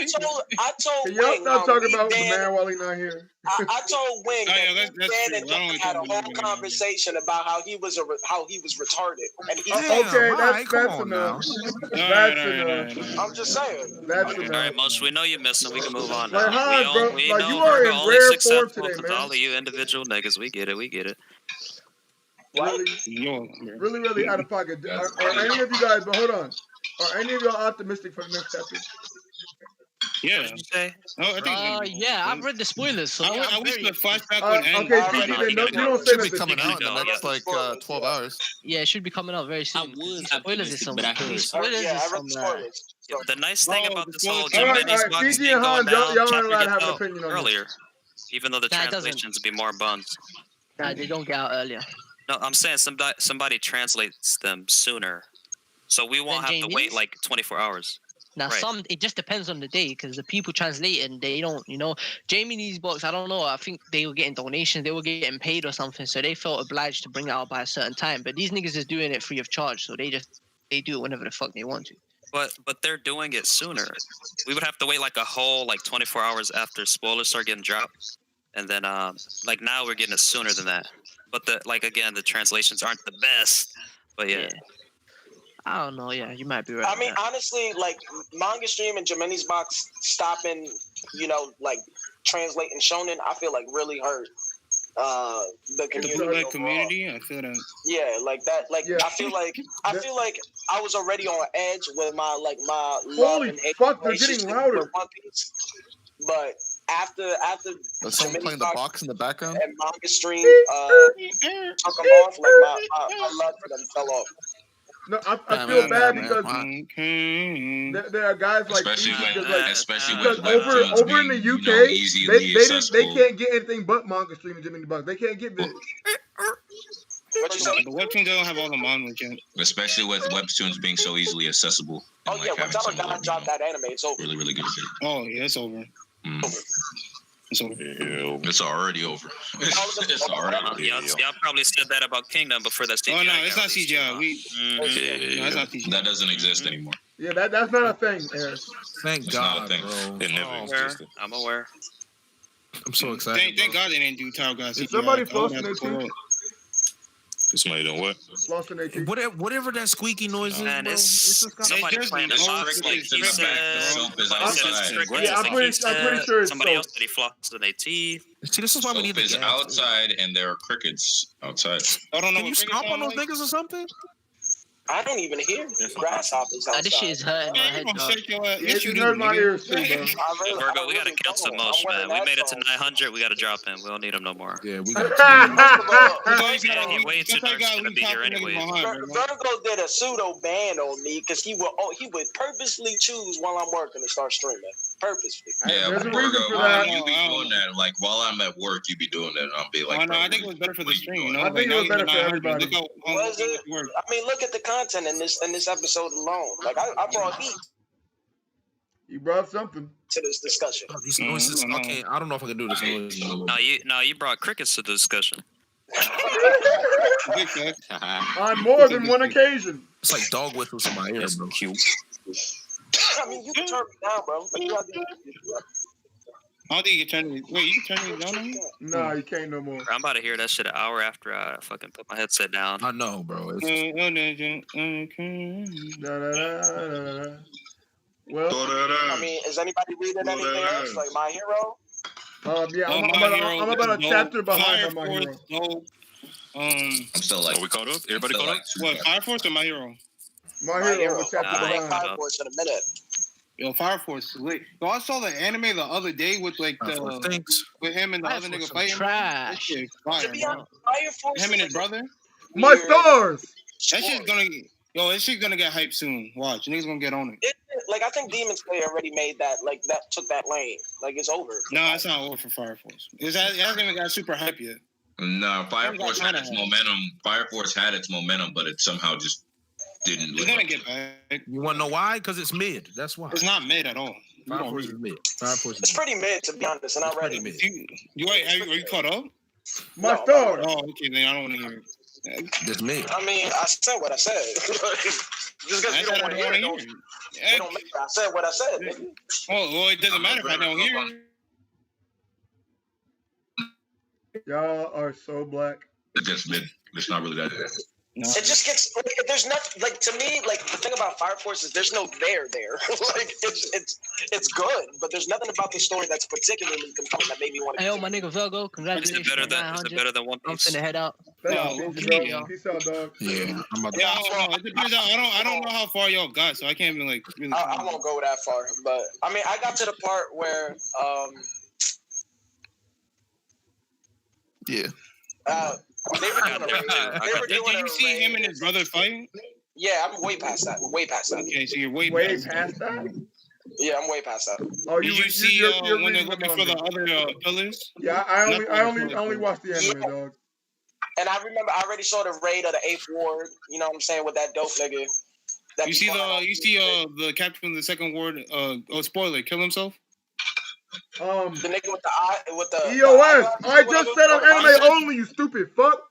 I told Can y'all Wing. stop talking about the man while he's not here? I told Wing that Dan and true. John had a whole conversation about how he was retarded, and he Okay, that's enough. That's enough. I'm just saying. That's All right, enough. Most, we know you're missing. We can move on Like, now. Hans, bro, We like, know you are Vergo in only rare successful form today, because man. all of you individual niggas. We get it. Really out of pocket. Are any of you guys, but hold on. Are any of y'all optimistic for the next chapter? Yeah. What did you say? Yeah, I've read the spoilers. So I wish the flashback would end. Okay, Stevie, then you don't say Should be nothing. coming out in the next 12 hours. Yeah, it should be coming out very soon. Spoilers is some. but I heard. Spoilers Yeah, is I read some. the spoilers. The nice thing about this whole All right, Gemini's box Fiji thing and going Hans, down, y'all aren't chapter allowed to gets have an out opinion on this. earlier, even though the Nah, it doesn't. translations be more buns. Nah, they don't get out earlier. No, I'm saying somebody translates them sooner, so we won't Then have to wait Jamie's? like 24 hours. Now, Right. it just depends on the day because the people translating, they don't, Jamie needs books. I don't know. I think they were getting donations, they were getting paid or something, so they felt obliged to bring it out by a certain time. But these niggas is doing it free of charge, so they do it whenever the fuck they want to. But they're doing it sooner. We would have to wait like a whole 24 hours after spoilers start getting dropped, and then now we're getting it sooner than that. But the translations aren't the best. But yeah. I don't know. Yeah, you might be right. I mean, honestly, Manga Stream and Gemini's Box stopping, translating shonen, I feel like really hurt the community. I feel that. Yeah, like that. Yeah. I feel like I was already on edge with my my love Holy and hate fuck, they're relationship getting louder. with One Piece. But after There's someone playing the box in the background. and Manga Stream took them off, my love for them fell off. No, I feel bad because there are guys like especially Stevie, when, like, especially because with webtoons over in being, the UK, easily they accessible. can't get anything but manga streaming Jimmy the Bugs. They can't get this. What you say? The webtoons don't have all the manga yet. Especially with webtoons being so easily accessible. Oh yeah, once I gotta drop that anime, it's over. Really, really good shit. Oh yeah, it's over. It's over. It's already over. It's already Y'all probably said that about Kingdom before that CGI. Oh no, it's not CGI. No, it's not CGI. That doesn't exist anymore. Yeah, that's not a thing, Eric. Thank God, bro. It never existed. I'm aware. I'm so excited. Thank God they didn't do Tower God. Is somebody flossing their teeth? Somebody doing what? Flossing their teeth. Whatever that squeaky noise is, bro. It's just got Somebody playing the box like you said. Yeah, I'm pretty sure it's somebody soap. else said he flossed their teeth. See, this is why we need the It's gas. outside and there are crickets outside. I don't know. Can you stomp on those niggas or something? I don't even hear grasshoppers outside. This shit is hurting my head, dog. It hurt my ears too, bro. Virgo, we gotta cancel Mosh, man. We made it to 900. We gotta drop him. We don't need him no more. Yeah, we got way too dark to be here anyway. Vergo did a pseudo ban on me because he would purposely choose while I'm working to start streaming. Purposely. Yeah, There's a Virgo, reason for that. you be doing that. Like while I'm at work, you be doing that, and I'll be like, Oh no, I think it was better for the stream. You know? I think it was better for everybody. Was it? I mean, look at the content in this episode alone. Like I brought heat You brought something to this discussion. These noises. Okay, I don't know if I can do this noise. No, you brought crickets to the discussion. on more than one occasion. It's like dog whistles in my ear, bro. Cute. I mean, you can turn me down, bro. Like, you gotta do- I don't think you can turn it. Wait, you can turn it down on me? No, you can't no more. I'm about to hear that shit an hour after I fucking put my headset down. I know, bro. Da, da, da, da, da. Well, I mean, is anybody reading anything else? Like My Hero? yeah, I'm about a chapter behind on My Hero. I'm still like, are we caught up? Everybody caught up? What, Fire Force or My Hero? My Hero, a chapter behind. Fire Force in a minute. Yo, Fire Force is lit. Yo, I saw the anime the other day with like with him and the other nigga fighting. That shit fire, bro. Fire Force Him and his brother. My stars. That shit's gonna that shit's gonna get hyped soon. Watch, niggas gonna get on it. Like I think Demon Slayer already made that. Like that took that lane. Like it's over. No, it's not over for Fire Force. It hasn't even got super hype yet. no, Fire Force had its momentum. Fire Force had its momentum, but it somehow just didn't. It's gonna get back. You want to know why? Because it's mid. That's why. It's not mid at all. Fire Force is mid. Fire Force It's is pretty mid to be honest, and I'm ready. mid. Are you caught up? My stars. Oh, okay, then I don't want to hear it. It's mid. I mean, I said what I said. Just because you don't want to hear it, don't make it. I said what I said. Nigga. Well, it doesn't matter if I don't hear it. Y'all are so black. It's just mid. It's not really that. No. It just gets like there's nothing like to me like the thing about Fire Force is there's no there. Like it's good, but there's nothing about the story that's particularly compelling that made me want to. Hey, yo, my nigga Vergo, congratulations. Is it better than One Piece? I'm finna head out. Peace out, dog. Yeah, I'm about to. Yeah, it depends on, I don't know how far y'all got, so I can't even like really. I won't go that far, but I mean I got to the part where Yeah. They were doing Did you see him and his brother fighting? Yeah, I'm way past that. Way past that. Okay, so you're way past that? Yeah, I'm way past that. Oh, Did you see when they're looking for the other pillars? Yeah, I only watched the anime, dog. And I remember I already saw the raid of the 8th Ward. You know what I'm saying, with that dope nigga. You see the captain of the 2nd Ward. Spoiler, kill himself. The nigga with the eye with the EOS. I just said I'm anime only. You stupid fuck.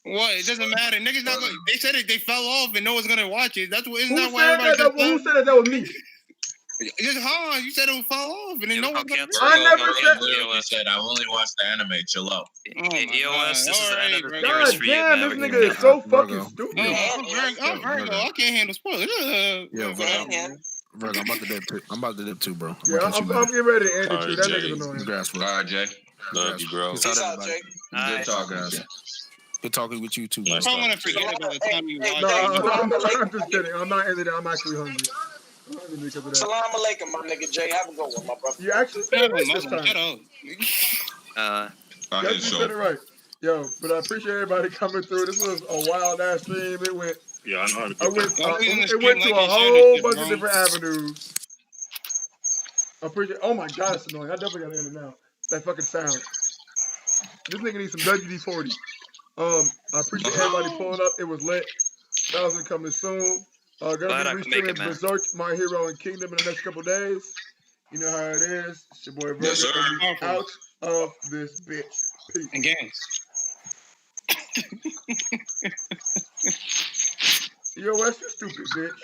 What? It doesn't matter. Niggas not going. They said it. They fell off, and no one's gonna watch it. That's what. Isn't that why everybody? Who said that was me? Just you said it would fall off, and then no one's gonna. I never said. I only watched the anime. Chill out. EOS. This is another God damn, this nigga is so fucking stupid. I'm Virgo. I can't handle spoilers. Yeah, Virgo, I'm about to dip too, bro. Yeah, I'm getting ready to end it too. That nigga's annoying. Congrats, bro. All right, Jay. Love you, bro. Peace out, Jake. Good talking, guys. Good talking with you too, bro. I don't want to forget about the time you watched. No, I'm just kidding. I'm not ending it. I'm actually hungry. Salam alaikum, my nigga Jay. Have a good one, my brother. You actually said it this time. You said it right. Yo, but I appreciate everybody coming through. This was a wild ass stream. It went Yeah, I know how to do It went to a whole bunch of different avenues. I appreciate. Oh my god, it's annoying. I definitely gotta end it now. That fucking sound. This nigga needs some WD-40. I appreciate everybody pulling up. It was lit. 1,000 coming soon. Gonna be restreaming Berserk, My Hero, and Kingdom in the next couple days. You know how it is. It's your boy Vergo. Out of this bitch. Peace. And games. Yo, Wes, you stupid bitch.